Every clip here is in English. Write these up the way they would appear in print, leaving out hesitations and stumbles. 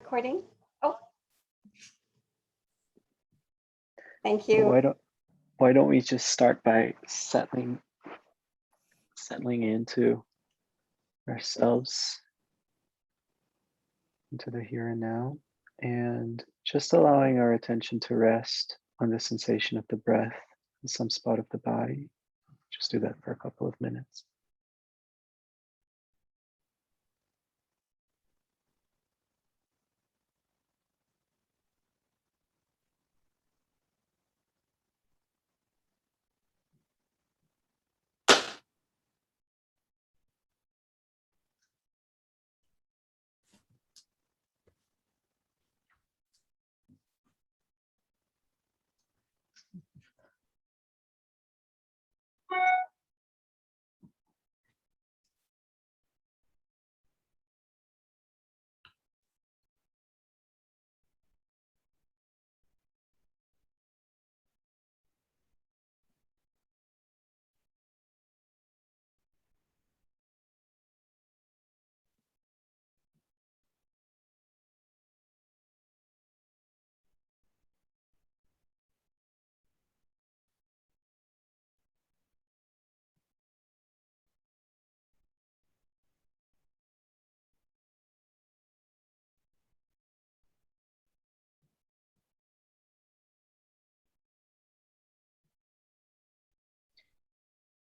Recording. Oh, thank you. Why don't we just start by settling into ourselves, into the here and now, and just allowing our attention to rest on the sensation of the breath in some spot of the body. Just do that for a couple of minutes.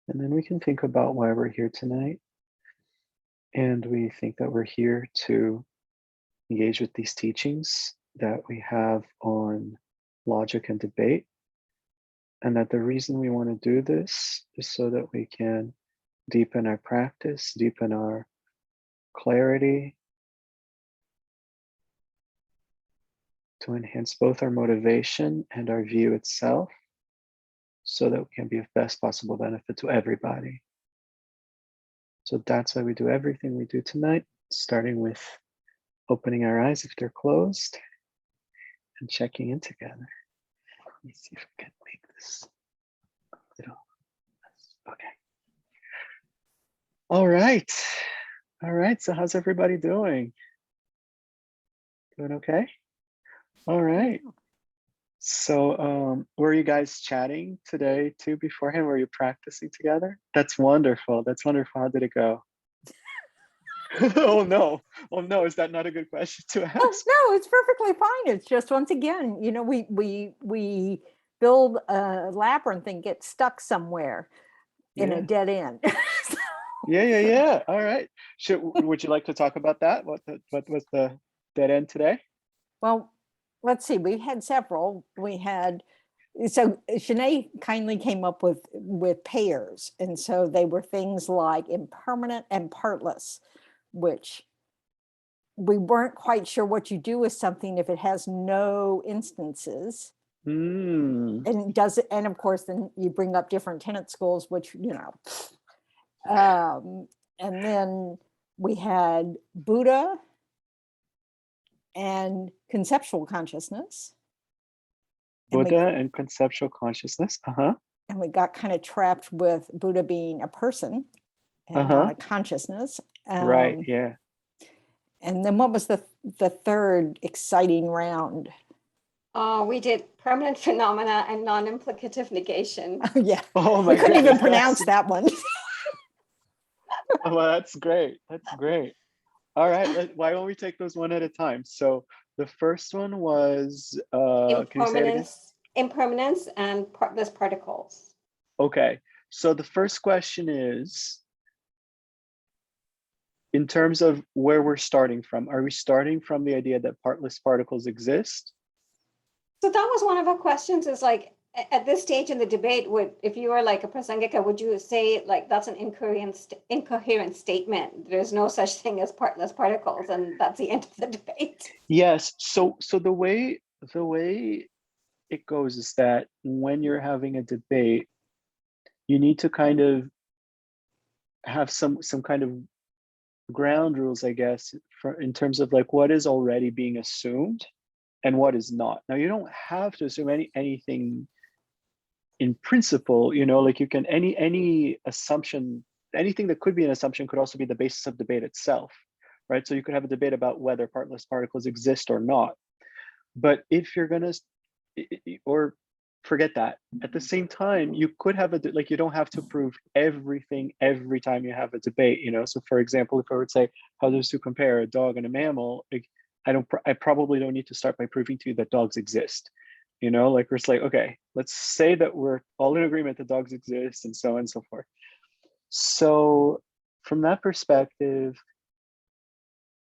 And then we can think about why we're here tonight. And we think that we're here to engage with these teachings that we have on logic and debate. And that the reason we want to do this is so that we can deepen our practice, deepen our clarity, to enhance both our motivation and our view itself, so that we can be of best possible benefit to everybody. So that's why we do everything we do tonight, starting with opening our eyes if they're closed and checking in together. Let me see if I can make this a little less. Okay. All right. All right. So how's everybody doing? Doing okay? All right. So were you guys chatting today too beforehand? Were you practicing together? That's wonderful. That's wonderful. How did it go? Oh no, is that not a good question to ask? Oh, no, it's perfectly fine. It's just, once again, you know, we build a labyrinth and get stuck somewhere in a dead end. Yeah. All right. Would you like to talk about that? What was the dead end today? Well, let's see. We had several. So Shanae kindly came up with pairs, and so they were things like impermanent and partless, which we weren't quite sure what you do with something if it has no instances. And and of course, then you bring up different tenet schools, which, you know. And then we had Buddha and conceptual consciousness. Buddha and conceptual consciousness. And we got kind of trapped with Buddha being a person and not a consciousness. Right, yeah. And then what was the third exciting round? We did permanent phenomena and non-implicative negation. Yeah. Oh my We couldn't goodness, even pronounce that one. Oh, well, that's great. That's great. All right, why don't we take those one at a time? So the first one was impermanence and partless particles. Okay, so the first question is, in terms of where we're starting from, are we starting from the idea that partless particles exist? So that was one of our questions, is like, at this stage in the debate, if you were like a Prasangika, would you say like that's an incoherent statement? There's no such thing as partless particles, and that's the end of the debate. Yes. So the way it goes is that when you're having a debate, you need to kind of have some kind of ground rules, I guess, in terms of like what is already being assumed and what is not. Now, you don't have to assume anything in principle, you know, like you can, any assumption, anything that could be an assumption could also be the basis of debate itself. right? So you could have a debate about whether partless particles exist or not. But if you're gonna, or forget that. At the same time, you could have like, you don't have to prove everything every time you have a debate, you know? So for example, if I would say, how does to compare a dog and a mammal? Like, I probably don't need to start by proving to you that dogs exist. You know, like, we're just like, okay, let's say that we're all in agreement that dogs exist and so on and so forth. So from that perspective,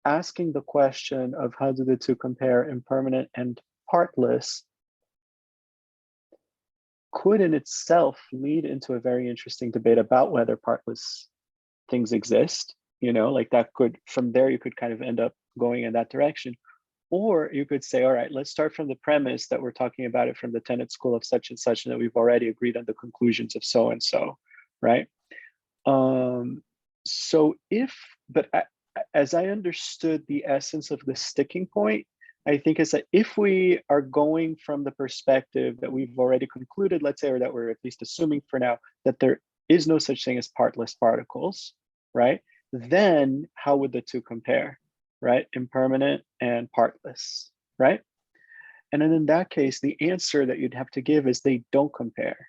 asking the question of how do the two compare impermanent and partless could in itself lead into a very interesting debate about whether partless things exist. You know, like that could, from there, you could kind of end up going in that direction. Or you could say, all right, let's start from the premise that we're talking about it from the tenet school of such and such, and that we've already agreed on the conclusions of so and so, right? So as I understood the essence of the sticking point, I think is that if we are going from the perspective that we've already concluded, let's say, or that we're at least assuming for now, that there is no such thing as partless particles, right? Then how would the two compare, right? Impermanent and partless, right? And then in that case, the answer that you'd have to give is they don't compare.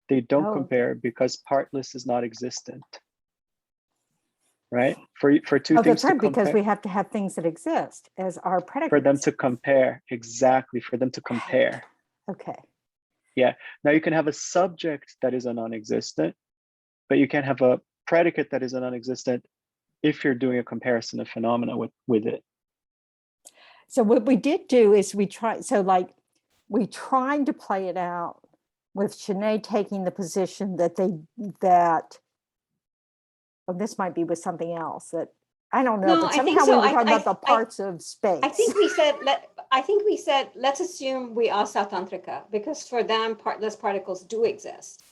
They don't Oh. compare because partless is not existent, right? For two Oh, things that's right, to compare, because we have to have things that exist as our predicates. for them to compare, exactly, for them to compare. Okay. Yeah. Now you can have a subject that is a non-existent, but you can have a predicate that is a non-existent if you're doing a comparison of phenomena with it. So what we did do is we tried to play it out with Sinead taking the position that oh, this might be with something else that I don't know, No, but I think somehow so. we were talking about the parts of space. I think we said let's assume we are Sautrantrika, because for them partless particles do exist.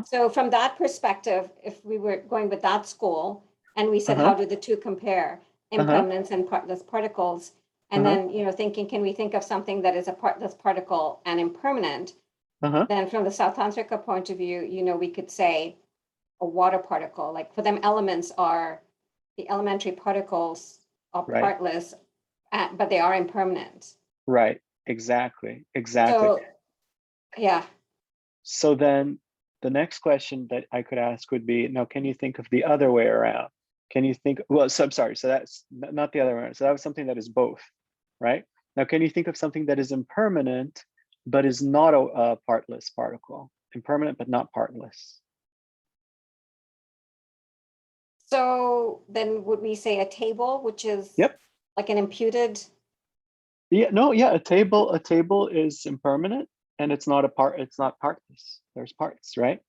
So from that perspective, if we were going with that school and we said, how do the two compare, impermanence and partless particles? And then, you know, thinking, can we think of something that is a partless particle and impermanent? Then from the Sautrantrika point of view, you know, we could say a water particle, like for them, elements are the elementary particles are Right. partless, but they are impermanent. Right. Exactly. So, yeah. So then the next question that I could ask would be, now, can you think of the other way around? Can you think, well, so I'm sorry, so that's not the other way around. So that was something that is both, right? Now, can you think of something that is impermanent, but is not a partless particle? Impermanent, but not partless. So then would we say a table, which is like an imputed? Yeah, no, yeah, a table is impermanent and it's not partless. There's parts, right?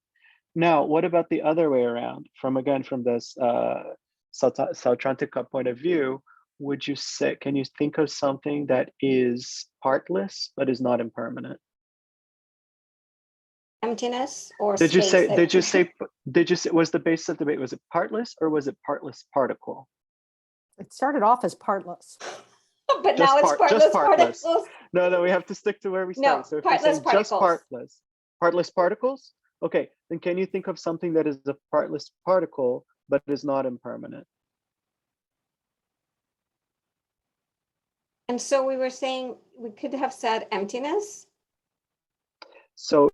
Now, what about the other way around? From this Sautrantika point of view, can you think of something that is partless but is not impermanent? Emptiness or Did you space? say, was the basis of debate, was it partless or was it partless particle? It started off as partless. But now it's partless particles. No, we have to stick to where we started. No, so if you're saying particles. just partless particles, okay, then can you think of something that is a partless particle but is not impermanent? And so we were saying we could have said emptiness. So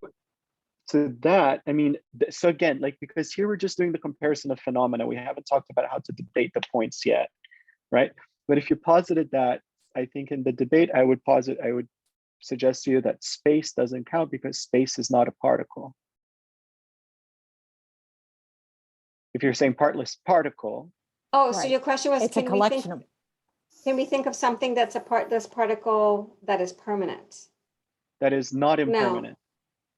to that, I mean, so again, like, because here we're just doing the comparison of phenomena, we haven't talked about how to debate the points yet, right? But if you posited that, I think in the debate, I would suggest to you that space doesn't count because space is not a particle. If you're saying partless particle. Oh, so your question was, it's a collection of. Can we think of something that's a partless particle that is permanent? That is not impermanent.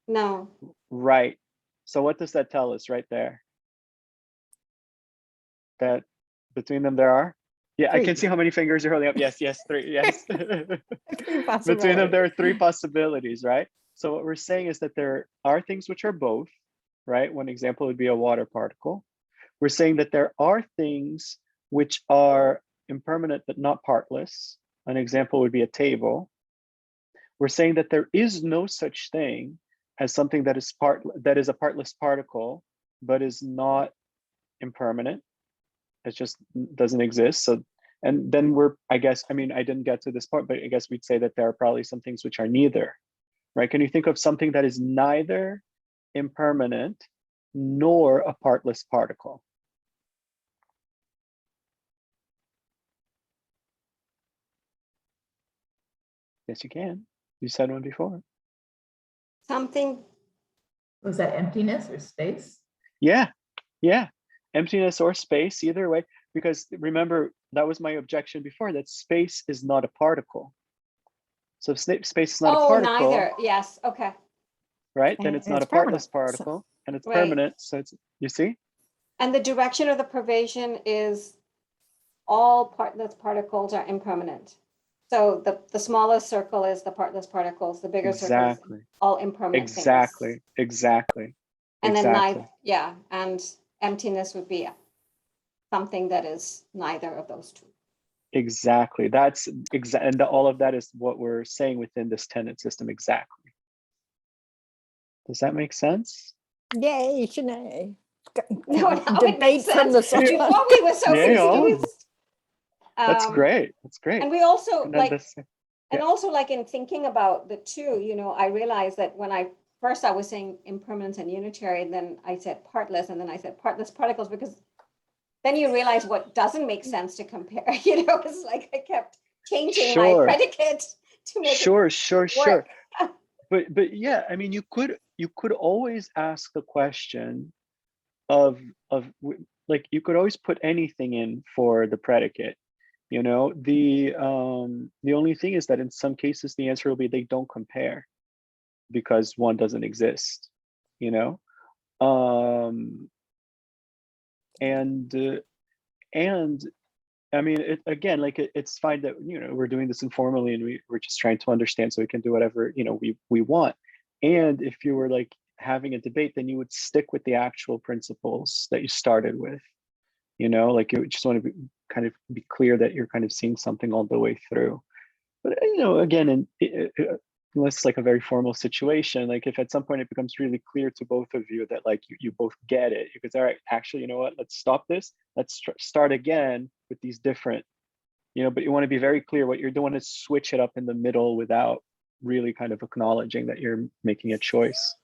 No. Right. So what does that tell us right there? That between them there are? Yeah, three. I can see how many fingers you're holding up. Yes, 3. Yes. Between them there are 3 possibilities, right? So what we're saying is that there are things which are both, right? One example would be a water particle. We're saying that there are things which are impermanent but not partless. An example would be a table. We're saying that there is no such thing as something that is a partless particle but is not impermanent. It just doesn't exist. So And then I guess, I mean, I didn't get to this part, but I guess we'd say that there are probably some things which are neither, right? Can you think of something that is neither impermanent nor a partless particle? Yes, you can. You said one before. Something, Was that emptiness or space? Yeah, yeah. Emptiness or space, either way, because remember, that was my objection before, that space is not a particle. So if space is not a oh, particle, neither, yes, okay. right? Then And it's not it's a partless permanent, so- particle, and it's Right. permanent. So it's, you see? And the direction of the pervasion is all partless particles are impermanent. So the smallest circle is the partless particles, the bigger circle is Exactly. all impermanent things. Exactly. And then Exactly. yeah, and emptiness would be something that is neither of those two. Exactly. That's and all of that is what we're saying within this tenet system. Exactly. Does that make sense? Yay, Shanae. No, now it makes Debate from sense. the Before we were so Yeah, oh. confused. That's great. That's great. And we also And then like, this, and also like in thinking about the two, you know, I realized that when I was saying impermanence and unitary, and then I said partless, and then I said partless particles, because then you realize what doesn't make sense to compare. You know, it's like I kept changing my Sure. predicate to make sure. it work. But yeah, I mean, you could always ask the question of like, you could always put anything in for the predicate. You know, the only thing is that in some cases the answer will be they don't compare because one doesn't exist. You know, and I mean, again, like it's fine that, you know, we're doing this informally and we're just trying to understand so we can do whatever, you know, we want. And if you were like having a debate, then you would stick with the actual principles that you started with. You know, like you just want to kind of be clear that you're kind of seeing something all the way through. But, you know, again, unless it's like a very formal situation, like if at some point it becomes really clear to both of you that like you both get it, because all right, actually, you know what, let's stop this, let's start again with these different, you know, but you want to be very clear what you're doing is switch it up in the middle without really kind of acknowledging that you're making a choice.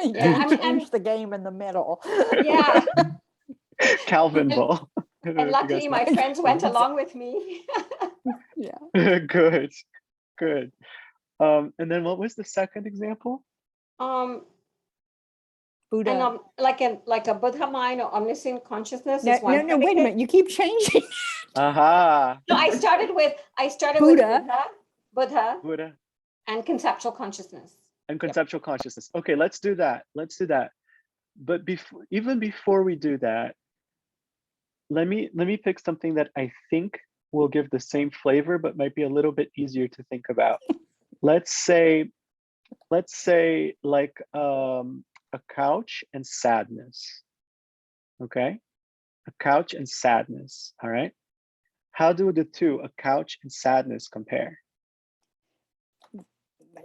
Yeah, Change the game in the middle. Yeah. Calvinville. And luckily my friends went along with me. Yeah. Good. And then what was the second example? Buddha. And like a Buddha mind or omniscient consciousness No, is one. no, wait a minute. You keep changing. Aha. No, I started with Buddha. Buddha and conceptual consciousness. And conceptual consciousness. Okay, let's do that. But even before we do that, let me pick something that I think will give the same flavor, but might be a little bit easier to think about. Let's say like a couch and sadness. Okay, a couch and sadness. All right. How do the two, a couch and sadness, compare?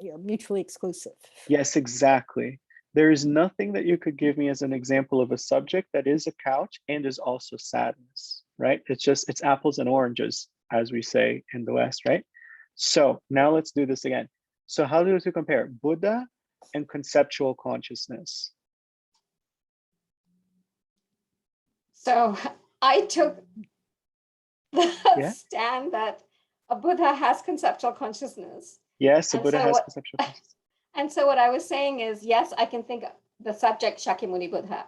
You're mutually exclusive. Yes, exactly. There is nothing that you could give me as an example of a subject that is a couch and is also sadness, right? It's apples and oranges, as we say in the West, right? So now let's do this again. So how do we compare Buddha and conceptual consciousness? So I took the Yeah. stand that a Buddha has conceptual consciousness. Yes, a And Buddha so has what- conceptual consciousness. And so what I was saying is, yes, I can think the subject Shakyamuni Buddha.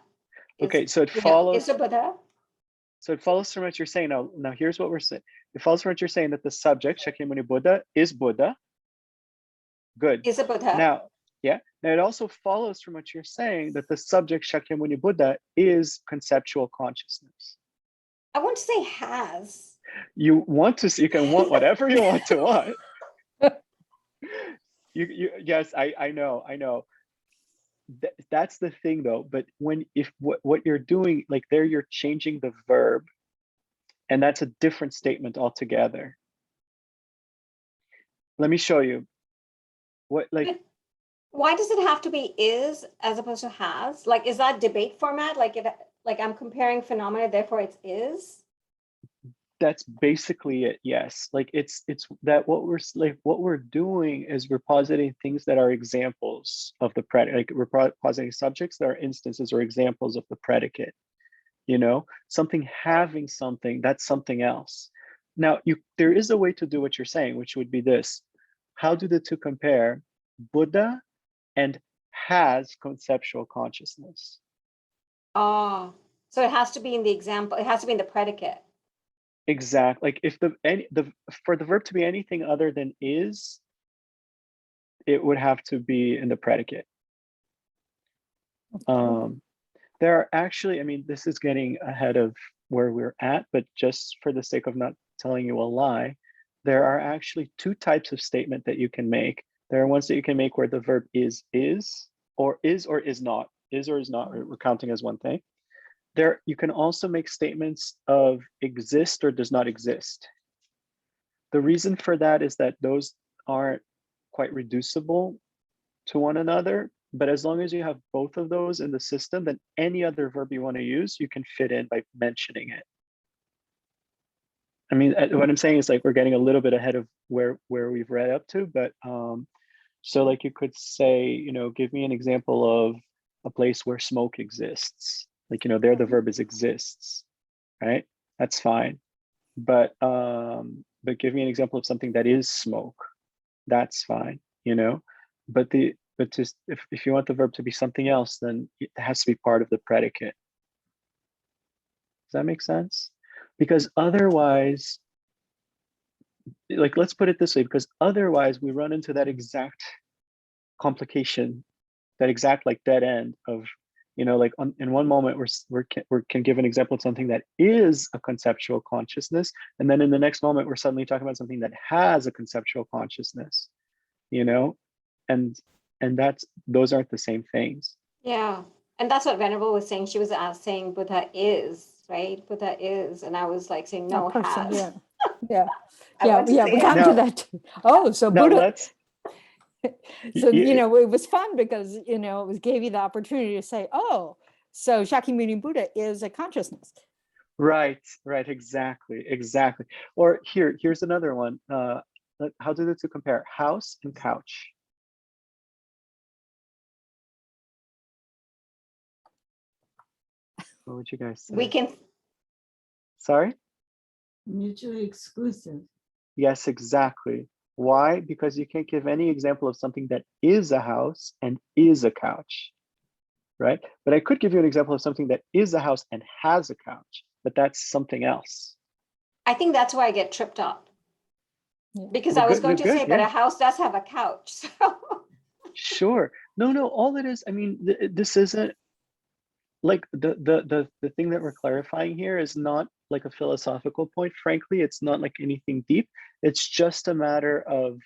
Okay, so it Is follows. a Buddha. So it follows from what you're saying. Now here's what we're saying. It follows from what you're saying that the subject, Shakyamuni Buddha, is Buddha. Good. Is a Buddha. Now, yeah. Now it also follows from what you're saying that the subject, Shakyamuni Buddha, is conceptual consciousness. I want to say has. You can want whatever you want to want. Yes, I know. That's the thing though. But if what you're doing, like there, you're changing the verb, and that's a different statement altogether. Let me show you. Why does it have to be is as opposed to has? Like, is that debate format? Like I'm comparing phenomena, therefore it's is? That's basically it. Yes. Like it's that what we're doing is we're positing things that are examples of the predicate. Like we're positing subjects that are instances or examples of the predicate. You know, something having something, that's something else. Now, there is a way to do what you're saying, which would be this. How do the two compare? Buddha and has conceptual consciousness. Oh, so it has to be in the example, it has to be in the predicate. Exactly. Like if for the verb to be anything other than is, it would have to be in the predicate. There are actually, I mean, this is getting ahead of where we're at, but just for the sake of not telling you a lie, there are actually two types of statement that you can make. There are ones that you can make where the verb is or is not. Is or is not, we're counting as one thing. There, you can also make statements of exist or does not exist. The reason for that is that those aren't quite reducible to one another, but as long as you have both of those in the system, then any other verb you want to use, you can fit in by mentioning it. I mean, what I'm saying is like we're getting a little bit ahead of where we've read up to, but so like you could say, you know, give me an example of a place where smoke exists. Like, you know, there the verb is exists, right? That's fine. But give me an example of something that is smoke. That's fine, you know. But just if you want the verb to be something else, then it has to be part of the predicate. Does that make sense? Because otherwise, like, let's put it this way, because otherwise we run into that exact complication, that exact like dead end of, you know, like in one moment we can give an example of something that is a conceptual consciousness, and then in the next moment we're suddenly talking about something that has a conceptual consciousness, you know, and those aren't the same things. Yeah, and that's what Venerable was saying. She was saying Buddha is, right? Buddha is, and I was like saying no, person, has. yeah. Yeah. I Yeah, want to yeah, say we it. got to that too. Oh, so Now Buddha, let's so you know, it was fun because, you know, it was gave you the opportunity to say, oh, so Shakyamuni Buddha is a consciousness. right, exactly. Or here's another one. How do the two compare? House and couch. What would you guys say? We can, Sorry? Mutually exclusive. Yes, exactly. Why? Because you can't give any example of something that is a house and is a couch, right? But I could give you an example of something that is a house and has a couch, but that's something else. I think that's why I get tripped up. Yeah. Because Well, I was good, going to good, say, but yeah. a house does have a couch. So Sure. No, all it is, I mean, this isn't like the thing that we're clarifying here is not like a philosophical point. Frankly, it's not like anything deep. It's just a matter of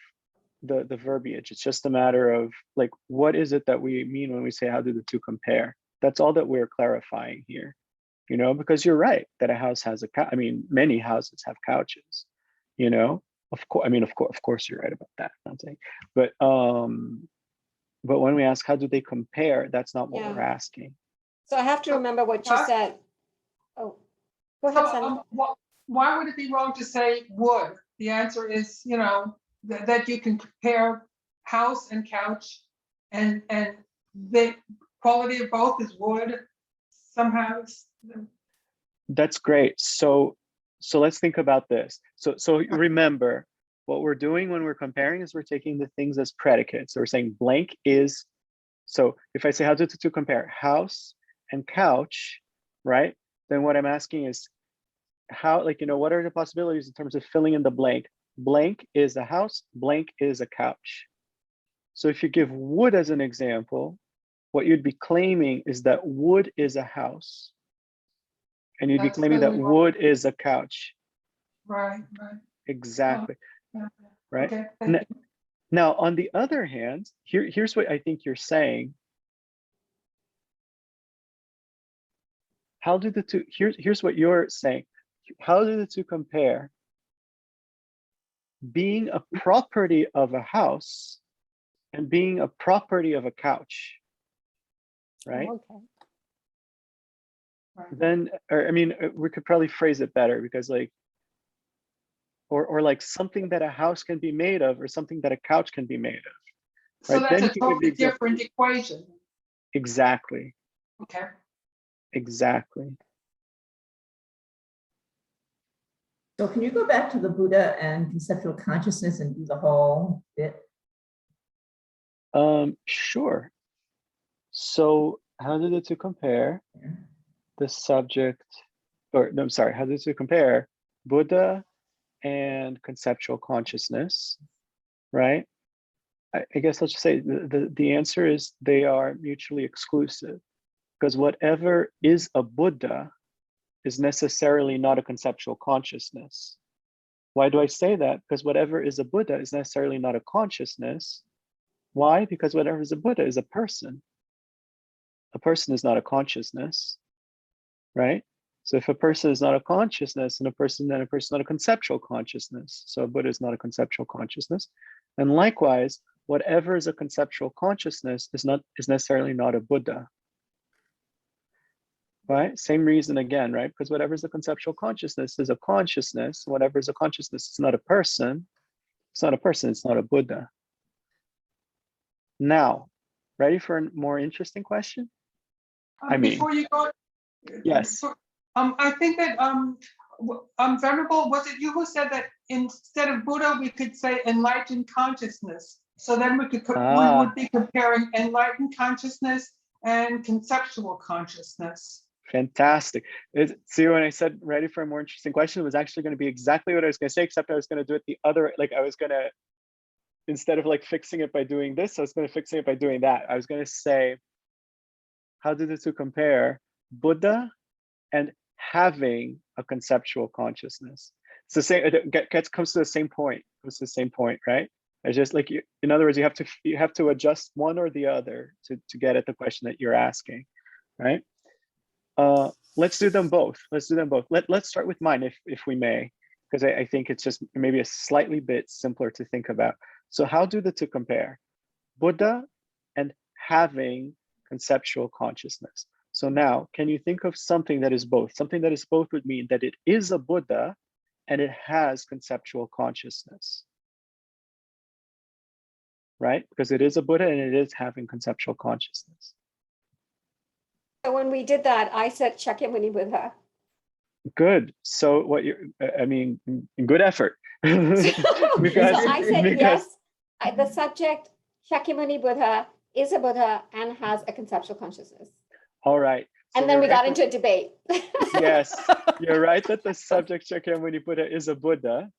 the verbiage. It's just a matter of like, what is it that we mean when we say, how do the two compare? That's all that we're clarifying here, you know, because you're right that a house has a couch. I mean, many houses have couches, you know, of course. I mean, of course you're right about that. I'm saying, but when we ask, how do they compare? That's not what Yeah. we're asking. I have to remember what you said. Oh, go ahead, Sandy. Why would it be wrong to say would? The answer is, you know, that you can compare house and couch, and the quality of both is wood. Somehow, That's great. So let's think about this. So remember, what we're doing when we're comparing is we're taking the things as predicates. So we're saying blank is. So if I say, how do the two compare? House and couch, right? Then what I'm asking is, how, like, you know, what are the possibilities in terms of filling in the blank? Blank is a house, blank is a couch. So if you give wood as an example, what you'd be claiming is that wood is a house. And you'd be That's claiming that really wood is a couch. right. Exactly. Yeah. Right. Okay, thank you. Now, on the other hand, here's what I think you're saying. How do the two, here's what you're saying. How do the two compare? Being a property of a house and being a property of a couch, right? Okay. Then, or I mean, we could probably phrase it better, because like, or like something that a house can be made of, or something that a couch can be made of. So Right, that's then a you can give the totally example. different equation. Exactly, Okay. exactly. So can you go back to the Buddha and conceptual consciousness and do the whole bit? Sure. So how do the two compare? Yeah. The subject, or no, I'm sorry, how do the two compare? Buddha and conceptual consciousness, right? I guess I'll just say the answer is they are mutually exclusive, because whatever is a Buddha is necessarily not a conceptual consciousness. Why do I say that? Because whatever is a Buddha is necessarily not a consciousness. Why? Because whatever is a Buddha is a person. A person is not a consciousness, right? So if a person is not a consciousness, then a person is not a conceptual consciousness. So a Buddha is not a conceptual consciousness. And likewise, whatever is a conceptual consciousness is necessarily not a Buddha. Right? Same reason again, right? Because whatever is a conceptual consciousness is a consciousness. Whatever is a consciousness is not a person. It's not a person, it's not a Buddha. Now, ready for a more interesting question? I mean, Before you go. yes. I think that, Venerable, was it you who said that instead of Buddha, we could say enlightened consciousness? So then we would be comparing enlightened consciousness and conceptual consciousness. Fantastic. See, when I said ready for a more interesting question, it was actually going to be exactly what I was going to say, except I was going to do it the other, like I was going to, instead of like fixing it by doing this, I was going to fix it by doing that. I was going to say, how do the two compare? Buddha and having a conceptual consciousness. It's the same, it comes to the same point. It's the same point, right? It's just like, in other words, you have to adjust one or the other to get at the question that you're asking, right? Let's do them both. Let's do them both. Let's start with mine, if we may, because I think it's just maybe a slightly bit simpler to think about. So how do the two compare? Buddha and having conceptual consciousness. So now, can you think of something that is both? Something that is both would mean that it is a Buddha and it has conceptual consciousness, right? Because it is a Buddha and it is having conceptual consciousness. So when we did that, I said Shakyamuni Buddha. Good. So what I mean, good effort. So I said because- yes. The subject Shakyamuni Buddha is a Buddha and has a conceptual consciousness. All right. So And then we you're got right into a debate. Yes, you're right that the subject Shakyamuni Buddha is a Buddha.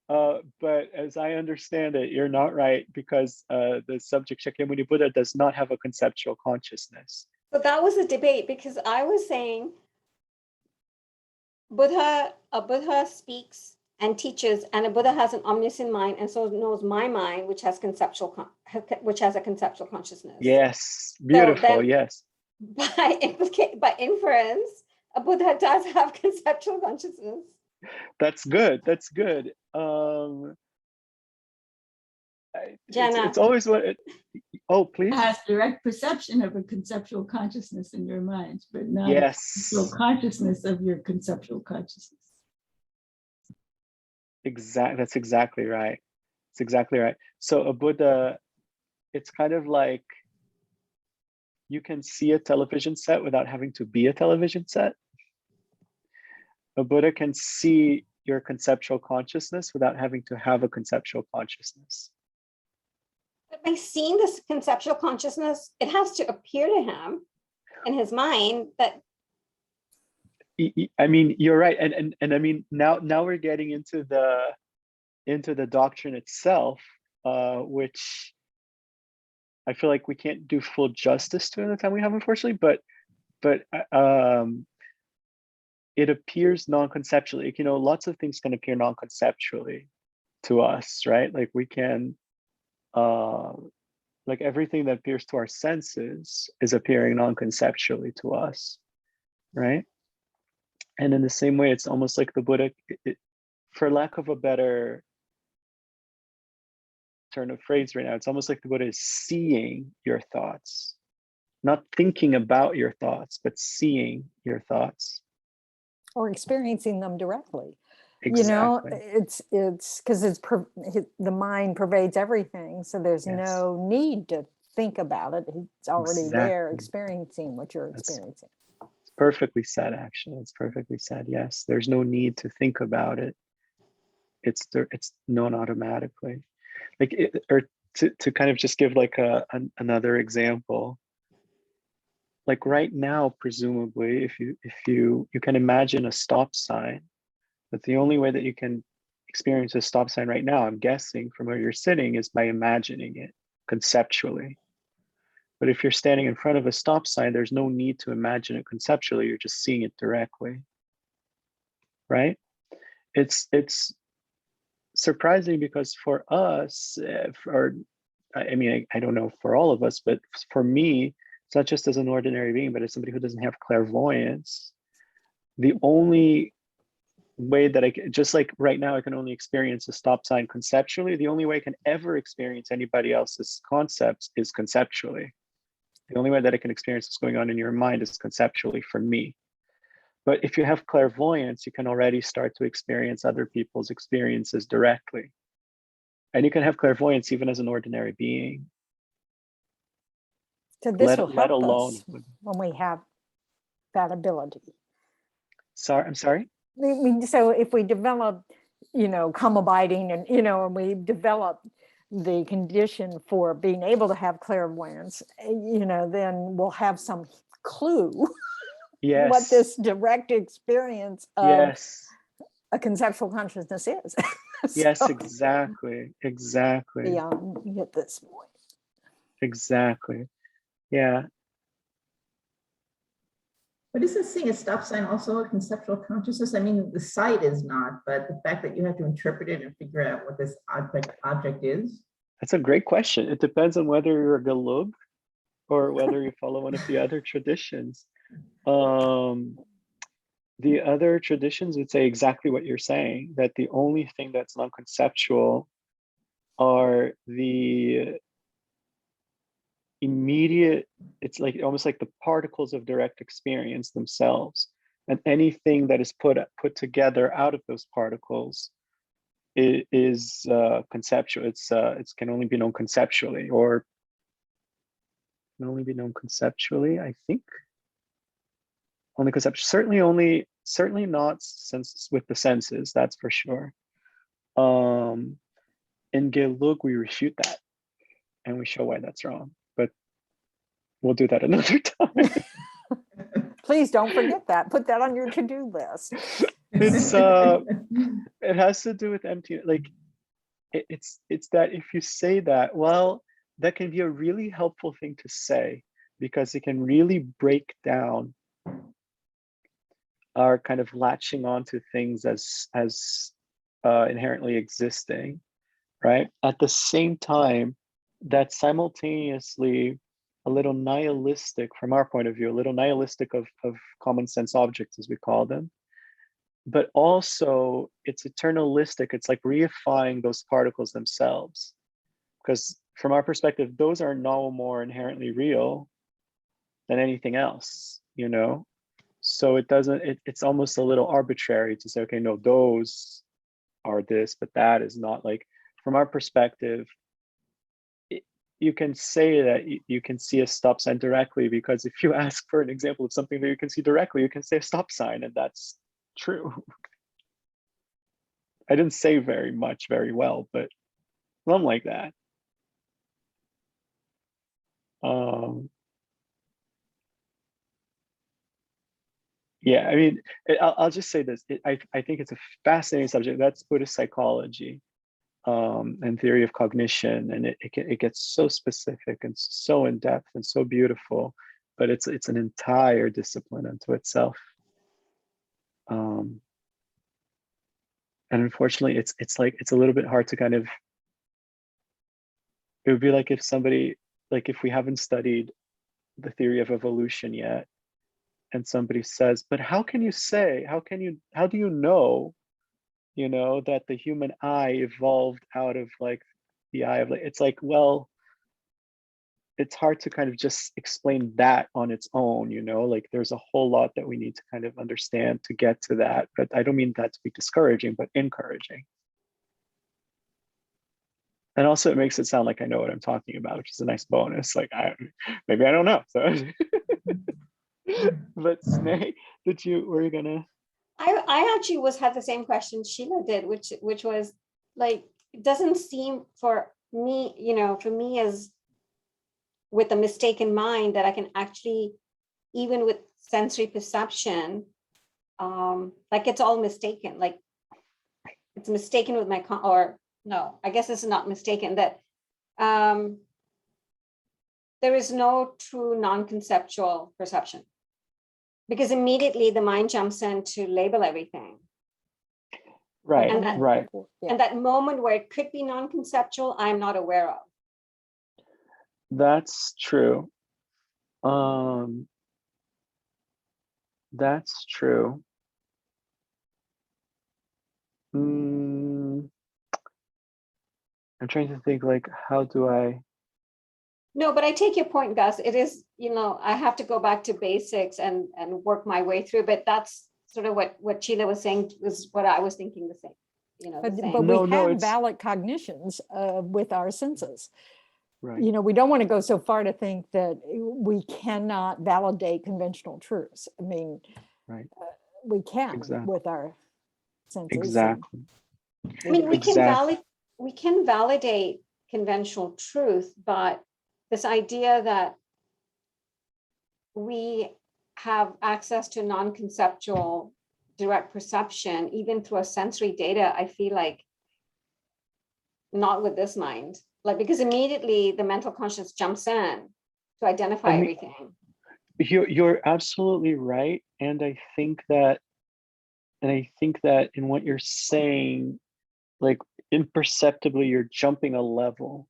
But as I understand it, you're not right, because the subject Shakyamuni Buddha does not have a conceptual consciousness. So that was a debate, because I was saying a Buddha speaks and teaches, and a Buddha has an omniscient mind, and so knows my mind, which has a conceptual consciousness. Yes, beautiful. then- Yes, By inference, a Buddha does have conceptual consciousness. that's good. That's good. Jenna. It's always what. Oh, please. Has direct perception of a conceptual consciousness in your mind, but not a Yes. conceptual consciousness of your conceptual consciousness. That's exactly right. It's exactly right. So a Buddha, it's kind of like you can see a television set without having to be a television set. A Buddha can see your conceptual consciousness without having to have a conceptual consciousness. But by seeing this conceptual consciousness, it has to appear to him in his mind that I mean, you're right, and I mean, now we're getting into the doctrine itself, which I feel like we can't do full justice to in the time we have, unfortunately. But it appears non-conceptually. You know, lots of things can appear non-conceptually to us, right? Like we can, like everything that appears to our senses is appearing non-conceptually to us, right? And in the same way, it's almost like the Buddha, for lack of a better turn of phrase right now, it's almost like the Buddha is seeing your thoughts, not thinking about your thoughts, but seeing your thoughts. Or experiencing them directly. You know, Exactly. it's because the mind pervades everything. So there's Yes. no need to think about it. It's already there Exactly. experiencing what you're That's experiencing. perfectly said, actually. It's perfectly said. Yes, there's no need to think about it. It's known automatically. Like or to kind of just give like another example. Like right now, presumably, if you can imagine a stop sign, but the only way that you can experience a stop sign right now, I'm guessing from where you're sitting, is by imagining it conceptually. But if you're standing in front of a stop sign, there's no need to imagine it conceptually. You're just seeing it directly, right? It's surprising because for us, or I mean, I don't know for all of us, but for me, it's not just as an ordinary being, but as somebody who doesn't have clairvoyance. The only way that just like right now, I can only experience a stop sign conceptually. The only way I can ever experience anybody else's concepts is conceptually. The only way that I can experience what's going on in your mind is conceptually for me. But if you have clairvoyance, you can already start to experience other people's experiences directly. And you can have clairvoyance even as an ordinary being. So this will Let help alone. us when we have that ability. Sorry, I'm sorry. So if we develop, come abiding and, and we develop the condition for being able to have clairvoyance, then we'll have some clue Yes. what this direct experience of yes. a conceptual consciousness is. Yes, exactly. Exactly. Beyond at this point. Exactly. Yeah. But isn't seeing a stop sign also a conceptual consciousness? I mean, the sight is not, but the fact that you have to interpret it and figure out what this object is. That's a great question. It depends on whether you're a galug or whether you follow one of the other traditions. The other traditions would say exactly what you're saying, that the only thing that's non-conceptual are the immediate, it's like almost like the particles of direct experience themselves. And anything that is put together out of those particles is conceptual. It's can only be known conceptually, or can only be known conceptually, I think. Only conceptual, certainly not sense with the senses, that's for sure. In Gelug, we refute that and we show why that's wrong, but we'll do that another time. Please don't forget that. Put that on your to-do list. It's it has to do with empty, like it's that if you say that, well, that can be a really helpful thing to say, because it can really break down our kind of latching onto things as inherently existing, right? At the same time, that's simultaneously a little nihilistic from our point of view, a little nihilistic of common sense objects, as we call them. But also it's eternalistic. It's like reifying those particles themselves. Because from our perspective, those are no more inherently real than anything else, So it doesn't, it's almost a little arbitrary to say, okay, no, those are this, but that is not. Like, from our perspective, you can say that you can see a stop sign directly, because if you ask for an example of something that you can see directly, you can say a stop sign, and that's true. I didn't say very much very well, but something like that. Yeah, I mean, I'll just say this. I think it's a fascinating subject. That's Buddhist psychology and theory of cognition, and it gets so specific and so in depth and so beautiful, but it's an entire discipline unto itself. And unfortunately, it's a little bit hard to kind of. It would be like if somebody, like if we haven't studied the theory of evolution yet, and somebody says, but how do you know, that the human eye evolved out of like the eye of, like, it's like, well, it's hard to kind of just explain that on its own, you know, like there's a whole lot that we need to kind of understand to get to that. But I don't mean that to be discouraging, but encouraging. And also it makes it sound like I know what I'm talking about, which is a nice bonus. Like maybe I don't know. So but Sneh, were you gonna? I actually had the same question Sheila did, which was like, it doesn't seem for me, for me as with a mistaken mind that I can actually, even with sensory perception, like it's all mistaken, like it's mistaken with my, or no, I guess this is not mistaken, that there is no true non-conceptual perception. Because immediately the mind jumps in to label everything. Right, And that- right. Yeah. And that moment where it could be non-conceptual, I'm not aware of. That's true. That's true. I'm trying to think, like, how do I? No, but I take your point, Gus. It is, I have to go back to basics and work my way through, but that's sort of what Sheila was saying was what I was thinking the same, the same. But No, we no, have it's- valid cognitions with our senses. Right. We don't want to go so far to think that we cannot validate conventional truths. I mean, Right. We can Exactly. with our senses. Exactly. I mean, Exactly. we can validate conventional truth, but this idea that we have access to non-conceptual direct perception, even through a sensory data, I feel like not with this mind, like, because immediately the mental conscious jumps in to identify everything. You're absolutely right. And I think that in what you're saying, like imperceptibly, you're jumping a level,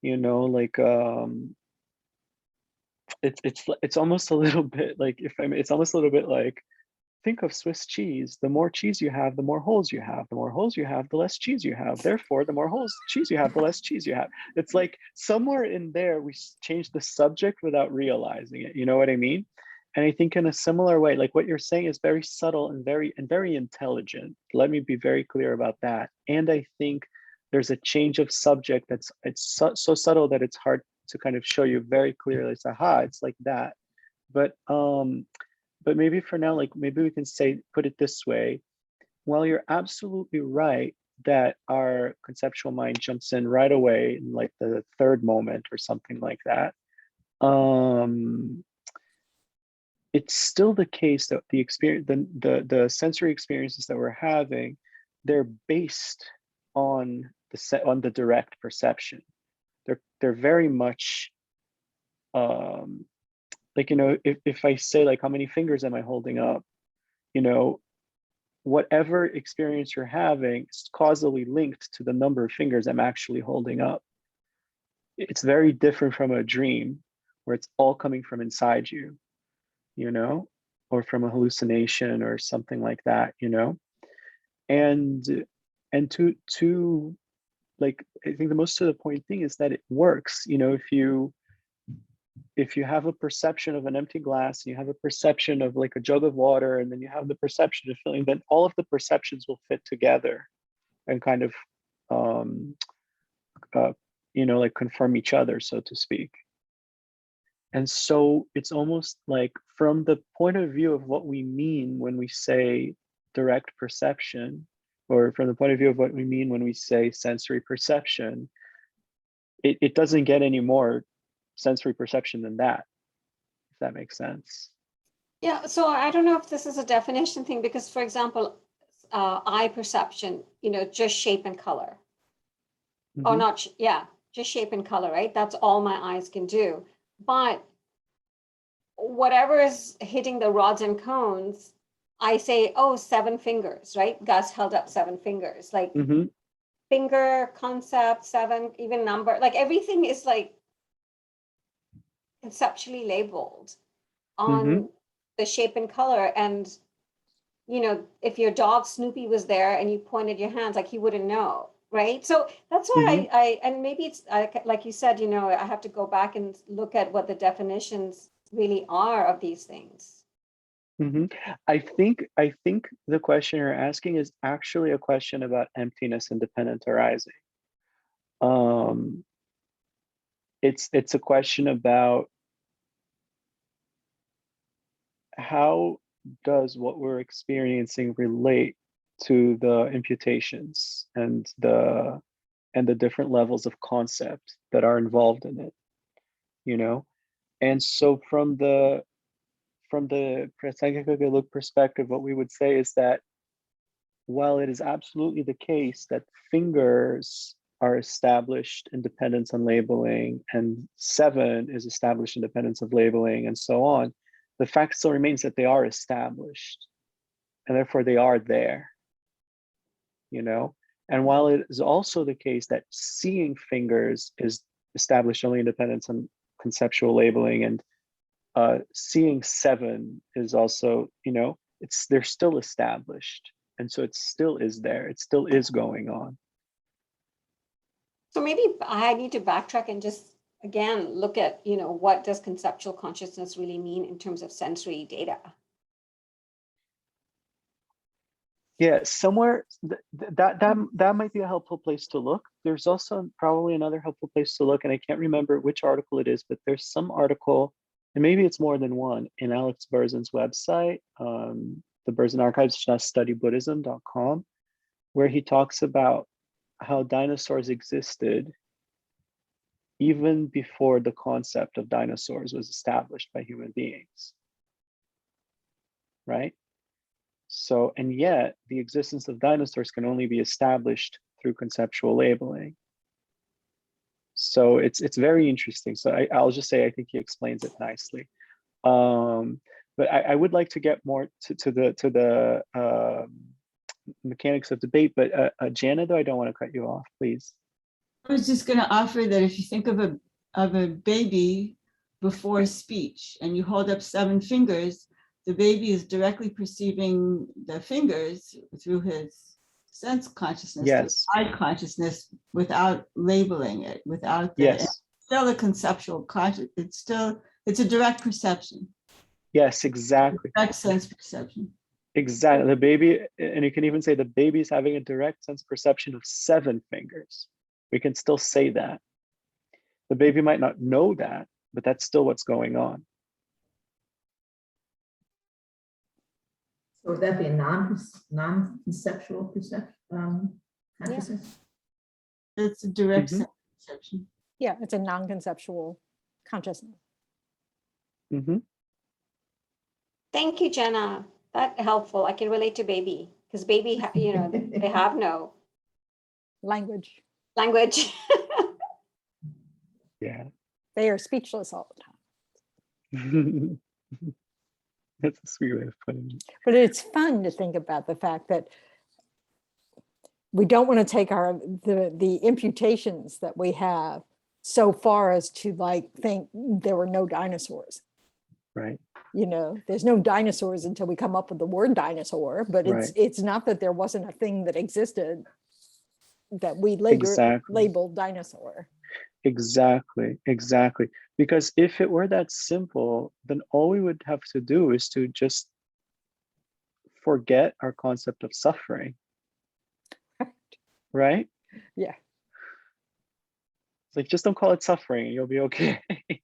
like it's almost a little bit like it's almost a little bit like, think of Swiss cheese. The more cheese you have, the more holes you have. The more holes you have, the less cheese you have. Therefore, the more cheese you have, the less cheese you have. It's like somewhere in there, we change the subject without realizing it. You know what I mean? And I think in a similar way, like what you're saying is very subtle and very intelligent. Let me be very clear about that. And I think there's a change of subject it's so subtle that it's hard to kind of show you very clearly. It's it's like that. But maybe for now, like maybe we can put it this way. While you're absolutely right that our conceptual mind jumps in right away in like the third moment or something like that, it's still the case that the experience, the sensory experiences that we're having, they're based on the direct perception. They're very much like, if I say like, how many fingers am I holding up? Whatever experience you're having is causally linked to the number of fingers I'm actually holding up. It's very different from a dream where it's all coming from inside you, or from a hallucination or something like that, and to like, I think the most to the point thing is that it works. If you have a perception of an empty glass, and you have a perception of like a jug of water, and then you have the perception of feeling, then all of the perceptions will fit together and kind of like confirm each other, so to speak. And so it's almost like, from the point of view of what we mean when we say direct perception, or from the point of view of what we mean when we say sensory perception, it doesn't get any more sensory perception than that, if that makes sense. Yeah, so I don't know if this is a definition thing, because for example, eye perception, just shape and color. Or not, just shape and color, right? That's all my eyes can do. But whatever is hitting the rods and cones, I say, oh, 7 fingers, right? Gus held up 7 fingers, like finger concept, 7, even number, like everything is like conceptually labeled on the shape and color. And if your dog Snoopy was there and you pointed your hands, like he wouldn't know. right? So that's why and maybe it's like you said, I have to go back and look at what the definitions really are of these things. I think the question you're asking is actually a question about emptiness and dependent arising. It's a question about how does what we're experiencing relate to the imputations and the different levels of concept that are involved in it, And so from the Prasangika perspective, what we would say is that while it is absolutely the case that fingers are established independence on labeling and 7 is established independence of labeling and so on, the fact still remains that they are established and therefore they are there, And while it is also the case that seeing fingers is established only independence on conceptual labeling, and seeing 7 is also, they're still established. And so it still is there. It still is going on. So maybe I need to backtrack and just, again, look at, what does conceptual consciousness really mean in terms of sensory data? Yeah, somewhere that might be a helpful place to look. There's also probably another helpful place to look, and I can't remember which article it is, but there's some article, and maybe it's more than one, in Alex Berzin's website, the Berzin Archives, studybuddhism.com, where he talks about how dinosaurs existed even before the concept of dinosaurs was established by human beings, right? So, and yet the existence of dinosaurs can only be established through conceptual labeling. So it's very interesting. So I'll just say, I think he explains it nicely. But I would like to get more to the mechanics of debate, but Jana, though, I don't want to cut you off, please. I was just going to offer that if you think of a baby before speech and you hold up 7 fingers, the baby is directly perceiving the fingers through his sense consciousness, Yes. eye consciousness, without labeling it, without the, Yes. it's still a conceptual conscious. It's a direct perception. Yes, exactly. Direct sense perception. Exactly. The baby, and you can even say the baby is having a direct sense perception of 7 fingers. We can still say that. The baby might not know that, but that's still what's going on. So would that be a non-conceptual perception, consciousness? It's a direct Mhm. sense perception. Yeah, it's a non-conceptual consciousness. Thank you, Jenna. That's helpful. I can relate to baby, because baby, they have no Language. language. Yeah. They are speechless all the time. That's a sweet way of putting it. But it's fun to think about the fact that we don't want to take the imputations that we have so far as to think there were no dinosaurs. Right. There's no dinosaurs until we come up with the word dinosaur, but Right. it's not that there wasn't a thing that existed that we later Exactly. labeled dinosaur. Exactly. Because if it were that simple, then all we would have to do is to just forget our concept of suffering. Right? Yeah. It's like, just don't call it suffering and you'll be okay. Yeah.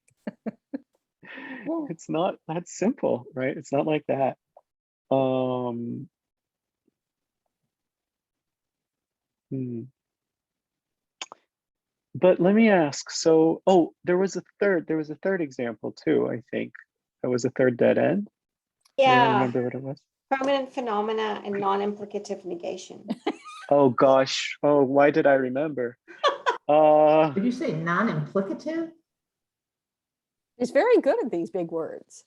It's not that simple, right? It's not like that. But let me ask, so, there was a third example too, I think. There was a third dead end. Anyone Yeah, remember what it was? permanent phenomena and non-implicative negation. Oh gosh, why did I remember? Did you say non-implicative? He's very good at these big words.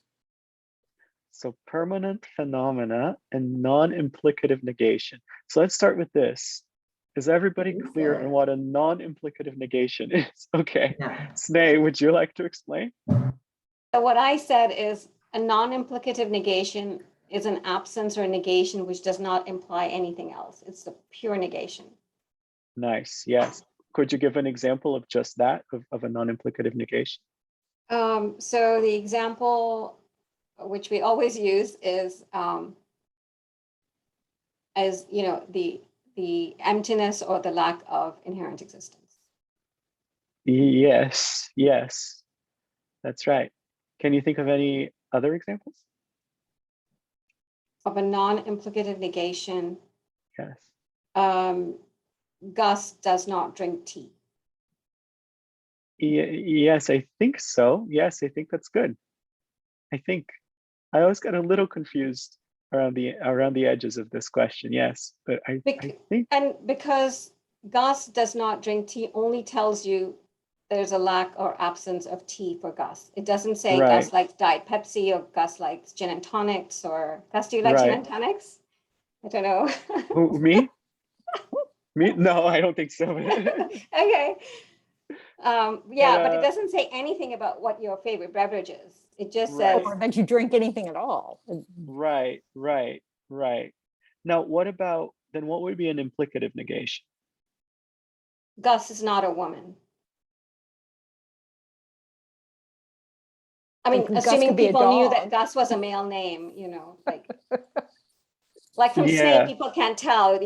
So permanent phenomena and non-implicative negation. So let's start with this. Is everybody What is clear that? on what a non-implicative negation is? Okay. Yeah. Sneh, would you like to explain? So what I said is a non-implicative negation is an absence or a negation which does not imply anything else. It's the pure negation. Nice. Yes. Could you give an example of just that, of a non-implicative negation? So the example which we always use is as the emptiness or the lack of inherent existence. Yes. Yes. That's right. Can you think of any other examples? Of a non-implicative negation, Yes. Gus does not drink tea. Yes, I think so. Yes, I think that's good. I think I always got a little confused around the edges of this question. Yes, but I think And because Gus does not drink tea only tells you there's a lack or absence of tea for Gus. It doesn't say Right. Gus likes Diet Pepsi or Gus likes gin and tonics, or Gus, do you like gin Right. and tonics? I don't know. Who, me? Me? No, I don't think so. Okay. Yeah, but it uh, doesn't say anything about what your favorite beverage is. It just Right. says Or that you drink anything at all. Right. Now, what would be an implicative negation? Gus is not a woman. I mean, Gus assuming could be a people knew dog. that Gus was a male name, like from Snape, Yeah. people can't tell,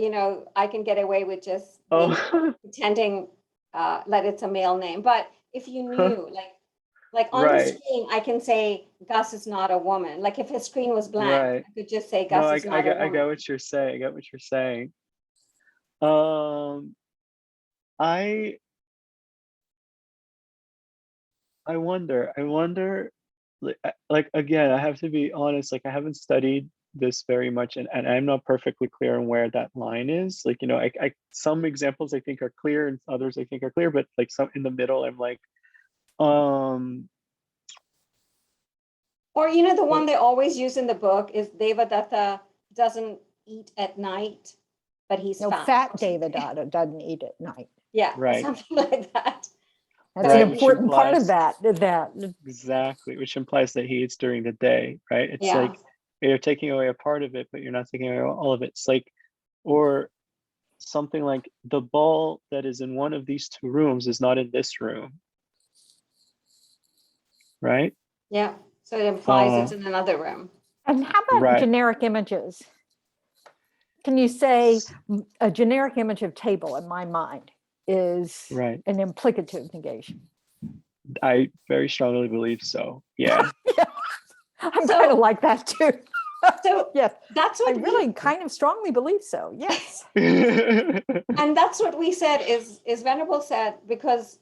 I can get away with just Oh, pretending that it's a male name. But if you knew, like on the right, screen, I can say Gus is not a woman. Like if his screen was blank, right. I could just say No, Gus I is not a get woman. what you're saying. I get what you're saying. I wonder, like again, I have to be honest, like I haven't studied this very much, and I'm not perfectly clear on where that line is. Like, I some examples I think are clear and others I think are clear, but like some in the middle, I'm like, Or the one but- they always use in the book is Devadatta doesn't eat at night, but he's No, fat. fat Devadatta doesn't eat at night. Yeah, Right. something like that. That's Right, an which important part of implies- that. exactly, which implies that he eats during the day, right? It's Yeah. like you're taking away a part of it, but you're not taking away all of it. It's like, or something like the ball that is in one of these two rooms is not in this room, right? Yeah. So it implies it's in another room. And how about Right. generic images? Can you say a generic image of table in my mind is Right. an implicative negation? I very strongly believe so. Yeah. I'm So- kind of like that too. So Yes, that's I what really kind of strongly believe so. Yes. and that's what we said is Venerable said, because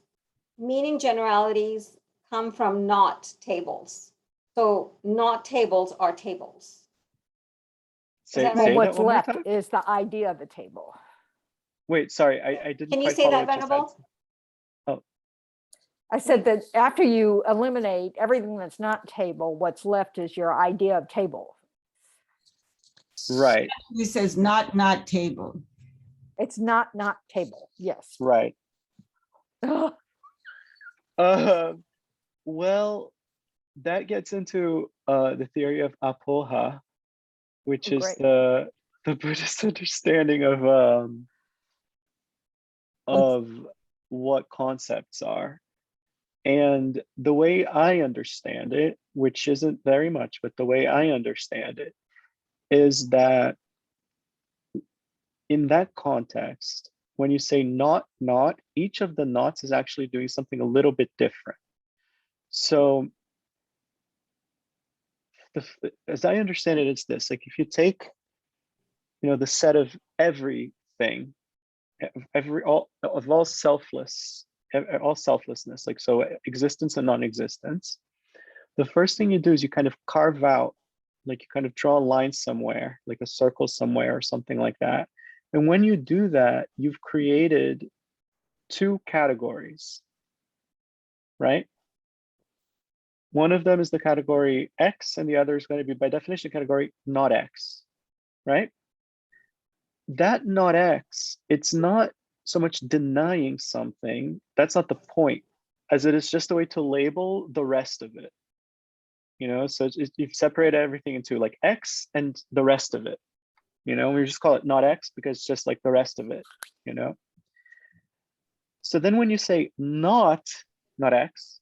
meaning generalities come from not tables. So not tables are tables. say that Well, right? say that what's one more left time. is the idea of a table. Wait, sorry, I didn't Can you quite say follow that, what you said. Venerable? I said that after you eliminate everything that's not table, what's left is your idea of table. Right, He says not table. It's not table. Yes. right. Well, that gets into the theory of apoha, which Oh, is great. the Buddhist understanding of what concepts are. And the way I understand it, which isn't very much, but the way I understand it is that in that context, when you say not, each of the nots is actually doing something a little bit different. So as I understand it, it's this, like if you take, the set of everything, all selflessness, like so existence and non-existence, the first thing you do is you kind of carve out, like you kind of draw a line somewhere, like a circle somewhere or something like that. And when you do that, you've created two categories, right? One of them is the category X, and the other is going to be, by definition, category not X, right? That not X, it's not so much denying something. That's not the point, as it is just a way to label the rest of it. So you've separated everything into like X and the rest of it. We just call it not X because it's just like the rest of it. So then when you say not X,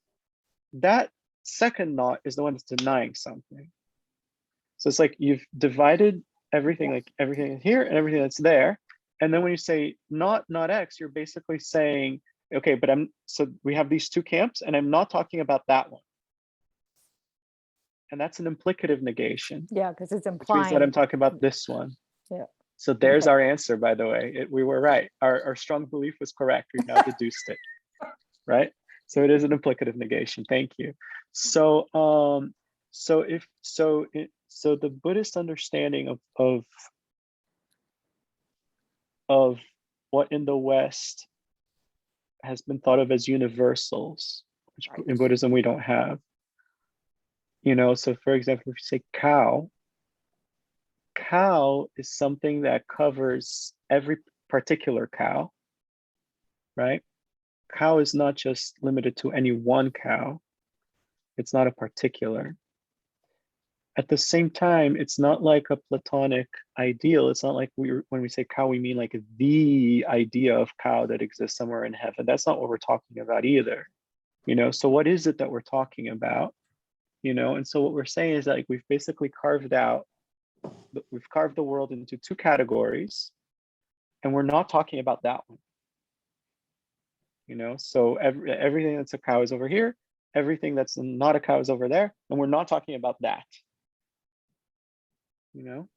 that second not is the one that's denying something. So it's like you've divided everything, like everything here and everything that's there. And then when you say not X, you're basically saying, okay, but so we have these two camps and I'm not talking about that one. And that's an implicative negation, Yeah, because it's which means implying. that I'm talking about this one. Yeah. So there's Okay. our answer, by the way. We were right. Our strong belief was correct. We've now deduced it, right? So it is an implicative negation. Thank you. So so the Buddhist understanding of what in the West has been thought of as universals, which Right. in Buddhism we don't have. You know, so for example, if you say cow is something that covers every particular cow, right? Cow is not just limited to any one cow. It's not a particular. At the same time, it's not like a Platonic ideal. It's not like when we say cow, we mean like the idea of cow that exists somewhere in heaven. That's not what we're talking about either. You know, so what is it that we're talking about? You know, and so what we're saying is like we've basically carved the world into two categories, and we're not talking about that one. You know, so everything that's a cow is over here, everything that's not a cow is over there, and we're not talking about that. You know,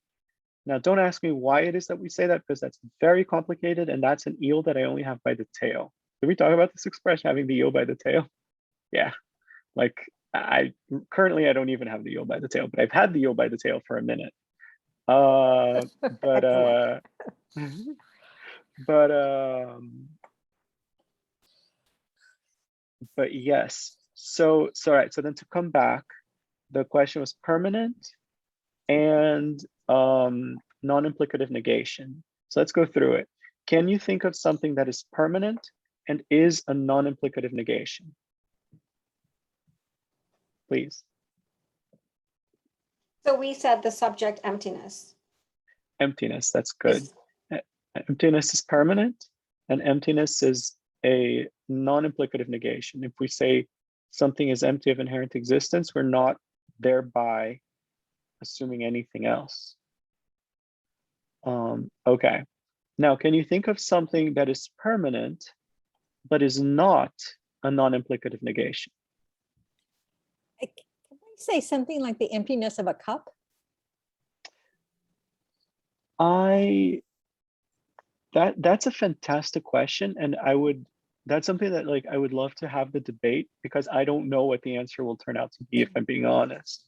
now don't ask me why it is that we say that, because that's very complicated, and that's an eel that I only have by the tail. Did we talk about this expression, having the eel by the tail? Yeah, like I don't even have the eel by the tail, but I've had the eel by the tail for a minute. But yes. So all right. So then to come back, the question was permanent and non-implicative negation. So let's go through it. Can you think of something that is permanent and is a non-implicative negation? Please. So we said the subject emptiness. Emptiness, that's good. Is- Emptiness is permanent, and emptiness is a non-implicative negation. If we say something is empty of inherent existence, we're not thereby assuming anything else. Okay. Now, can you think of something that is permanent, but is not a non-implicative negation? Can I say something like the emptiness of a cup? That's a fantastic question, and that's something that like I would love to have the debate, because I don't know what the answer will turn out to be, if I'm being honest.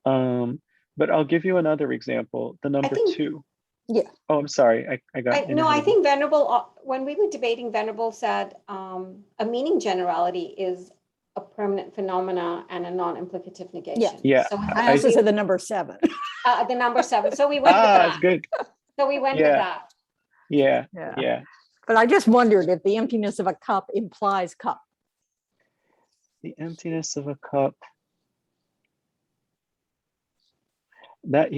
But I'll give you another example. The number think- 2. Yeah. Oh, I'm sorry. I got in No, ahead I of you. think Venerable, when we were debating, Venerable said a meaning generality is a permanent phenomena and a non-implicative negation. Yeah, So I also said the number 7. the number 7. So we went with that's that. good. So we went with Yeah. that. Yeah. But I just wondered if the emptiness of a cup implies cup. The emptiness of a cup. That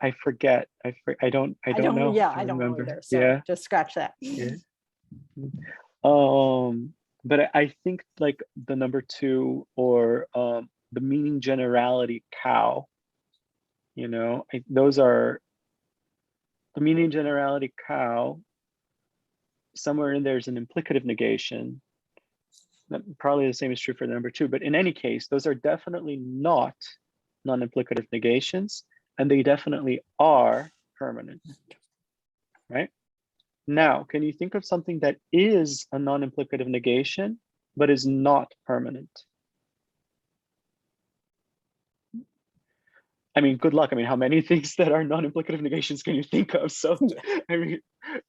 I forget. I don't know. Yeah, to I don't know remember. either. So Yeah. just scratch that. Yeah. But I think like the number 2 or the meaning generality cow, you know, those are the meaning generality cow. Somewhere in there is an implicative negation. Probably the same is true for the number 2, but in any case, those are definitely not non-implicative negations, and they definitely are permanent, right? Now, can you think of something that is a non-implicative negation, but is not permanent? I mean, good luck. I mean, how many things that are non-implicative negations can you think of? So, I mean,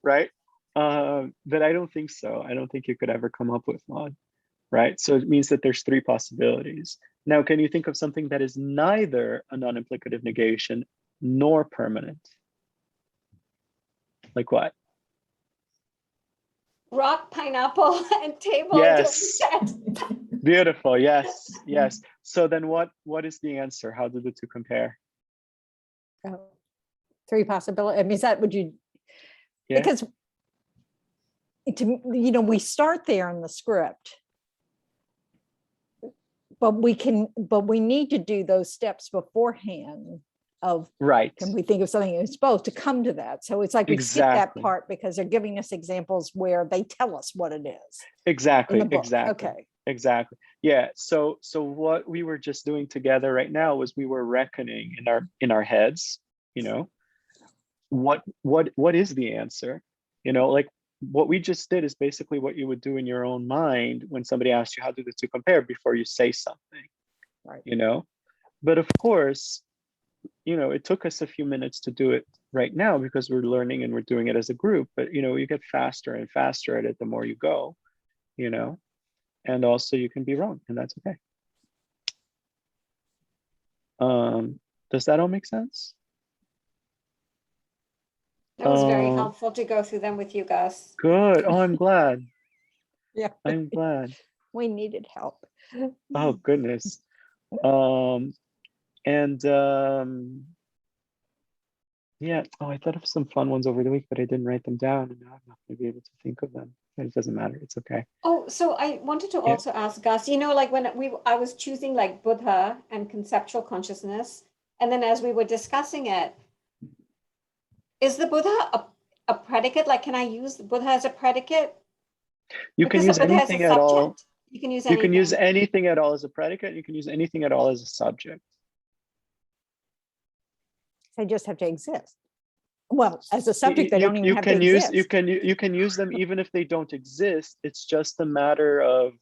right? But I don't think so. I don't think you could ever come up with one, right? So it means that there's 3 possibilities. Now, can you think of something that is neither a non-implicative negation nor permanent? Like what? Rock, pineapple, and table. Yes. Beautiful. Yes. So then what is the answer? How do the 2 compare? 3 possibilities. I mean, is that would you? Yeah. Because we start there in the script. But we need to do those steps beforehand of, Right. can we think of something that's both to come to that? So it's like we skip that Exactly. part because they're giving us examples where they tell us what it is in Exactly. the book. Exactly. Okay. Exactly. Yeah. So what we were just doing together right now was we were reckoning in our heads, what is the answer? Like what we just did is basically what you would do in your own mind when somebody asks you how do the two compare before you say something. Right. But of course, it took us a few minutes to do it right now because we're learning and we're doing it as a group, but you get faster and faster at it the more you go, and also you can be wrong, and that's okay. Does that all make sense? That was very helpful to go through them with you guys. Good. Oh, I'm glad. Yeah. I'm glad. We needed help. Oh, goodness. Yeah. Oh, I thought of some fun ones over the week, but I didn't write them down, and now I'm not going to be able to think of them. But it doesn't matter. It's okay. Oh, so I wanted to Yeah. also ask Gus, like when I was choosing like Buddha and conceptual consciousness, and then as we were discussing it, is the Buddha a predicate? Like, can I use the Buddha as a predicate? You can Because use the Buddha is a anything at all. subject. You can use You anything. can use anything at all as a predicate. You can use anything at all as a subject. They just have to exist. Well, as a subject, they don't even have to can use exist. you can use them even if they don't exist. It's just a matter of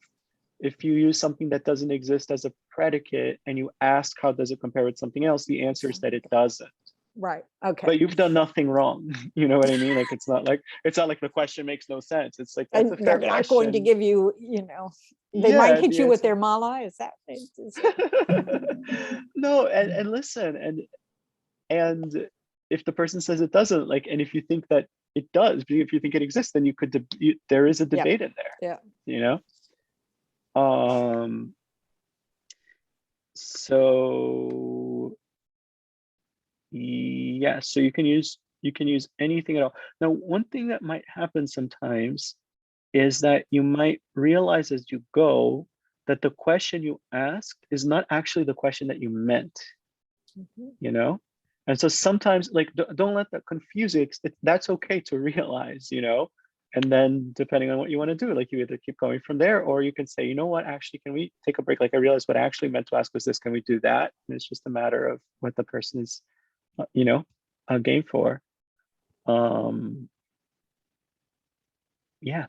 if you use something that doesn't exist as a predicate and you ask how does it compare with something else, the answer is that it doesn't. Right. Okay. But you've done nothing wrong. You know what I mean? Like it's not like the question makes no sense. It's like that's a And fair they're question. not going to give you, they might Yeah, hit the you with answer- their mala. Is that? No, and listen, and if the person says it doesn't, like, and if you think that it does, if you think it exists, then you could there is a debate in there. Yeah. So yeah, so you can use anything at all. Now, one thing that might happen sometimes is that you might realize as you go that the question you asked is not actually the question that you meant. Mhm. And so sometimes, like, don't let that confuse you. That's okay to realize, and then depending on what you want to do, like you either keep going from there, or you can say, you know what, actually, can we take a break? Like I realized what I actually meant to ask was this, can we do that? And it's just a matter of what the person is, game for. Yeah.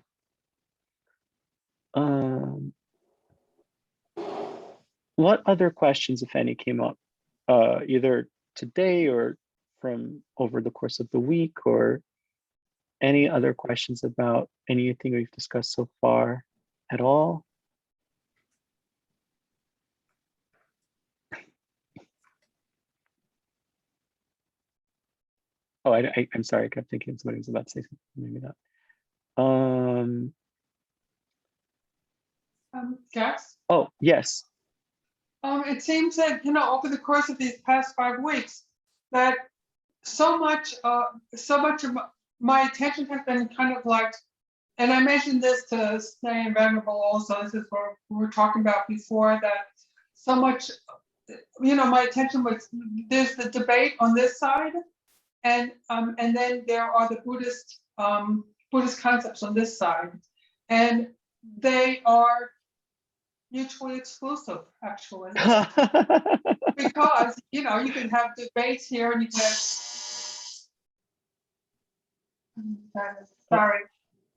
What other questions, if any, came up either today or from over the course of the week, or any other questions about anything we've discussed so far at all? Oh, I'm sorry, I kept thinking somebody was about to say something, maybe not. Gus? Oh, yes. It seems that, over the course of these past 5 weeks, that so much of my attention has been kind of like, and I mentioned this to Snay and Venerable also, this is what we were talking about before, that so much, my attention was, there's the debate on this side, and then there are the Buddhist concepts on this side, and they are mutually exclusive, actually. Because you can have debates here and you can have sorry.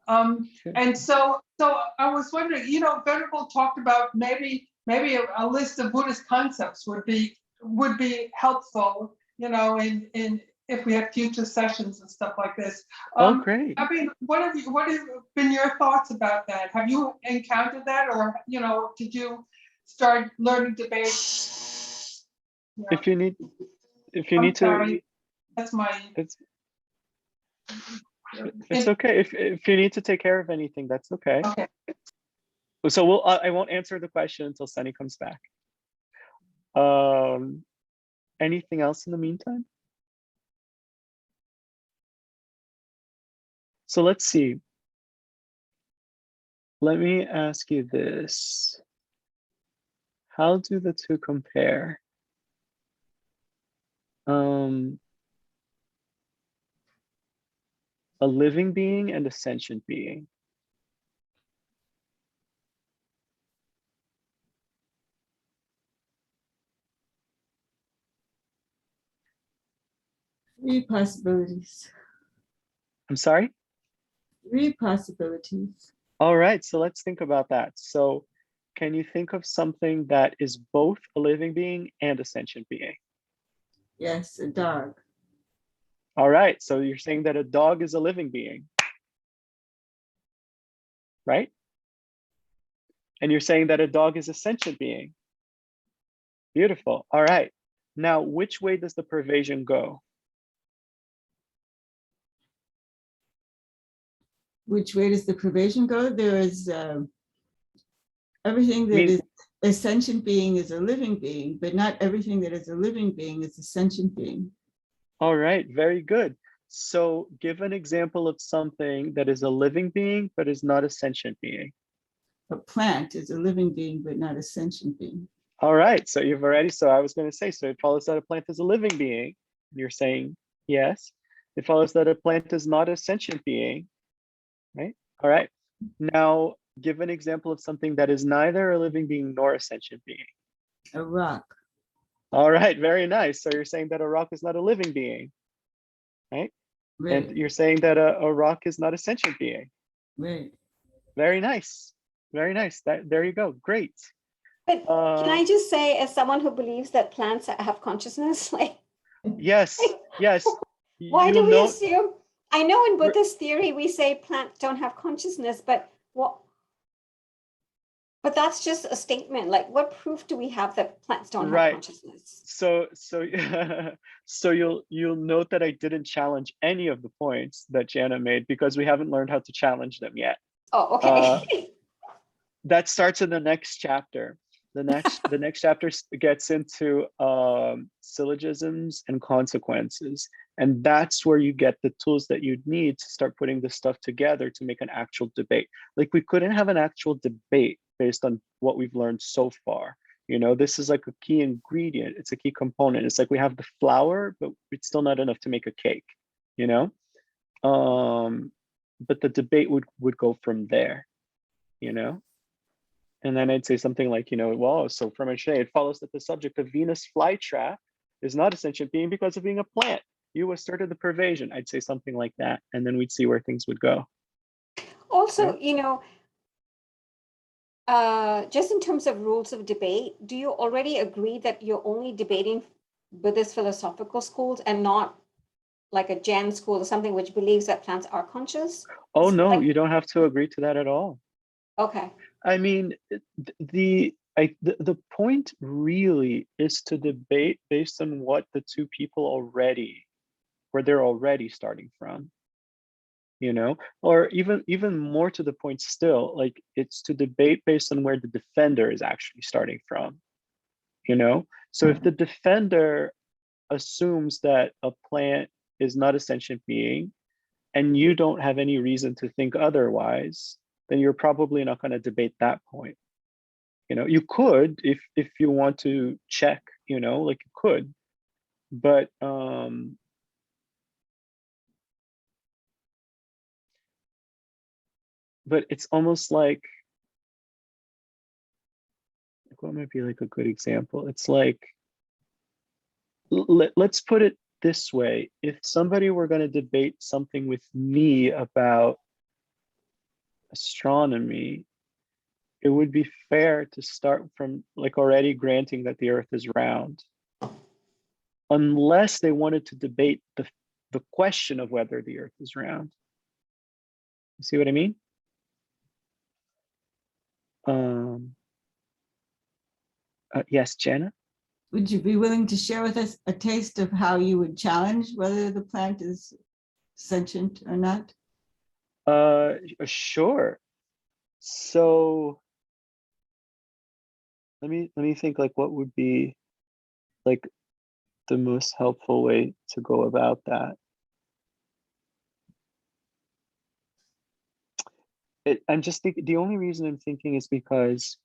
And so I was wondering, Venerable talked about maybe a list of Buddhist concepts would be helpful, in if we have future sessions and stuff like this. Oh, great. I mean, what have been your thoughts about that? Have you encountered that, or did you start learning debate? Yeah. If you need I'm to, sorry. That's my. It's okay. If you need to take care of anything, that's okay. Okay. So I won't answer the question until Sunny comes back. Anything else in the meantime? So let's see. let me ask you this. How do the two compare? A living being and a sentient being. Three possibilities. I'm sorry? Three possibilities. All right, so let's think about that. So can you think of something that is both a living being and a sentient being? Yes, a dog. All right, so you're saying that a dog is a living being, right? And you're saying that a dog is a sentient being. Beautiful. All right. Now, which way does the pervasion go? Which way does the pervasion go? There is everything that mean- is a sentient being is a living being, but not everything that is a living being is a sentient being. All right, very good. So give an example of something that is a living being, but is not a sentient being. A plant is a living being, but not a sentient being. All right, so you've already, so I was going to say, so it follows that a plant is a living being. You're saying yes. It follows that a plant is not a sentient being, right? All right. Now, give an example of something that is neither a living being nor a sentient being. A rock. All right, very nice. So you're saying that a rock is not a living being, right? Right, And you're saying that a rock is not a sentient being. right. Very nice. Very nice. There you go. Great. But can I just say, as someone who believes that plants have consciousness, like, Yes, yes. why do You we know, assume? I know in Buddhist theory we say plants don't have consciousness, but what? But that's just a statement. Like, what proof do we have that plants don't have right. consciousness? So so you'll note that I didn't challenge any of the points that Jana made because we haven't learned how to challenge them yet. Oh, okay. That starts in the next chapter. The next chapter gets into syllogisms and consequences, and that's where you get the tools that you need to start putting this stuff together to make an actual debate. Like, we couldn't have an actual debate based on what we've learned so far. You know, this is like a key ingredient. It's a key component. It's like we have the flour, but it's still not enough to make a cake. You know, but the debate would go from there. You know. And then I'd say something like, you know, well, so from a shade, it follows that the subject of Venus flytrap is not a sentient being because of being a plant. You asserted the pervasion. I'd say something like that. And then we'd see where things would go. Also, you know, just in terms of rules of debate, do you already agree that you're only debating Buddhist philosophical schools and not like a Jain school or something which believes that plants are conscious? Oh, It's no, like- you don't have to agree to that at all. Okay. I mean, the point really is to debate based on what the two people where they're already starting from. You know, or even more to the point still, like, it's to debate based on where the defender is actually starting from. You know, so if the defender assumes that a plant is not a sentient being and you don't have any reason to think otherwise, then you're probably not going to debate that point. You know, you could if you want to check, you know, like, you could, but it's almost like what might be like a good example? It's like, let's put it this way. If somebody were going to debate something with me about astronomy, it would be fair to start from like already granting that the earth is round, unless they wanted to debate the question of whether the earth is round. You see what I mean? Yes, Jana? Would you be willing to share with us a taste of how you would challenge whether the plant is sentient or not? Sure. So let me think, like, what would be like the most helpful way to go about that. I'm just thinking, the only reason I'm thinking is because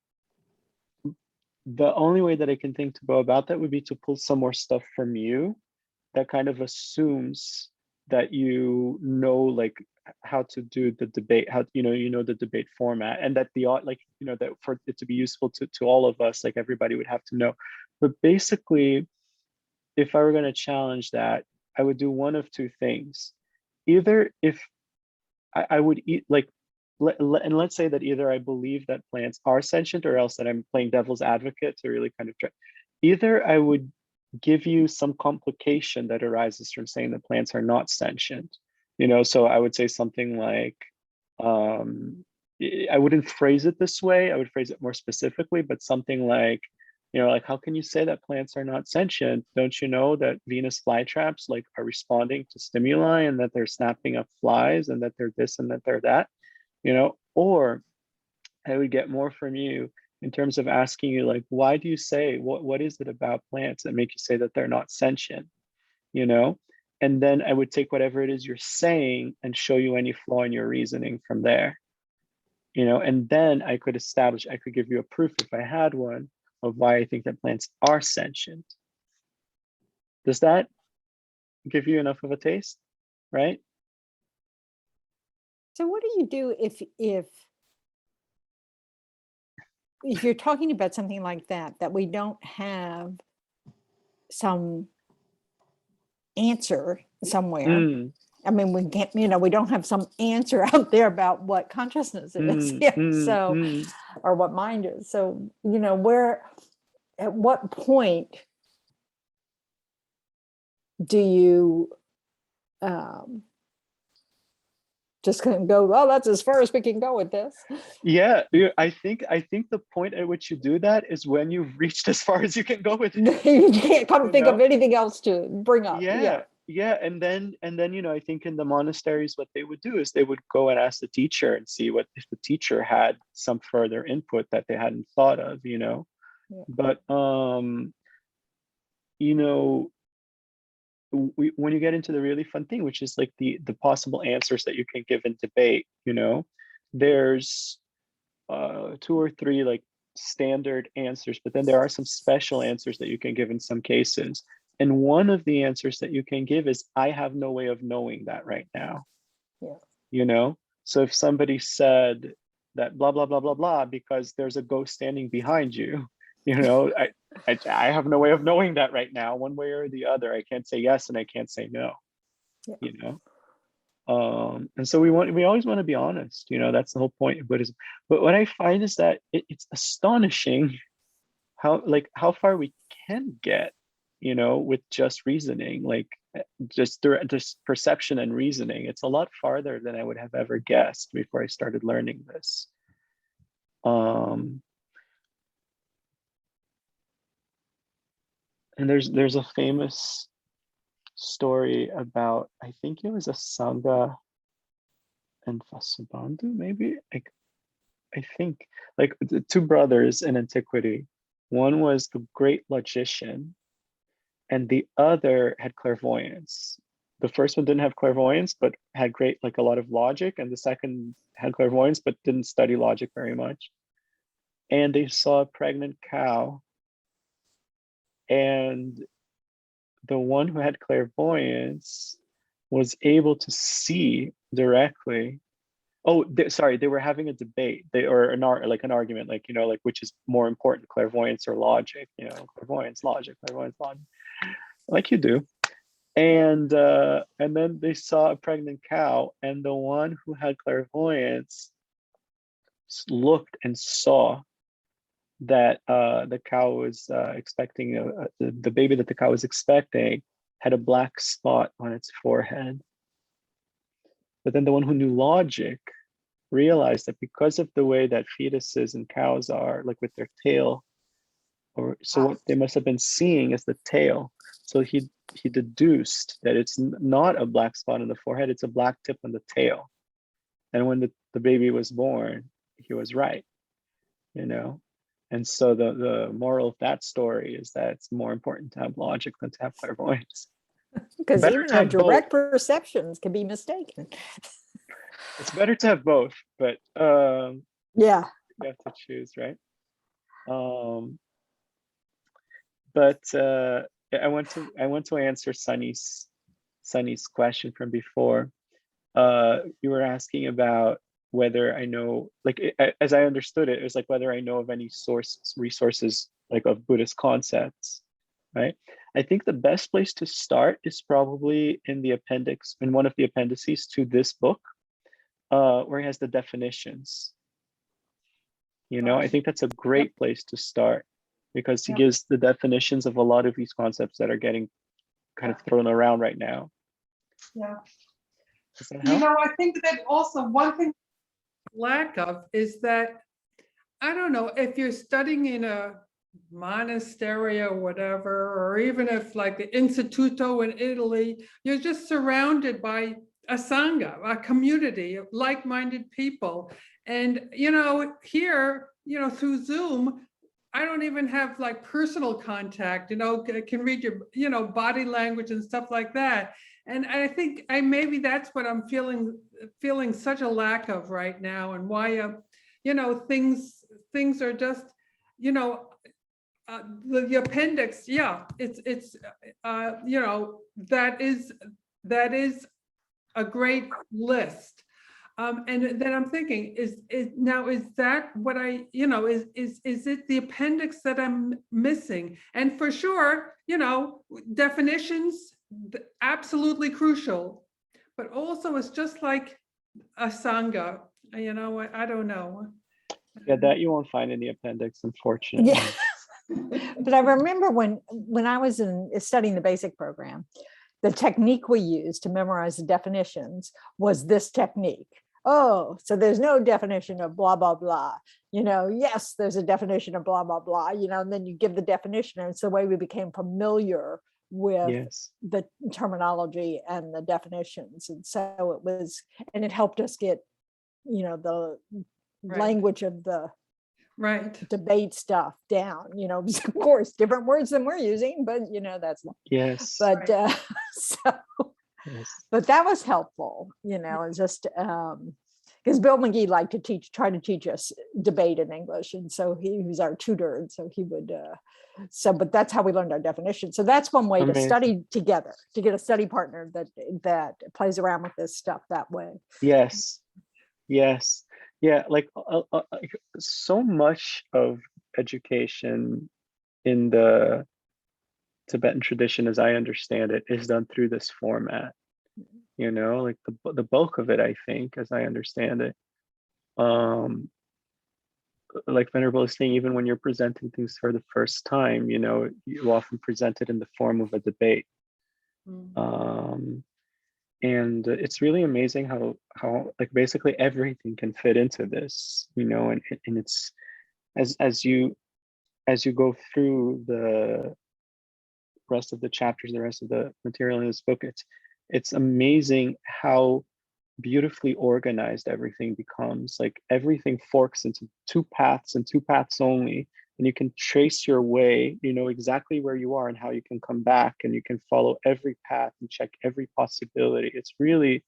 the only way that I can think to go about that would be to pull some more stuff from you that kind of assumes that you know, like how to do the debate, how, you know the debate format, and that like, that for it to be useful to all of us, like everybody would have to know. But basically, if I were going to challenge that, I would do one of two things. Either if I would eat, like, and let's say that either I believe that plants are sentient, or else that I'm playing devil's advocate to really kind of try. Either I would give you some complication that arises from saying that plants are not sentient. So I would say something like, I wouldn't phrase it this way, I would phrase it more specifically, but something like, like, how can you say that plants are not sentient? Don't you know that Venus flytraps like are responding to stimuli, and that they're snapping up flies, and that they're this and that they're that, or I would get more from you in terms of asking you, like, why do you say, what is it about plants that make you say that they're not sentient? And then I would take whatever it is you're saying and show you any flaw in your reasoning from there. And then I could give you a proof, if I had one, of why I think that plants are sentient. Does that give you enough of a taste, right? So what do you do if you're talking about something like that we don't have some answer somewhere? Mm, I mean, we can't, we don't have some answer out there about what consciousness is. So, or what mind is. So, at what point do you just kind of go, well, that's as far as we can go with this? Yeah, I think the point at which you do that is when you've reached as far as you can go with it. You can't come You think know? of anything else to bring up. Yeah, and then I think in the monasteries, what they would do is they would go and ask the teacher and see what if the teacher had some further input that they hadn't thought of. Yeah. But when you get into the really fun thing, which is like the possible answers that you can give in debate, there's 2 or 3 like standard answers, but then there are some special answers that you can give in some cases. And one of the answers that you can give is, I have no way of knowing that right now. Yeah. So if somebody said that blah, blah, blah, blah, blah, because there's a ghost standing behind you, I have no way of knowing that right now, one way or the other. I can't say yes and I can't say no. Yeah. And so we always want to be honest. That's the whole point of Buddhism. But what I find is that it's astonishing how far we can get, with just reasoning, like just perception and reasoning. It's a lot farther than I would have ever guessed before I started learning this. And there's a famous story about, I think it was a Sangha and Vasubandhu, maybe. I think like the 2 brothers in antiquity. One was a great logician, and the other had clairvoyance. The first one didn't have clairvoyance, but had a lot of logic, and the second had clairvoyance, but didn't study logic very much. And they saw a pregnant cow, and the one who had clairvoyance was able to see directly. They were having a debate. An argument, like which is more important, clairvoyance or logic? Clairvoyance, logic, like you do. And then they saw a pregnant cow, and the one who had clairvoyance looked and saw that the cow was expecting the baby that the cow was expecting had a black spot on its forehead. But then the one who knew logic realized that because of the way that fetuses and cows are, like with their tail, what they must have been seeing is the tail. So he deduced that it's not a black spot on the forehead, it's a black tip on the tail. And when the baby was born, he was right, And so the moral of that story is that it's more important to have logic than to have clairvoyance. Because Better even to our have both. direct perceptions can be mistaken. It's better to have both, but Yeah. you have to choose, right? But I want to answer Sunny's question from before. You were asking about whether I know, like, as I understood it, it was like whether I know of any resources like of Buddhist concepts, right? I think the best place to start is probably in the appendix, in one of the appendices to this book, where it has the definitions. You know, I think that's a great place to start, because he gives the definitions of a lot of these concepts that are getting kind of thrown around right now. Yeah. Does that You help? know, I think that also one thing lack of is that, I don't know, if you're studying in a monastery or whatever, or even if like the Instituto in Italy, you're just surrounded by a sangha, a community of like-minded people. And, you know, here, you know, through Zoom, I don't even have like personal contact, you know, can read your, you know, body language and stuff like that. And I think maybe that's what I'm feeling such a lack of right now, and why, you know, things are just, you know, the appendix, yeah, it's you know, that is a great list. And then I'm thinking, is that what you know, is it the appendix that I'm missing? And for sure, you know, definitions, absolutely crucial, but also it's just like a sangha, you know, I don't know. Yeah, that you won't find in the appendix, unfortunately. Yeah. But I remember when I was studying the basic program, the technique we used to memorize the definitions was this technique. Oh, so there's no definition of blah, blah, blah. You know, yes, there's a definition of blah, blah, blah, you know, and then you give the definition. And it's the way we became familiar with Yes. the terminology and the definitions. And so it was, and it helped us get, you know, the Right. language of the Right. debate stuff down, you know, of course, different words than we're using, but you know, that's, Yes. but so, Yes. but that was helpful, you know, and just because Bill McGee liked to try to teach us debate in English, and so he was our tutor, and so he would but that's how we learned our definition. So that's one way to Amazing. study together, to get a study partner that plays around with this stuff that way. Yes. Yes. Yeah, like so much of education in the Tibetan tradition, as I understand it, is done through this format. You know, like the bulk of it, I think, as I understand it. Like Venerable is saying, even when you're presenting things for the first time, you know, you often present it in the form of a debate. And it's really amazing how like basically everything can fit into this, you know, and it's as you go through the rest of the chapters, the rest of the material in this book, it's amazing how beautifully organized everything becomes. Like everything forks into two paths and two paths only, and you can trace your way, you know exactly where you are and how you can come back, and you can follow every path and check every possibility. It's really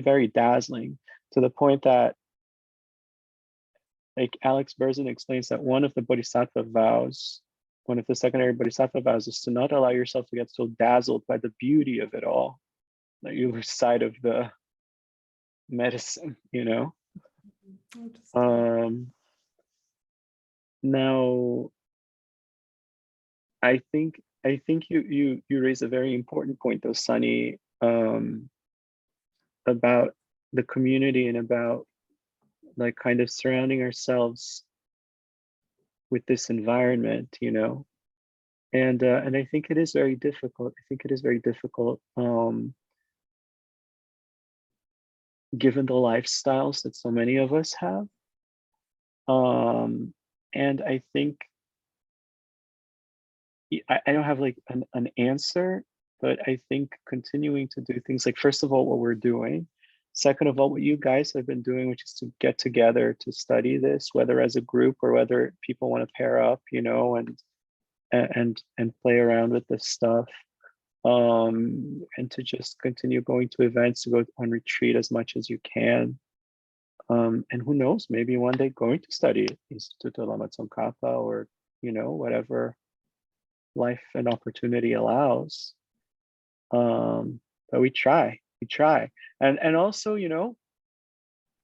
very dazzling, to the point that, like, Alex Berzin explains that one of the bodhisattva vows, one of the secondary bodhisattva vows, is to not allow yourself to get so dazzled by the beauty of it all that you lose sight of the medicine, you know. Now I think you raise a very important point though, Sunny, about the community and about like kind of surrounding ourselves with this environment, you know. And I think it is very difficult. I think it is very difficult, given the lifestyles that so many of us have. And I think I don't have like an answer, but I think continuing to do things like, first of all, what we're doing. Second of all, what you guys have been doing, which is to get together to study this, whether as a group or whether people want to pair up, you know, and play around with this stuff. and to just continue going to events, to go on retreat as much as you can. And who knows, maybe one day going to study at Instituto Lama Tsongkhapa, or, whatever life and opportunity allows. But we try. And also,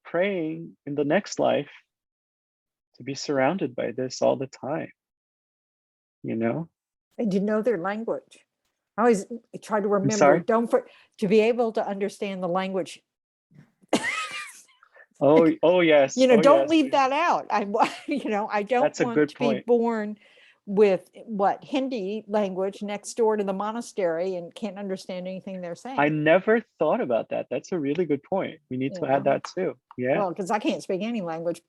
praying in the next life to be surrounded by this all the time, And you know their language. I always try to remember, sorry? to be able to understand the language. Oh yes. Oh, Don't yes. leave that out. I don't That's a want good to be point. born with Hindi language next door to the monastery and can't understand anything they're saying. I never thought about that. That's a really good point. We need to add Yeah. that too. Yeah. Well, because I can't speak any language,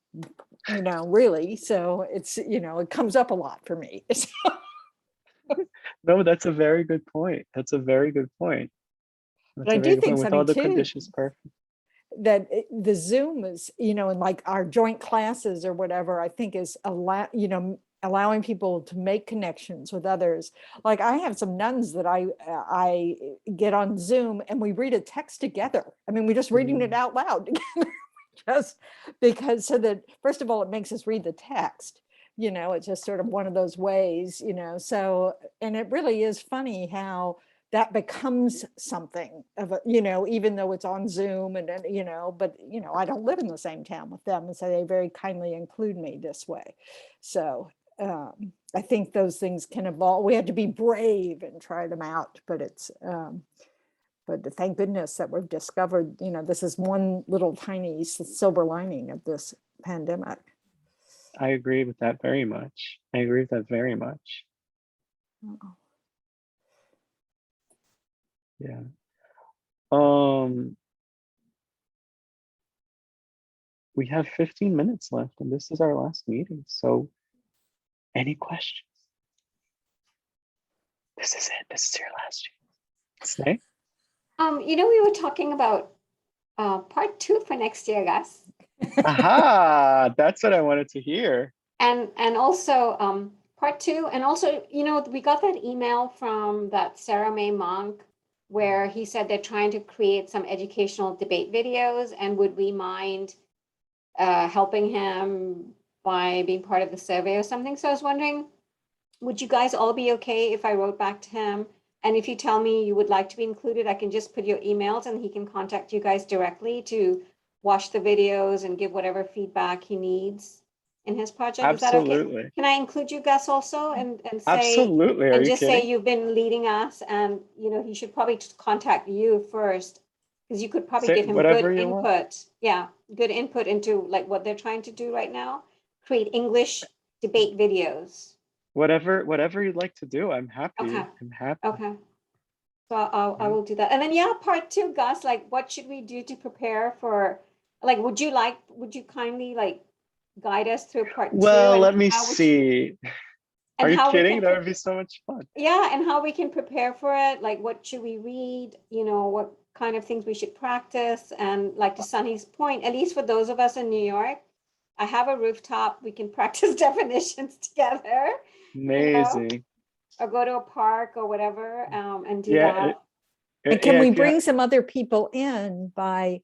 really. So it's, it comes up a lot for me. No, that's a very good point. That's a very good point. But That's I a very do good point. think With all the something too, conditions perfect. that the Zoom is, and like our joint classes or whatever, I think is allowing people to make connections with others. Like I have some nuns that I get on Zoom and we read a text together. I mean, we're just reading it out loud together, just because, so that first of all, it makes us read the text. It's just sort of one of those ways, so, and it really is funny how that becomes something of a, even though it's on Zoom and, but, I don't live in the same town with them. And so they very kindly include me this way. So I think those things can evolve. We have to be brave and try them out, but it's, but thank goodness that we've discovered, this is one little tiny silver lining of this pandemic. I agree with that very much. Oh. Yeah. We have 15 minutes left and this is our last meeting. So any questions? This is it. This is your last chance. Snake? We were talking about part 2 for next year, Gus. Aha, that's what I wanted to hear. And also part 2, and also, we got that email from that Sarah May Monk where he said they're trying to create some educational debate videos, and would we mind helping him by being part of the survey or something. So I was wondering, would you guys all be okay if I wrote back to him? And if you tell me you would like to be included, I can just put your emails and he can contact you guys directly to watch the videos and give whatever feedback he needs in his project. Absolutely. Is that okay? Can I include you, Gus, also and say, absolutely. Are and you just kidding? say you've been leading us, and he should probably just contact you first, because you could probably Say give him whatever good you want. input. Yeah, good input into like what they're trying to do right now. Create English debate videos. Whatever you'd like to do, I'm happy. Okay. I'm happy. Okay. So I will do that. And then part 2, Gus, like what should we do to prepare for, like, would you kindly like guide us through part 2? Well, and let me how we see. and Are you how we kidding? can That would be so much fun. Yeah, and how we can prepare for it, like what should we read, what kind of things we should practice. And like to Sunny's point, at least for those of us in New York, I have a rooftop, we can practice definitions together, Amazing. or go to a park or whatever, and do Yeah. that. And can yeah, we if you bring some other people in by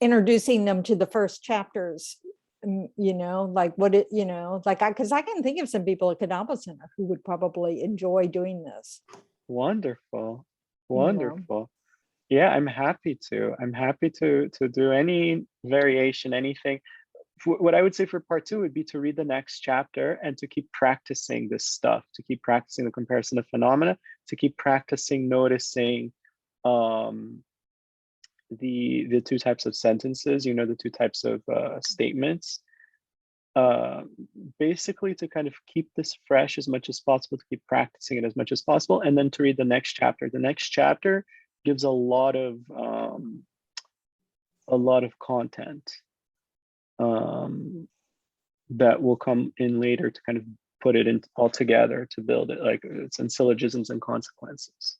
introducing them to the first chapters? Like what it, because I can think of some people at Kadamba Center who would probably enjoy doing this. Wonderful. You know. Wonderful. Yeah, I'm happy to. I'm happy to do any variation, anything. What I would say for part 2 would be to read the next chapter and to keep practicing this stuff, to keep practicing the comparison of phenomena, to keep practicing noticing the 2 types of sentences, the 2 types of statements. Basically to kind of keep this fresh as much as possible, to keep practicing it as much as possible, and then to read the next chapter. The next chapter gives a lot of content that will come in later to kind of put it in all together to build it, like it's in syllogisms and consequences.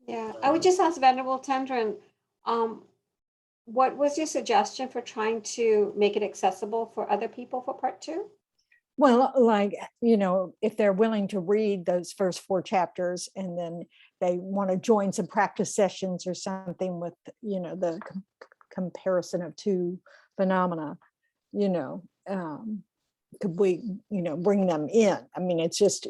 Yeah, I would just ask Venerable Tendron, what was your suggestion for trying to make it accessible for other people for part 2? Well, like, if they're willing to read those first 4 chapters and then they want to join some practice sessions or something with, the comparison of 2 phenomena, could we, bring them in? I mean, it's just,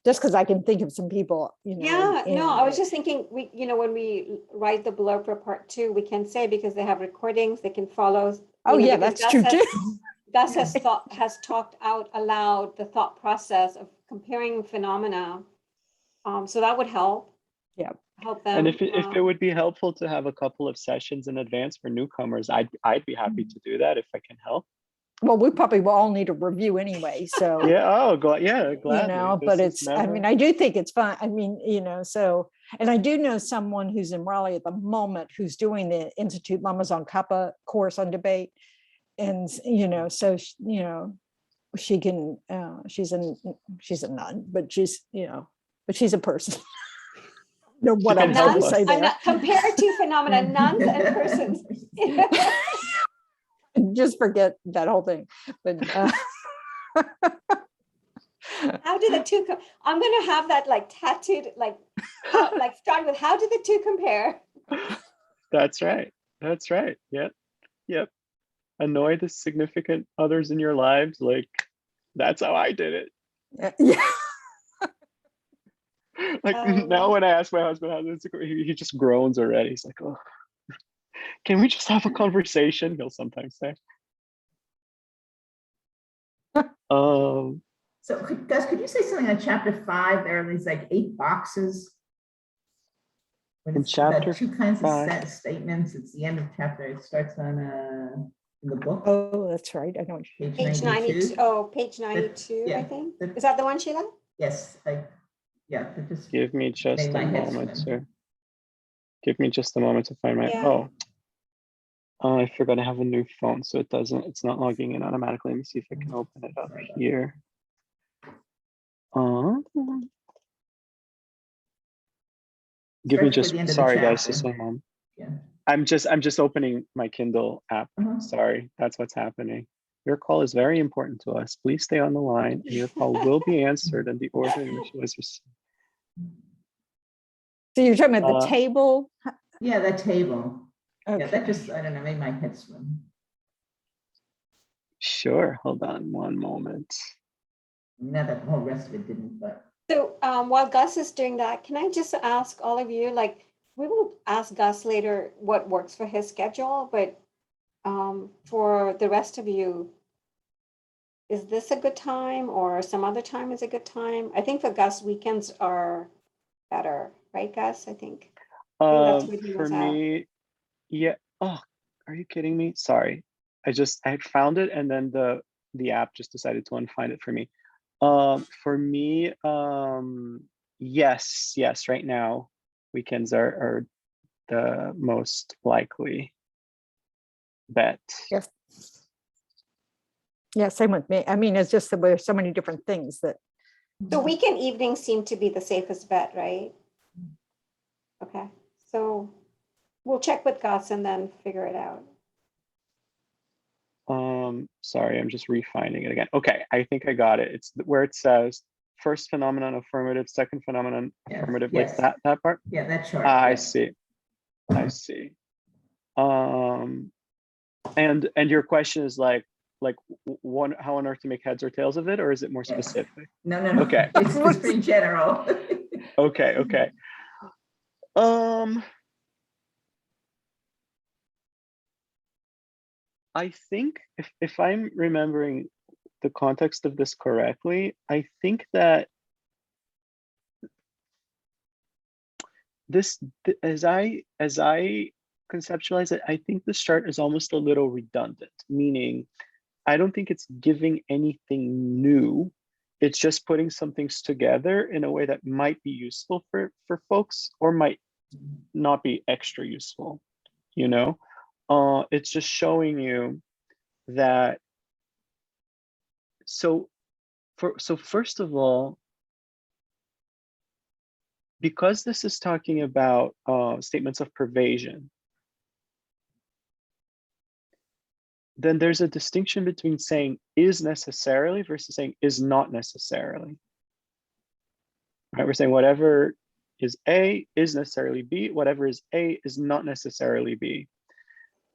just because I can think of some people, Yeah, no, I was and- just thinking, when we write the blurb for part 2, we can say, because they have recordings, they can follow. Oh, yeah, because that's true Gus too. Gus has talked out aloud the thought process of comparing phenomena. So that would help. Yeah. Help them. And if it would be helpful to have a couple of sessions in advance for newcomers, I'd be happy to do that if I can help. Well, we probably will all need a review anyway, so. Yeah. Oh, gladly. But This is it's, I mean, never- I do think it's fun. I mean, so, and I do know someone who's in Raleigh at the moment who's doing the Institute Mamas on Kappa course on debate. And, so, she can, she's a nun, but she's a person. No, what I'm can trying help to us. say I'm there. not compare 2 phenomena, nuns and persons. Just forget that whole thing. But How do the 2 I'm gonna have that like tattooed, like start with, how do the 2 compare? That's right. That's right. Yep. Yep. Annoy the significant others in your lives. Like, that's how I did it. yeah. Like, now when I ask my husband how this, he just groans already. He's like, oh, can we just have a conversation? He'll sometimes say. So Gus, could you say something on chapter 5? There are these like 8 boxes. When In it's got chapter 2 kinds of 5. statements. It's the end of chapter. It starts on in the book, Oh, that's right. I know. Page 92. Oh, page 92, I yeah, think. that- Is that the one, Sheila? Yes, yeah, it just Give me just made a my head moment swim. to give me just a moment to find my Yeah. I forgot to have a new phone, so it's not logging in automatically. Let me see if I can open it up Sorry about here. Give me Starts toward just the end of the sorry guys, chapter. just one moment. Yeah. I'm just opening my Kindle app. Uh-huh. Sorry, that's what's happening. Your call is very important to us. Please stay on the line and your call will be answered in the order in which it was received. So you're talking about the Uh, table? Yeah, that table. Yeah, Okay. that just, I don't know, made my head swim. Sure, hold on one moment. Not that the whole rest of it didn't, but So while Gus is doing that, can I just ask all of you, like, we will ask Gus later what works for his schedule, but for the rest of you, is this a good time or some other time is a good time? I think for Gus, weekends are better, right, Gus? I think that's what he For was at. me, yeah. Oh, are you kidding me? Sorry. I found it and then the app just decided to unfind it for me. For me, yes, right now, weekends are the most likely bet. Yes. Yeah, same with me. I mean, it's just that there's so many different things that. So weekend evenings seem to be the safest bet, right? Okay, so we'll check with Gus and then figure it out. Sorry, I'm just refining it again. Okay, I think I got it. It's where it says first phenomenon affirmative, second phenomenon Yes, affirmative, yes. like that part. yeah, that chart. I yeah. see. I see. And your question is like one, how on earth to make heads or tails of it, or is it more Yes. specific? No. Okay. It's pretty general. Okay. I think if I'm remembering the context of this correctly, I think that as I conceptualize it, I think this chart is almost a little redundant, meaning I don't think it's giving anything new. It's just putting some things together in a way that might be useful for folks or might not be extra useful, you know? It's just showing you that, so first of all, because this is talking about statements of pervasion, then there's a distinction between saying is necessarily versus saying is not necessarily. Right? We're saying whatever is A is necessarily B, whatever is A is not necessarily B.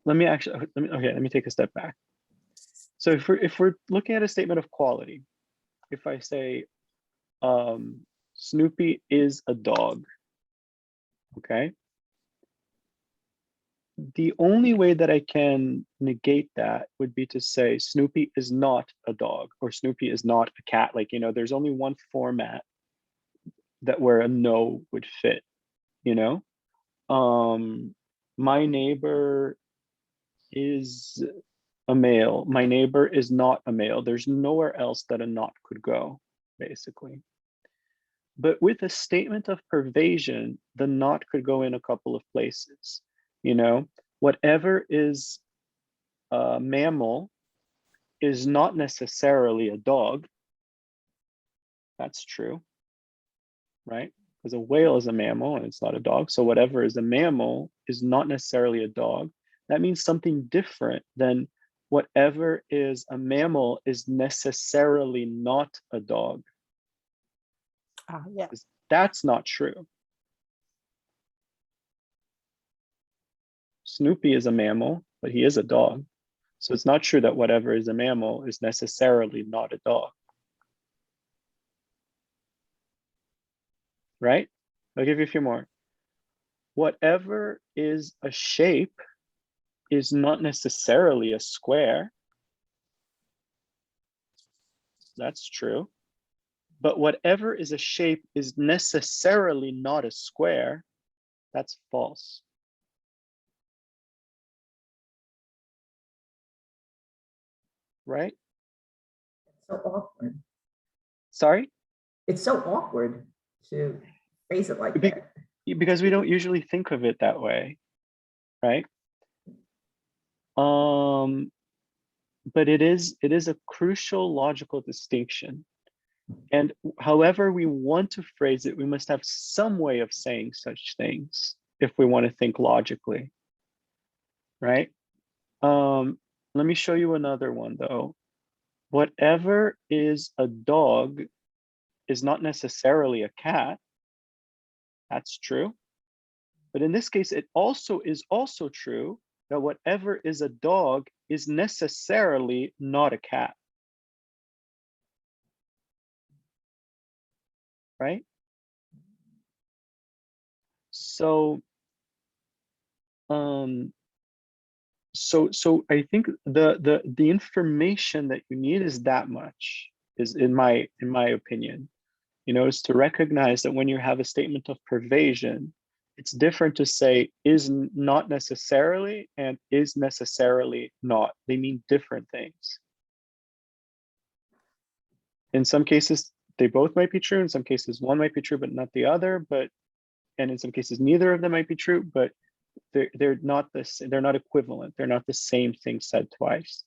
Let me take a step back. So if we're looking at a statement of quality, if I say Snoopy is a dog, okay? The only way that I can negate that would be to say Snoopy is not a dog or Snoopy is not a cat. Like, there's only one format that where a no would fit, my neighbor is a male. My neighbor is not a male. There's nowhere else that a not could go, basically. But with a statement of pervasion, the not could go in a couple of places. Whatever is a mammal is not necessarily a dog. That's true, right? Because a whale is a mammal and it's not a dog. So whatever is a mammal is not necessarily a dog. That means something different than whatever is a mammal is necessarily not a dog. Yeah. That's not true. Snoopy is a mammal, but he is a dog. So it's not true that whatever is a mammal is necessarily not a dog. Right? I'll give you a few more. Whatever is a shape is not necessarily a square. That's true. But whatever is a shape is necessarily not a square. That's false. Right? It's so awkward. Sorry? It's so awkward to phrase it like that. Because we don't usually think of it that way, right? But it is a crucial logical distinction. And however we want to phrase it, we must have some way of saying such things if we want to think logically, right? Let me show you another one though. Whatever is a dog is not necessarily a cat. That's true. But in this case, it is also true that whatever is a dog is necessarily not a cat. Right? So so I think the information that you need is that much, is in my opinion, is to recognize that when you have a statement of pervasion, it's different to say is not necessarily and is necessarily not. They mean different things. In some cases, they both might be true. In some cases, one might be true, but not the other. And in some cases, neither of them might be true, but they're not they're not equivalent. They're not the same thing said twice.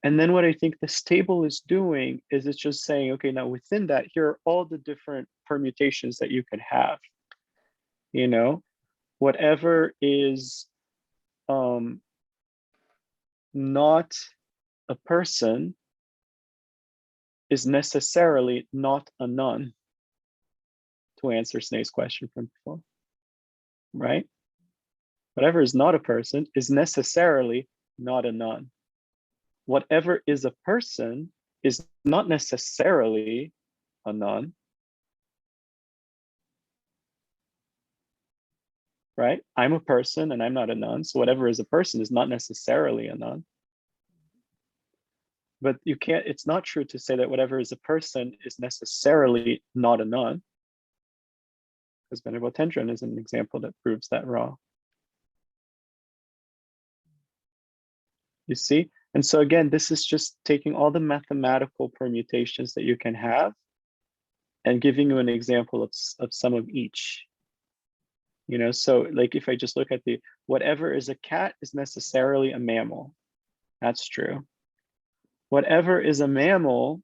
And then what I think this table is doing is it's just saying, okay, now within that, here are all the different permutations that you can have. Whatever is not a person is necessarily not a nun, to answer Snape's question from before, right? Whatever is not a person is necessarily not a nun. Whatever is a person is not necessarily a nun, right? I'm a person and I'm not a nun, so whatever is a person is not necessarily a nun. But it's not true to say that whatever is a person is necessarily not a nun, because Benevotendron is an example that proves that wrong. You see? And so again, this is just taking all the mathematical permutations that you can have and giving you an example of some of each. So like if I just look at whatever is a cat is necessarily a mammal. That's true. Whatever is a mammal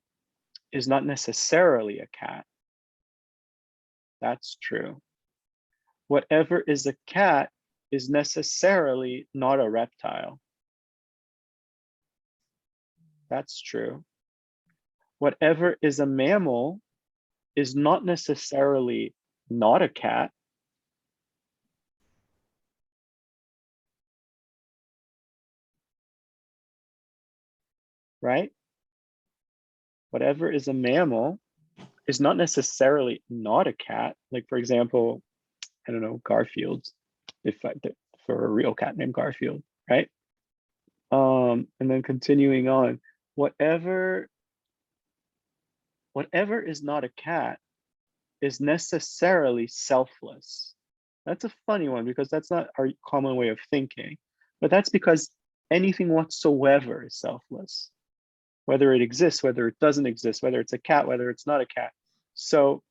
is not necessarily a cat. That's true. Whatever is a cat is necessarily not a reptile. That's true. Whatever is a mammal is not necessarily not a cat. Right? Whatever is a mammal is not necessarily not a cat. Like, for example, I don't know, Garfield, for a real cat named Garfield, right? And then continuing on, whatever is not a cat is necessarily selfless. That's a funny one because that's not our common way of thinking, but that's because anything whatsoever is selfless, whether it exists, whether it doesn't exist, whether it's a cat, whether it's not a cat. So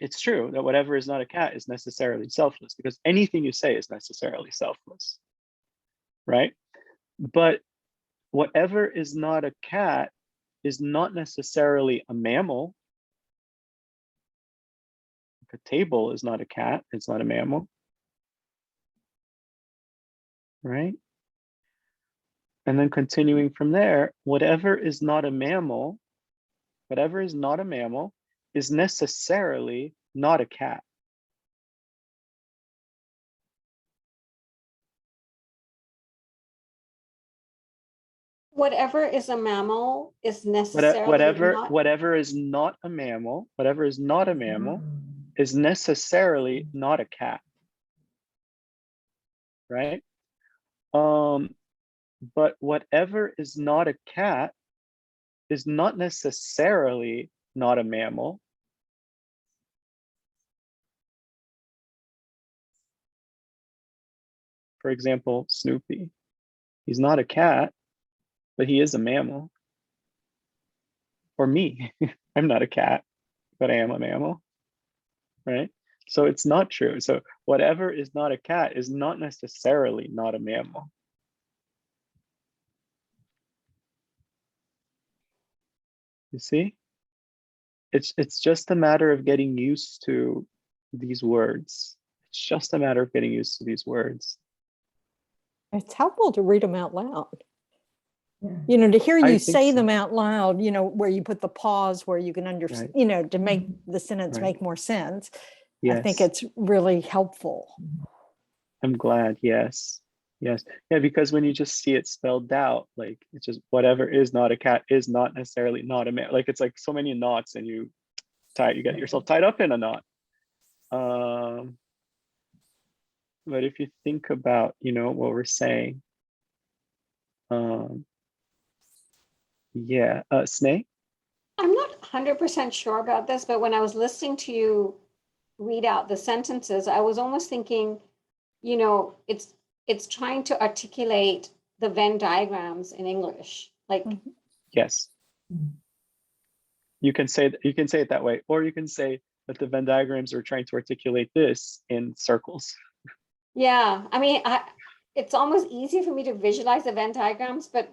it's true that whatever is not a cat is necessarily selfless because anything you say is necessarily selfless, right? But whatever is not a cat is not necessarily a mammal. A table is not a cat, it's not a mammal, right? And then continuing from there, whatever is not a mammal is necessarily not a cat. Whatever is a mammal is necessarily not. Whatever is not a mammal is necessarily not a cat, right? But whatever is not a cat is not necessarily not a mammal. For example, Snoopy. He's not a cat, but he is a mammal. Or me, I'm not a cat, but I am a mammal, right? So it's not true. So whatever is not a cat is not necessarily not a mammal. You see? It's just a matter of getting used to these words. It's just a matter of getting used to these words. It's helpful to read them out loud. Yeah. You know, to hear I you think say so. them out loud, you know, where you put the pause, where you can understand, Right. you know, to make the sentence Right. make more sense. Yes. I think it's really helpful. I'm glad. Yes. Yes. Yeah, because when you just see it spelled out, like it's just whatever is not a cat is not necessarily not a man. Like it's like so many knots and you get yourself tied up in a knot. But if you think about, you know, what we're saying, yeah, Snake. I'm not 100% sure about this, but when I was listening to you read out the sentences, I was almost thinking, you know, it's trying to articulate the Venn diagrams in English. Like, Yes. You can say it that way, or you can say that the Venn diagrams are trying to articulate this in circles. yeah, I mean, it's almost easy for me to visualize the Venn diagrams, but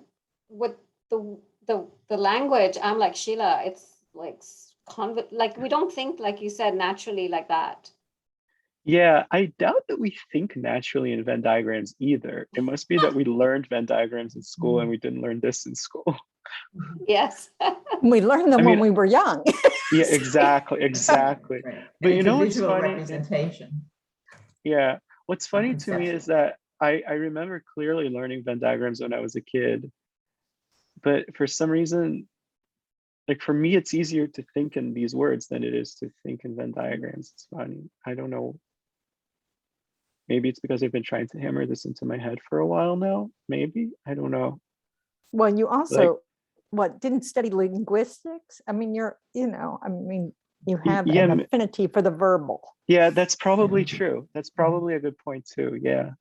with the language, I'm like, Sheila, it's like we don't think, like you said, naturally like that. Yeah, I doubt that we think naturally in Venn diagrams either. It must be that we learned Venn diagrams in school and we didn't learn this in school. Yes. We learned them I when mean, we were young. Yeah, exactly. Right. But And you it's know a what's visual funny? representation. Yeah, what's funny to me conceptual. is that I remember clearly learning Venn diagrams when I was a kid, but for some reason, like for me, it's easier to think in these words than it is to think in Venn diagrams. It's funny. I don't know. Maybe it's because I've been trying to hammer this into my head for a while now. Maybe, I don't know. Well, you Like, also, didn't study linguistics? I mean, you have yeah, an affinity for the verbal. yeah, that's probably true. That's probably a good point too. Yeah.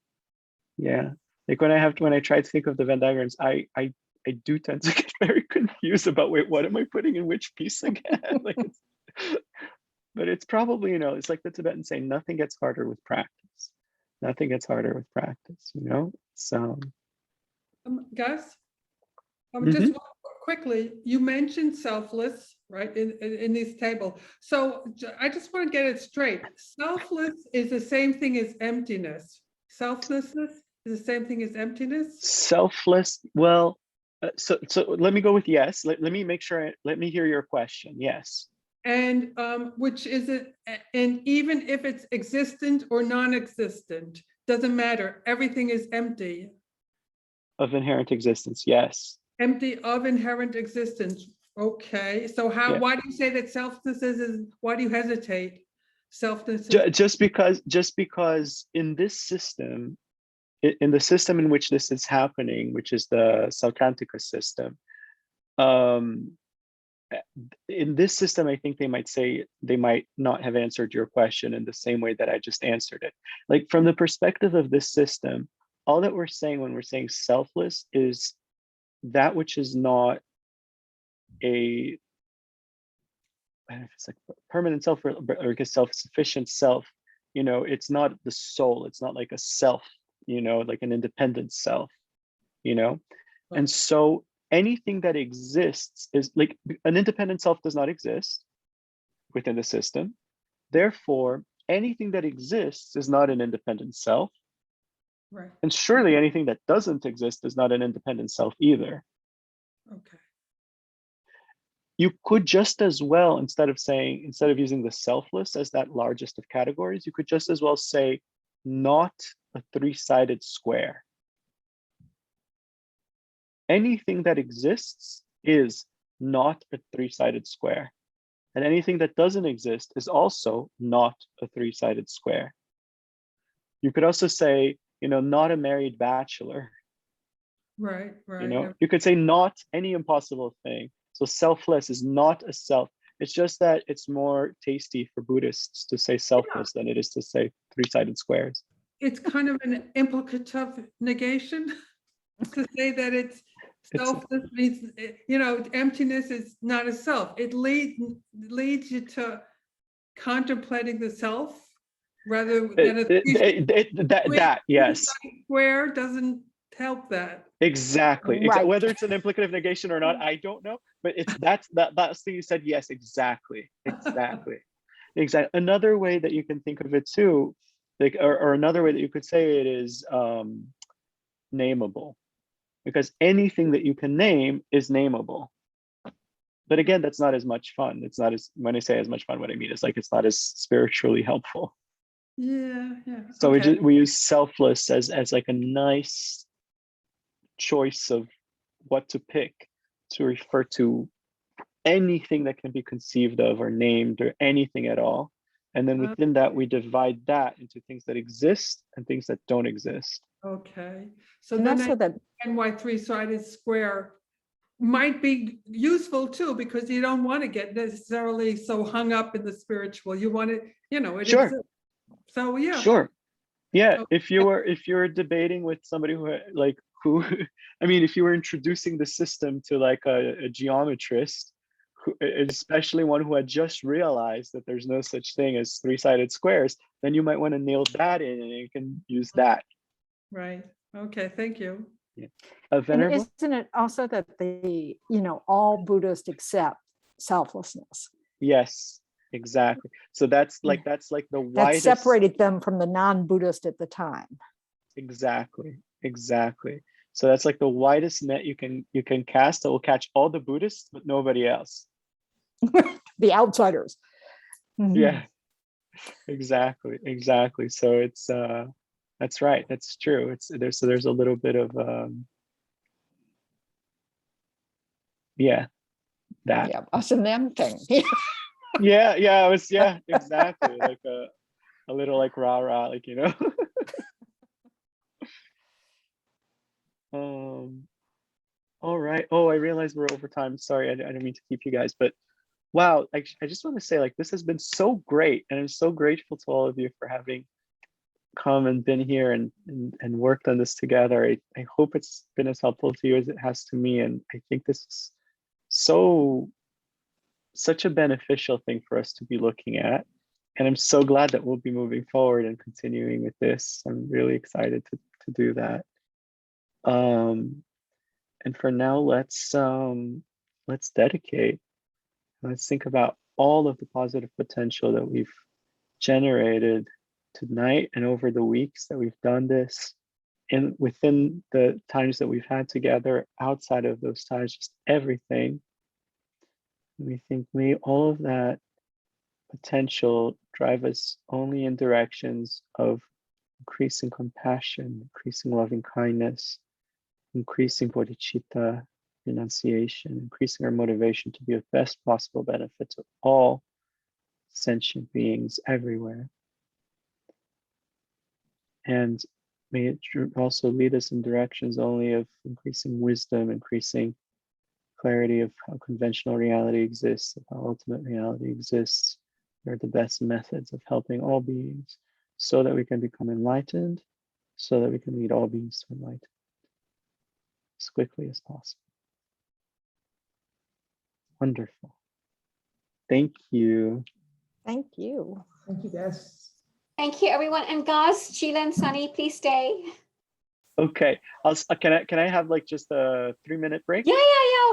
Yeah. Like when I try to think of the Venn diagrams, I do tend to get very confused about, wait, what am I putting in which piece again? Like but it's probably, you know, it's like the Tibetan saying, nothing gets harder with practice. Nothing gets harder with practice, you know? So Guys, Mhm. just quickly, you mentioned selfless, right, in this table. So I just want to get it straight. Selfless is the same thing as emptiness. Selflessness is the same thing as emptiness. selfless, well, So let me go with yes. Let me make sure, let me hear your question. Yes. And which is it, and even if it's existent or non-existent, doesn't matter, everything is empty. Of inherent existence. Yes. Empty of inherent existence. Okay, so how, Yeah. why do you say that selfness is, why do you hesitate? Selfness is, Just because in this system, in the system in which this is happening, which is the Sautantika system, in this system, I think they might say they might not have answered your question in the same way that I just answered it. Like from the perspective of this system, all that we're saying when we're saying selfless is that which is not a, I don't know if it's like permanent self or like a self-sufficient self, you know, it's not the soul, it's not like a self, you know, like an independent self, you know. And so anything that exists is like an independent self does not exist within the system. Therefore, anything that exists is not an independent self. right, And surely anything that doesn't exist is not an independent self either. okay. You could just as well, instead of using the selfless as that largest of categories, you could just as well say not a three-sided square. Anything that exists is not a three-sided square. And anything that doesn't exist is also not a three-sided square. You could also say, you know, not a married bachelor. Right, right. You know, you could say not any impossible thing. So selfless is not a self. It's just that it's more tasty for Buddhists to say selfless than it is to say three-sided squares. It's kind of an implicative negation to say that it's It's selfless means, you know, emptiness is not a self. It leads you to contemplating the self rather than that yes, square doesn't help that. exactly. Right. Whether it's an implicative negation or not, I don't know. But it's that's thing you said. Yes, exactly, exactly. Another way that you can think of it too, like or another way that you could say it is nameable, because anything that you can name is nameable. But again, that's not as much fun. It's not as, when I say as much fun, what I mean is like it's not as spiritually helpful. Yeah, yeah. So Okay. we use selfless as like a nice choice of what to pick to refer to anything that can be conceived of or named or anything at all. And then within that, we divide that into things that exist and things that don't exist. Okay. So And then that's what that, NY three-sided square might be useful too, because you don't want to get necessarily so hung up in the spiritual. You want it, you know, it Sure. exists. So yeah. Sure. Yeah. Okay. If you were debating with somebody who, I mean, if you were introducing the system to like a geometrist, especially one who had just realized that there's no such thing as three-sided squares, then you might want to nail that in and you can use that. Right. Okay. Thank you. Yeah. and Venerable? isn't it also that the, you know, all Buddhists accept selflessness? Yes, exactly. So that's like the That widest. separated them from the non-Buddhist at the time. Exactly. So that's like the widest net you can cast that will catch all the Buddhists, but nobody else. The outsiders. Mhm. Yeah, exactly. So it's that's right. That's true. There's a little bit of that. Yeah, us and them thing. Yeah, exactly. Like a little like rah, like, you know. All right. Oh, I realized we're over time. Sorry, I didn't mean to keep you guys, but wow, I just want to say, like, this has been so great, and I'm so grateful to all of you for having come and been here and worked on this together. I hope it's been as helpful to you as it has to me, and I think this is such a beneficial thing for us to be looking at, and I'm so glad that we'll be moving forward and continuing with this. I'm really excited to do that. And for now, let's dedicate. Let's think about all of the positive potential that we've generated tonight and over the weeks that we've done this. within the times that we've had together, outside of those times, just everything. We think may all of that potential drive us only in directions of increasing compassion, increasing loving kindness, increasing bodhicitta, renunciation, increasing our motivation to be of best possible benefit to all sentient beings everywhere. And may it also lead us in directions only of increasing wisdom, increasing clarity of how conventional reality exists, of how ultimate reality exists. They're the best methods of helping all beings so that we can become enlightened, so that we can lead all beings to enlightenment as quickly as possible. Wonderful. Thank you. Thank you. Thank you, guys. Thank you, everyone. And Gus, Sheila, and Sunny, please stay. Okay, can I have like just a 3-minute break? Yeah,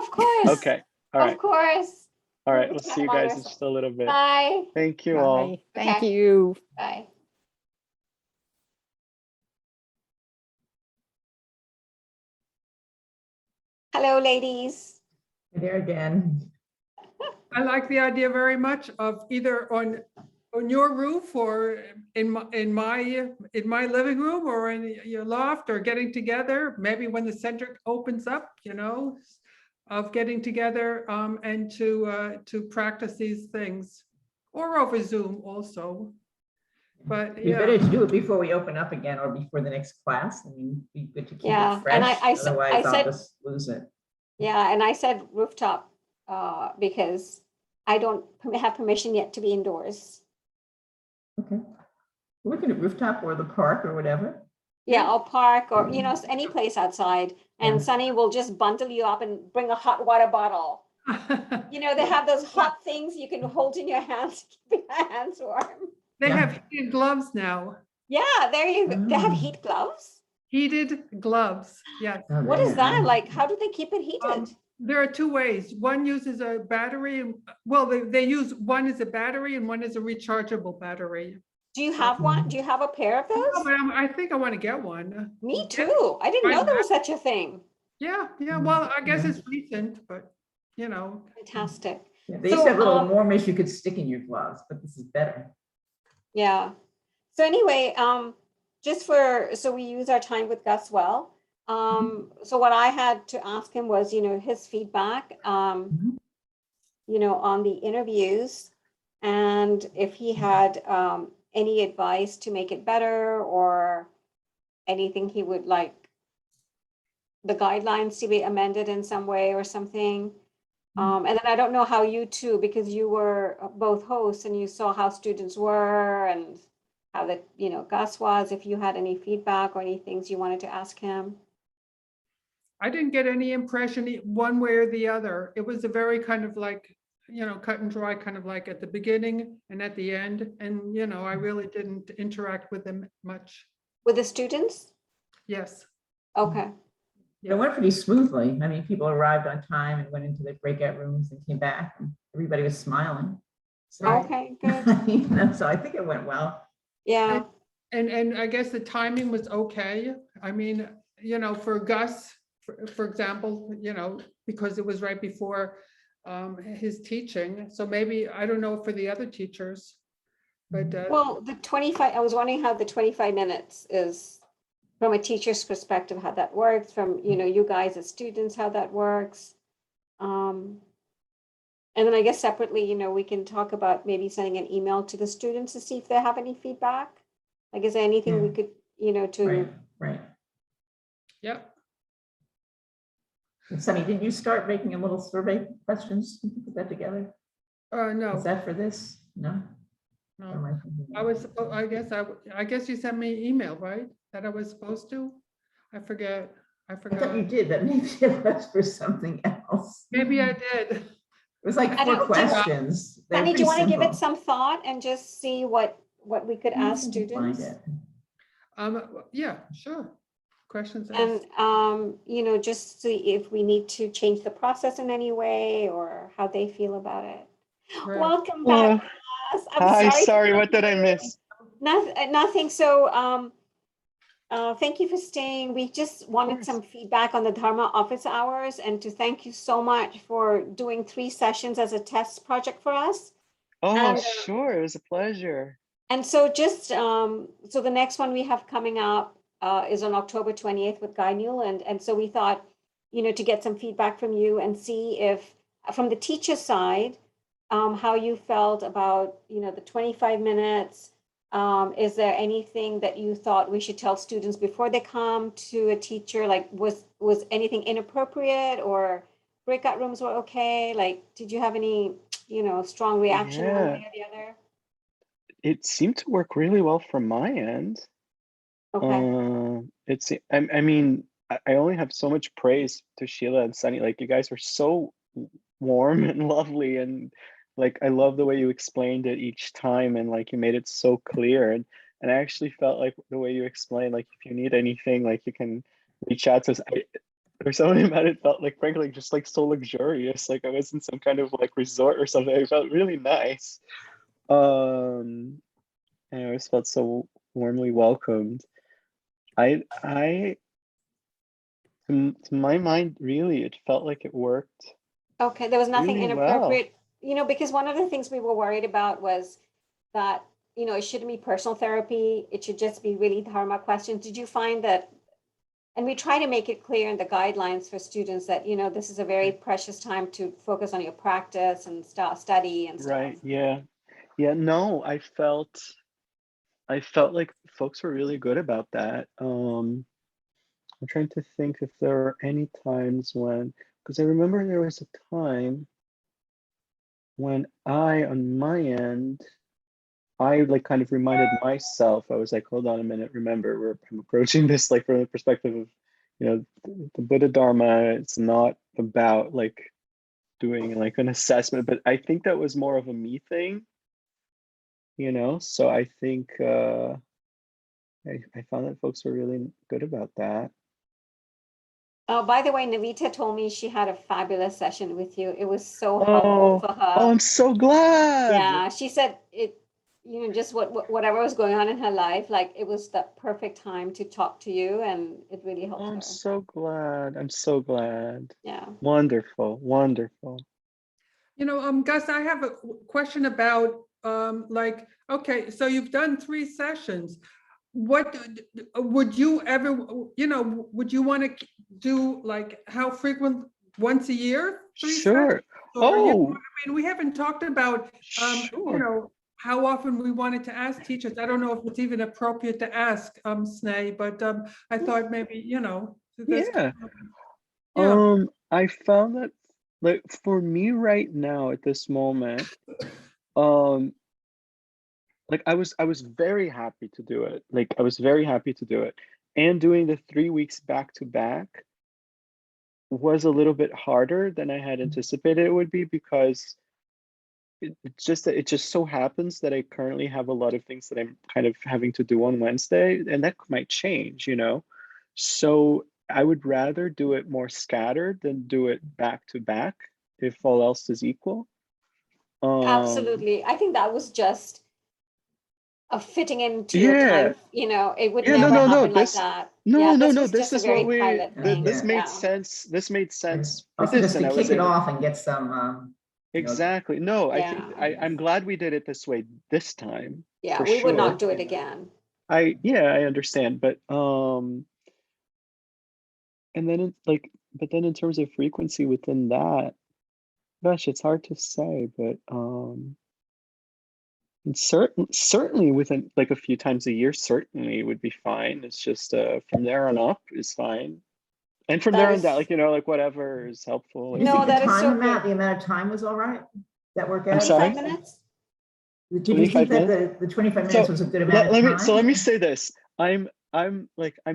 of course. Okay, all right, Of course. all right. We'll We'll chat see you longer, guys in so- just a little bit. Bye. Thank you all. Bye. Thank Okay. you. Bye. Hello, ladies. There again. I like the idea very much of either on your roof or in my living room or in your loft, or getting together, maybe when the center opens up, of getting together and to practice these things, or over Zoom also. But We yeah, better to do it before we open up again or before the next class. I mean, be good to keep Yeah, it fresh. and I Otherwise, I'll said- just lose it. Yeah, and I said rooftop because I don't have permission yet to be indoors. Okay. We can do rooftop or the park or whatever. Yeah, or park or, any place outside. And Yeah. Sunny will just bundle you up and bring a hot water bottle. They have those hot things you can hold in your hands, to keep your hands warm. they Yeah. have heated gloves now. Yeah, there you go. They have Mm. heat gloves. Heated gloves, yes. Oh, What there is you that go. like? How do they keep it heated? There are two ways. One uses a battery. Well, they use one is a battery and one is a rechargeable battery. Do you have one? Do you have a pair of No, those? but I think I want to get one. Me too. I didn't know there was such a thing. Yeah, well, I guess Yeah. it's recent, but Fantastic. Yeah, they used So, to have little warmers you could stick in your gloves, but this is better. Yeah. So anyway, so we use our time with Gus well. So what I had to ask him was, his feedback, Mhm. on the interviews, and if he had any advice to make it better or anything he would like the guidelines to be amended in some way or something. And then I don't know how you two, because you were both hosts and you saw how students were and how Gus was, if you had any feedback or any things you wanted to ask him. I didn't get any impression one way or the other. It was a very kind of like, cut and dry, kind of like at the beginning and at the end. And, I really didn't interact with them much. With the students? Yes. Okay. It went pretty smoothly. I mean, people arrived on time and went into their breakout rooms and came back, and everybody was smiling. So, Okay, good. so I think it went well. Yeah. And I guess the timing was okay. I mean, for Gus, for example, because it was right before his teaching. So maybe, I don't know for the other teachers, but Well, the 25, I was wondering how the 25 minutes is from a teacher's perspective, how that works, from, you guys as students, how that works. And then I guess separately, we can talk about maybe sending an email to the students to see if they have any feedback. Like, is there anything we could, to, Right. yeah. And Sunny, did you start making a little survey questions? Did you put that together? No, Is that for this? No? Or no. am I thinking I was, I guess you sent me an email, right? That I was supposed to? I forget. I I thought you forgot. did, but maybe it was for something else. Maybe I did. It was like I 4 don't- questions. They're Sunny, do you pretty want to give it simple. some thought and just see what we could ask I can find students? it. Yeah, sure. Questions And, asked. just see if we need to change the process in any way or how they feel about it. Right. Welcome back, Gus. I'm Hi, sorry. sorry, what did I miss? Nothing. So, Thank you for staying. We just wanted course. some feedback on the Dharma office hours and to thank you so much for doing 3 sessions as a test project for us. Oh, And, sure. It was a pleasure. And so just, so the next one we have coming up is on October 28th with Guy Newland. And so we thought, to get some feedback from you and see if, from the teacher side, how you felt about, the 25 minutes. Is there anything that you thought we should tell students before they come to a teacher? Like, was anything inappropriate, or breakout rooms were okay? Like, did you have any, strong reaction one Yeah, way or the other? it seemed to work really well from my end. Okay. I mean, I only have so much praise to Sheila and Sunny. Like, you guys were so warm and lovely, and like I love the way you explained it each time, and like you made it so clear. And I actually felt like the way you explained, like if you need anything, like you can reach out to us. There's something about it felt like, frankly, just like so luxurious. Like I was in some kind of like resort or something. It felt really nice. And I always felt so warmly welcomed. To my mind, really, it felt like it worked Okay, there was nothing really well. inappropriate, because one of the things we were worried about was that, it shouldn't be personal therapy. It should just be really Dharma questions. Did you find that? And we try to make it clear in the guidelines for students that, this is a very precious time to focus on your practice and study and stuff. Right. Yeah. Yeah. No, I felt like folks were really good about that. I'm trying to think if there were any times when, because I remember there was a time when on my end, I like kind of reminded myself, I was like, hold on a minute, remember, I'm approaching this like from the perspective of, the Buddha Dharma. It's not about like doing like an assessment, but I think that was more of a me thing, so I think I found that folks were really good about that. Oh, by the way, Navita told me she had a fabulous session with you. It was so Oh, helpful for her. I'm so glad. Yeah, she said it, just whatever was going on in her life, like it was the perfect time to talk to you, and it really helped I'm her. so glad. I'm so glad. Yeah. Wonderful, wonderful. Gus, I have a question about, okay, so you've done 3 sessions. What would you ever, would you want to do, like, how frequent, once a year? 3 Sure. sessions? Or, Oh, we haven't talked about, sure. how often we wanted to ask teachers. I don't know if it's even appropriate to ask, Sneh, but I thought maybe, there's, Yeah. yeah. I found that like for me right now at this moment, um, like I was very happy to do it. Like I was very happy to do it. And doing the 3 weeks back to back was a little bit harder than I had anticipated it would be, because it just so happens that I currently have a lot of things that I'm kind of having to do on Wednesday, and that might change, So I would rather do it more scattered than do it back to back if all else is equal. Absolutely. I think that was just a fitting into your Yeah, time, it would yeah, never no, happen like this, that. no, Yeah, no, this no, was this just a is what very pilot thing. this made Yeah. sense. This made sense for Also, this, just and to I was kick it able. off and get some, Exactly. No, I think Yeah. I'm glad we did it this way this time, Yeah, for we would sure. not do it again. I understand, but and then it's like, but then in terms of frequency within that, gosh, it's hard to say, but it's certainly within like a few times a year, certainly would be fine. It's just from there on up is fine. And from That there on down, is, like, like whatever is helpful. do you No, think the that is so the good. amount of time was all right? That work I'm out? 25 sorry, minutes? Did you think 25 that minutes. the 25 minutes So was a good amount of let me time? say this. I'm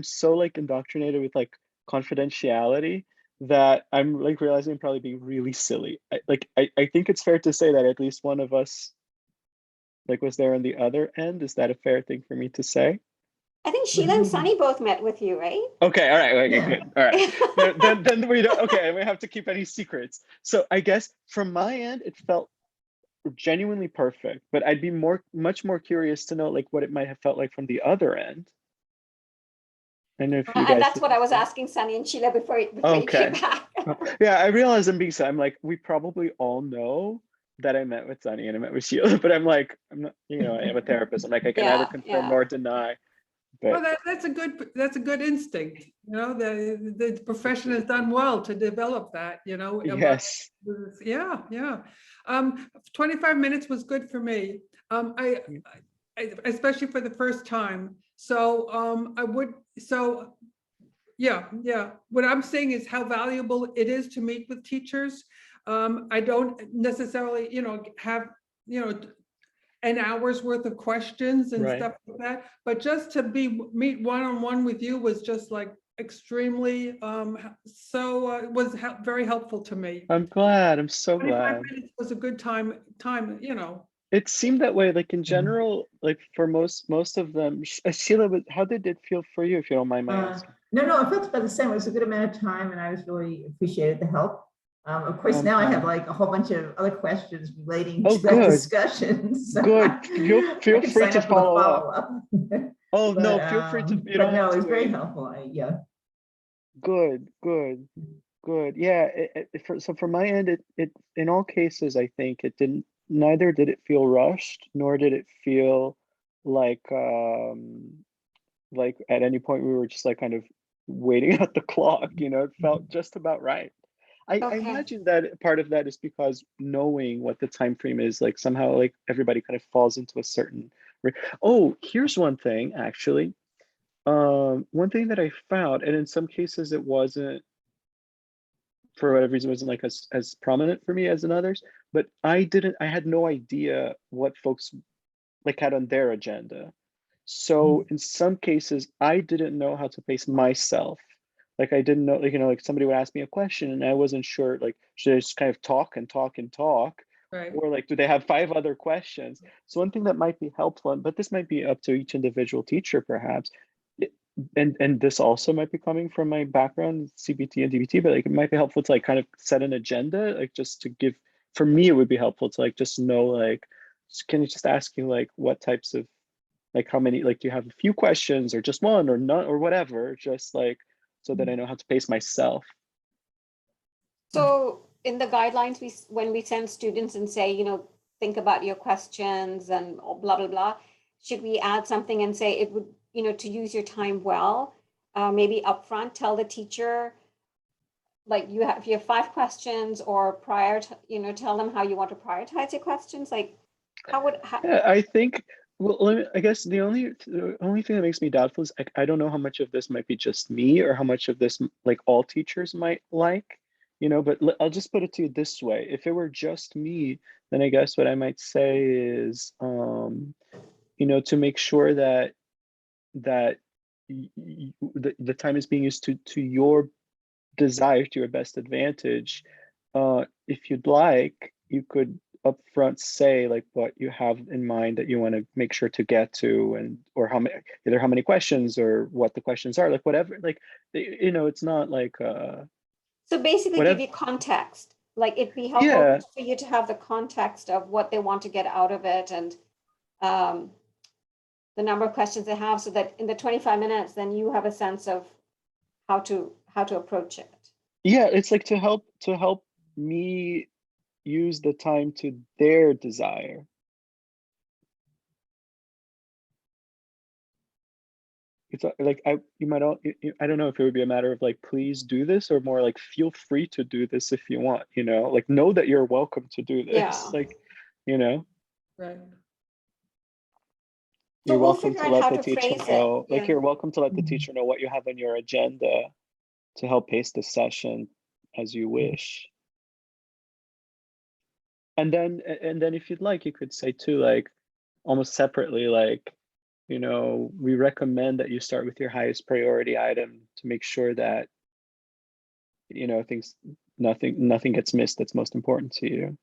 so like indoctrinated with like confidentiality that I'm like realizing I'm probably being really silly. I think it's fair to say that at least one of us like was there on the other end. Is that a fair thing for me to say? I think What do Sheila you and mean? Sunny both met with you, right? Okay, all right, okay, Yeah. good. All right. Then we don't, okay, we have to keep any secrets. So I guess from my end, it felt genuinely perfect, but I'd be much more curious to know like what it might have felt like from the other end. I know if you guys. And that's did what the I was same. asking Sunny and Sheila before you came Okay. back. Yeah, I realize I'm being so. I'm like, we probably all know that I met with Sunny and I met with Sheila, but I'm like, I'm not. You know, I am a therapist. I'm like, I can neither Yeah, confirm yeah. nor deny. Well, But that's a good instinct, you know, the profession has done well to develop that, you know. yes. Yeah, yeah. 25 minutes was good for me. Especially for the first time. So yeah. What I'm saying is how valuable it is to meet with teachers. I don't necessarily, you know, have, you know, an hour's worth of questions and Right. stuff like that, but just to meet one-on-one with you was just like extremely, it was very helpful to me. I'm glad. I'm so 25 glad. minutes was a good time, you know. It seemed that way, like in general, like for most of them. Sheila, how did it feel for you, if you don't mind my asking? No, it felt about the same. It was a good amount of time and I was really appreciated the help. Of course, I'm now I glad. have like a whole bunch of other questions relating Oh, to that good. discussion. So Good. I Feel can free sign to up with a follow up. follow-up. Oh no, feel free to. You But don't no, have it to was very wait. helpful. Yeah. Good. Good. Yeah. So from my end, it in all cases, I think it didn't. Neither did it feel rushed, nor did it feel like at any point we were just like kind of waiting out the clock. You know, it felt just about right. I Okay. imagine that part of that is because knowing what the time frame is, like somehow like everybody kind of falls into a certain. Oh, here's one thing actually. One thing that I found, and in some cases it wasn't, for whatever reason, wasn't like as prominent for me as in others, but I had no idea what folks like had on their agenda. So in some cases, I didn't know how to pace myself. Like I didn't know, like, you know, like somebody would ask me a question and I wasn't sure, like, should I just kind of talk and talk and talk? Right. Or like, do they have 5 other questions? So one thing that might be helpful, but this might be up to each individual teacher perhaps, and this also might be coming from my background, CBT and DBT, but like it might be helpful to like kind of set an agenda, like just to give, for me, it would be helpful to like just know, like, can you just ask you like what types of, like how many, like do you have a few questions or just one or none or whatever, just like so that I know how to pace myself. So in the guidelines, when we send students and say, you know, think about your questions and blah, blah, blah, should we add something and say it would, you know, to use your time well, maybe upfront, tell the teacher, like if you have 5 questions or prior to, you know, tell them how you want to prioritize your questions, like how Yeah, I think, well, I guess the only thing that makes me doubtful is I don't know how much of this might be just me or how much of this like all teachers might like, you know, but I'll just put it to you this way. If it were just me, then I guess what I might say is, you know, to make sure that the time is being used to your desire, to your best advantage. If you'd like, you could upfront say like what you have in mind that you want to make sure to get to, and or how many, either how many questions or what the questions are, like whatever, like, you know, it's not like so basically give whatever. you context, like it'd be helpful Yeah, for you to have the context of what they want to get out of it and the number of questions they have, so that in the 25 minutes, then you have a sense of how to approach it. yeah, it's like to help me use the time to their desire. It's like you might all, I don't know if it would be a matter of like, please do this, or more like, feel free to do this if you want, you know, like know that you're welcome to do this. Yeah. Like, you know, Right. So you're we'll welcome figure to out let how the to teacher phrase it. know, like Yeah. you're welcome to let the teacher know what you have on your agenda to help pace the session as you wish. And then if you'd like, you could say too, like almost separately, like, you know, we recommend that you start with your highest priority item to make sure that, you know, nothing gets missed that's most important to you.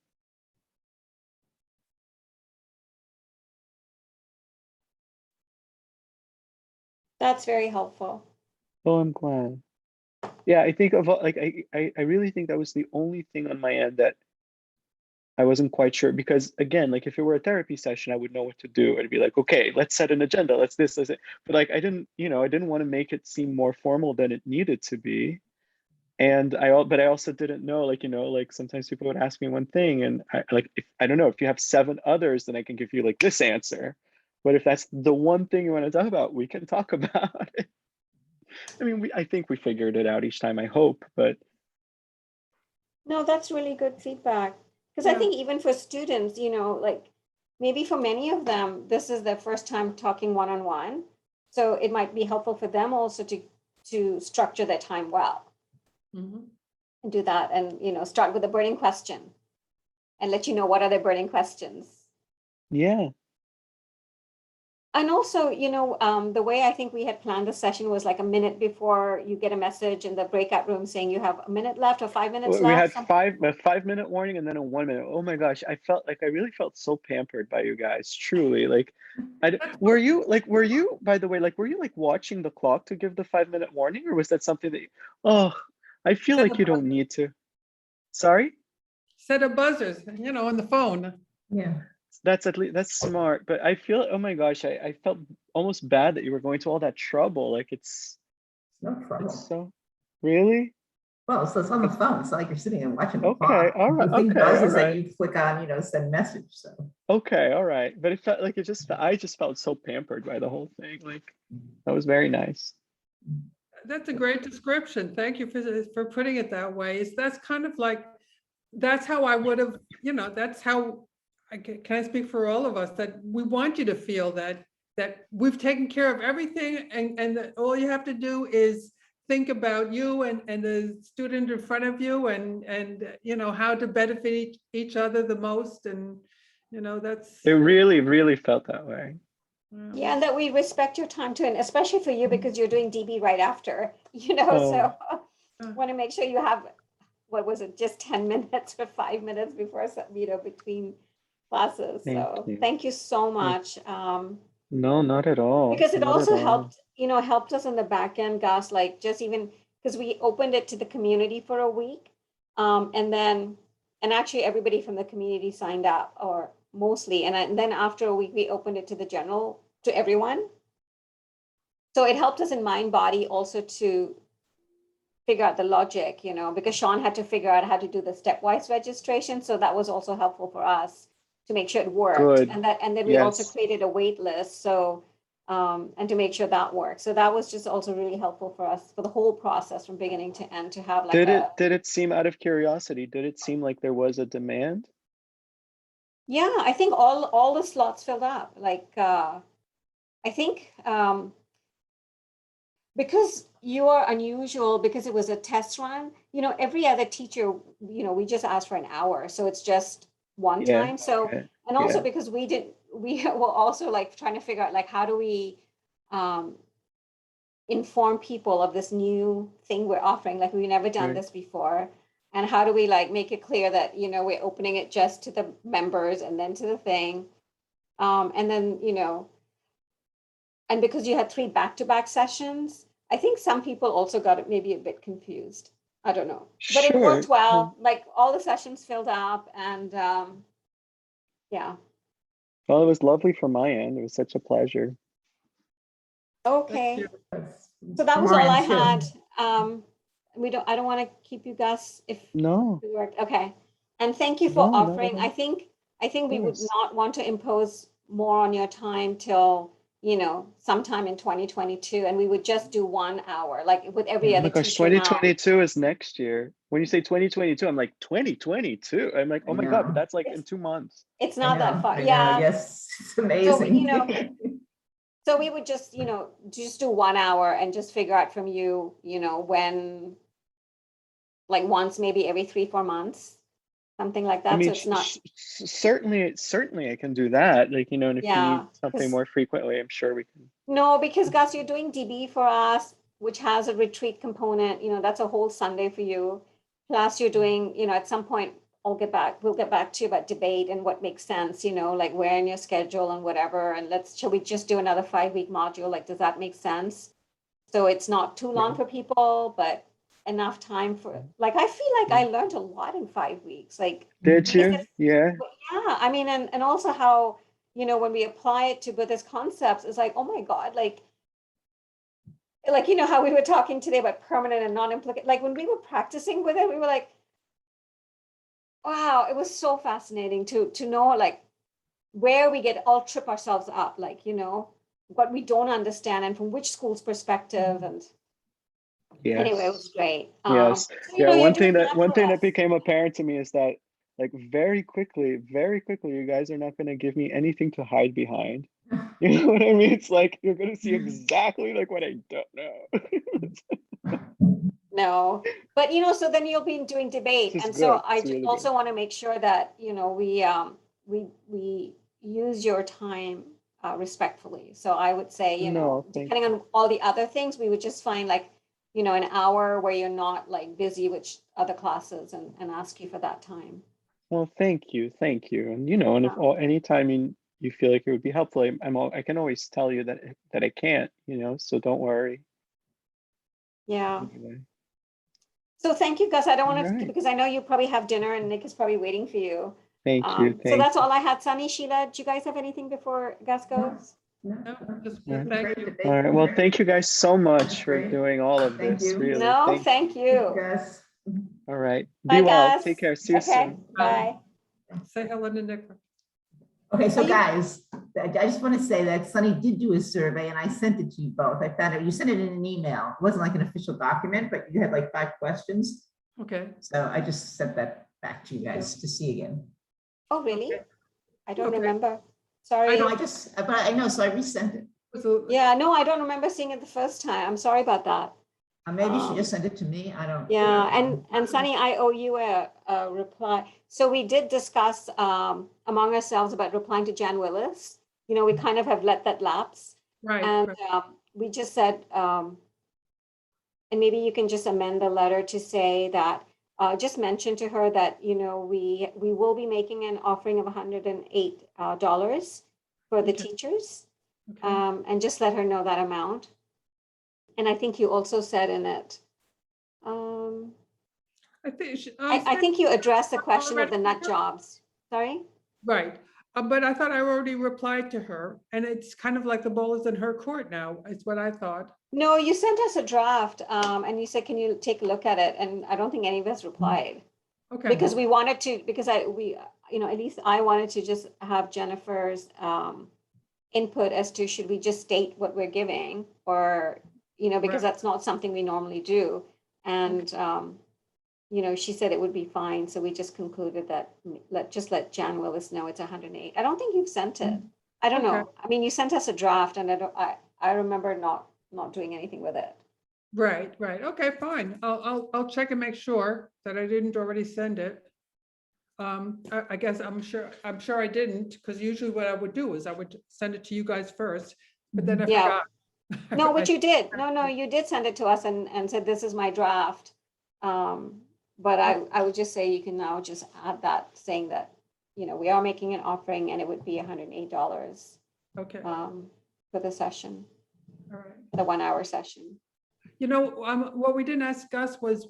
That's very helpful. Oh, I'm glad. Yeah, I think of like I really think that was the only thing on my end that I wasn't quite sure because again, like if it were a therapy session, I would know what to do. I'd be like, okay, let's set an agenda. Let's this, let's it. But like, I didn't, I didn't want to make it seem more formal than it needed to be. And but I also didn't know, like, like sometimes people would ask me one thing and I don't know, if you have 7 others, then I can give you like this answer. But if that's the one thing you want to talk about, we can talk about it. I mean, I think we figured it out each time, I hope, but No, that's really good feedback. Because I Yeah. think even for students, like maybe for many of them, this is their first time talking one-on-one. So it might be helpful for them also to structure their time well Mhm. and do that and, start with a burning question and let you know what are their burning questions. yeah. And also, the way I think we had planned the session was like a minute before you get a message in the breakout room saying you have a minute left or 5 minutes We had left. a 5-minute warning and then a 1 minute. Oh my gosh, I really felt so pampered by you guys, truly. Like, were you, by the way, like, were you like watching the clock to give the 5-minute warning, or was that something that oh, I feel Set like a you don't need to. Sorry? Set of buzzers, on the phone. Yeah. That's that's smart, but I feel, oh my gosh, I felt almost bad that you were going to all that trouble. Like No it's trouble. so, really? Well, so it's on the phone. It's not like you're sitting and watching the Okay, clock. all right, The thing okay, all buzzes and right. you click on, send message. So Okay, all right. But it felt like I just felt so pampered by the whole thing. Like, that was very nice. That's a great description. Thank you for putting it that way. That's kind of like, that's how I would have, that's how, can I speak for all of us, that we want you to feel that we've taken care of everything and that all you have to do is think about you and the student in front of you and how to benefit each other the most. And, that's. It really, really felt that way. Yeah, and that we respect your time too, and especially for you because you're doing DB right after, Oh. so want to make sure you have, what was it, just 10 minutes or 5 minutes before, between classes. Thank So you. thank you so much. No, not at all. Because it Not at also all. helped us in the back end, Gus, like just even because we opened it to the community for a week. And actually everybody from the community signed up, or mostly. And then after a week, we opened it to everyone. So it helped us in mind, body also to figure out the logic, because Sean had to figure out how to do the stepwise registration. So that was also helpful for us to make sure it worked. Good. And then we also Yes. created a wait list. So, and to make sure that worked. So that was just also really helpful for us for the whole process from beginning to end to have like Did it seem, out of curiosity, did it seem like there was a demand? yeah, I think all the slots filled up. Like, I think, because you are unusual, because it was a test run, every other teacher, we just asked for an hour. So it's just one Yeah, time. So, okay, and also yeah. because we were also like trying to figure out like, how do we inform people of this new thing we're offering? Like we've never done Right. this before. And how do we like make it clear that, we're opening it just to the members and then to the thing. And then, and because you had 3 back-to-back sessions, I think some people also got it maybe a bit confused. I don't know, but it worked Sure. well. Like all the sessions filled up, and yeah. Well, it was lovely from my end. It was such a pleasure. Okay, you. so that from was our all I end, too. had. I don't want to keep you guys if No, it worked. Okay, and thank you for no, not at offering. I all. think Of we would course. not want to impose more on your time till sometime in 2022, and we would just do 1 hour, like with every Oh other my gosh, teacher now. 2022 is next year. When you say 2022, I'm like, 2022. I'm like, I oh my God, but know. that's like in It's 2 months. It's I not that know, far. I know. Yeah. Yes, it's So, amazing. so we would just, just do 1 hour and just figure out from you, when, like once, maybe every 3-4 months, something like I that. So mean, it's not, certainly I can do that. Like, and if you need yeah. something 'Cause- more frequently, I'm sure we can. No, because Gus, you're doing DB for us, which has a retreat component, that's a whole Sunday for you. Plus you're doing, at some point, we'll get back to you about debate and what makes sense, like where in your schedule and whatever. And shall we just do another 5-week module? Like, does that make sense? So it's not too long Yeah. for people, but enough time for, like, I feel like I learned a lot in 5 weeks, like, Did because you? it's- Yeah. yeah, I mean, and also how, when we apply it to Buddhist concepts, it's like, oh my God, like, how we were talking today about permanent and non-implicative, like when we were practicing with it, we were like, wow, it was so fascinating to know, like, where we get all trip ourselves up, like, what we don't understand and from which school's perspective. And anyway, it was Yes. great. Yes. So, Yeah. you're One doing thing that for us. became apparent to me is that, like, very quickly, you guys are not going to give me anything to hide behind. You know what I mean? It's like you're going to see exactly like what I don't know. No, but so then you'll be doing debate, This is and so good. I It's really also good. want to make sure that we use your time respectfully. So I would say, No, thank depending on all the other things, we would just find like an hour where you're not like busy with other classes and ask you for that time. Well, thank you, and and if anytime you feel like it would be helpful, I can always tell you that I can't, so don't worry. Yeah. Anyway, So thank you, Gus. I don't all want to, right. because I know you probably have dinner and Nick is probably waiting for you. Thank you. So that's all I had. Sunny, Sheila, do you guys have anything before Gus goes? No, just Yeah. thank Great you. debate. All right. Well, thank you guys so much for Great. doing all of Thank this. you. Really, No, thank Thank you, you. Gus. All right. Bye, Be well. Gus. Take care. See you Okay, soon. bye. Say hello to Nick. Okay, so Are you- guys, I just want to say that Sunny did do a survey and I sent it to you both. I found it, you sent it in an email. It wasn't like an official document, but you had like 5 questions. Okay. So I just sent that back to you guys to see again. Oh, really? Okay. I don't Okay. remember. I Sorry. know, but I know, so I resent it. Yeah, no, I don't remember seeing it the first time. I'm sorry about that. Maybe she just sent it to me. I don't. Yeah, and Sunny, I owe you a reply. So we did discuss among ourselves about replying to Jan Willis. We kind of have let that lapse. Right. And right. we just said, and maybe you can just amend the letter to say that, just mention to her that, we will be making an offering of $108 for the Okay. teachers, Okay. and just let her know that amount. And I think you also said in it, I think, I think you addressed the question of the nut already- jobs. Sorry? Right. But I thought I already replied to her, and it's kind of like the ball is in her court now, is what I thought. No, you sent us a draft, and you said, can you take a look at it? And I don't think any of us replied. Okay. Because we wanted to, because at least I wanted to just have Jennifer's input as to should we just state what we're giving, or, because Right. that's not something we normally do. And, she said it would be fine. So we just concluded that let Jan Willis know it's 108. I don't think you've sent it. I don't Okay. know. I mean, you sent us a draft and I remember not doing anything with it. Right, right. Okay, fine. I'll check and make sure that I didn't already send it. I guess I'm sure I didn't, because usually what I would do is I would send it to you guys first, but then I Yeah. forgot. No, but you did. No, you did send it to us and said, this is my draft. But I would just say you can now just add that saying that, we are making an offering and it would be $108 Okay, for the session, all right. the 1 hour session. What we didn't ask Gus was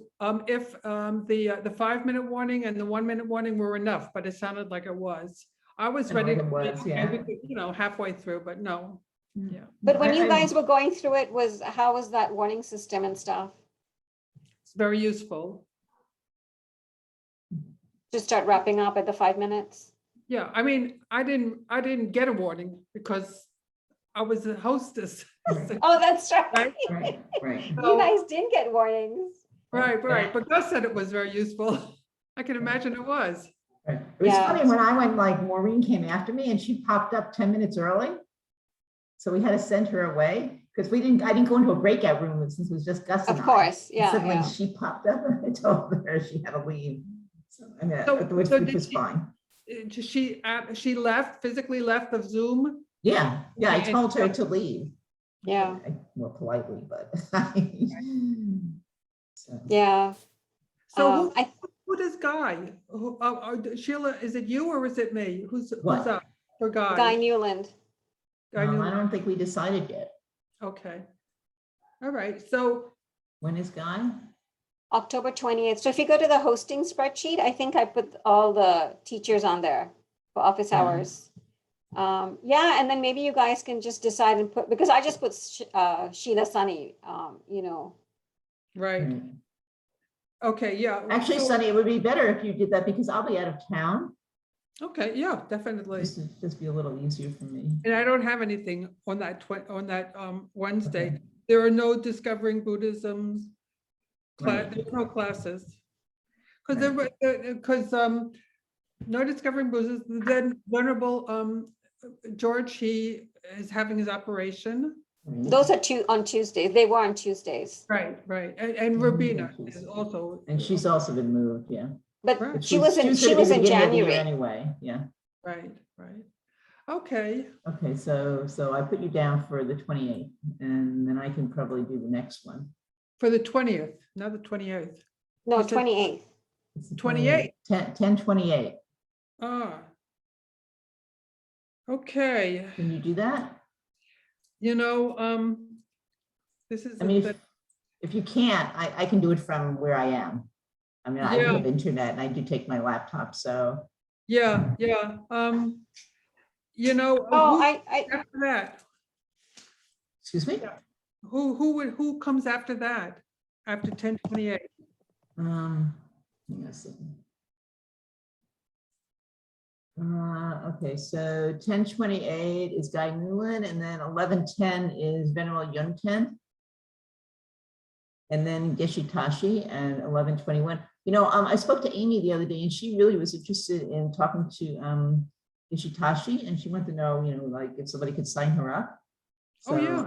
if the 5-minute warning and the 1-minute warning were enough, but it sounded like it was. I was And ready it to, was, okay, yeah. we could, halfway through, but no. Yeah, But when you I- guys were going through it, how was that warning system and stuff? it's very useful. Just start wrapping up at the 5 minutes? Yeah, I mean, I didn't get a warning because I was the hostess. Oh, that's right. Right. Right. You guys didn't get warnings. Right. But Gus said it was very useful. I can imagine it was. Right. It was Yeah. funny when I went, like Maureen came after me and she popped up 10 minutes early. So we had to send her away because I didn't go into a breakout room since it was just Gus and Of I. course, And yeah, suddenly yeah. she popped up and I told her she had to leave. So, which did was she- fine. She physically left the Zoom. Yeah, I Okay, told her and- to leave. Yeah. More politely, but. So, Yeah. So I who does Guy? Sheila, is it you or is it me? Who's What? up for Guy? Guy Newland. Guy I Newland. don't think we decided yet. Okay. All right. So When is Guy? October 28th. So if you go to the hosting spreadsheet, I think I put all the teachers on there for office Mhm. hours. Yeah, and then maybe you guys can just decide and put, because I just put Sheila Sunny, you know. Right, Right. okay, yeah. Actually, so- Sunny, it would be better if you did that because I'll be out of town. Okay, yeah, definitely. Just be a little easier for me. And I don't have anything on that Wednesday. There are no Discovering Buddhism's Right. there's no classes. Because no Discovering Buddhism, then Venerable George, he is having his operation. Those are on Tuesdays. They were on Tuesdays. Right, and Rabina is also. And she's also been moved, yeah. But Right. she was in gonna be the in beginning of the year January. Anyway, yeah. Right. Okay, Okay, so I put you down for the 28th, and then I can probably do the next one. for the 20th, not the 28th. No, You said- 28th. It's the 28th. 10/28. Ah. Okay, Can you do that? this is. I mean, if you can't, I can do it from where I am. I mean, I Yeah. have internet and I do take my laptop, so. Yeah. Oh, Who I after that? Excuse me? Who comes after that? After 10/28? Hang on a second. Okay, so 10/28 is Guy Newland, and then 11/10 is Venerable Yunten. And then Geshe Tashi and 11/21. I spoke to Amy the other day, and she really was interested in talking to Geshe Tashi, and she wanted to know, like if somebody could sign her up. So Oh, yeah.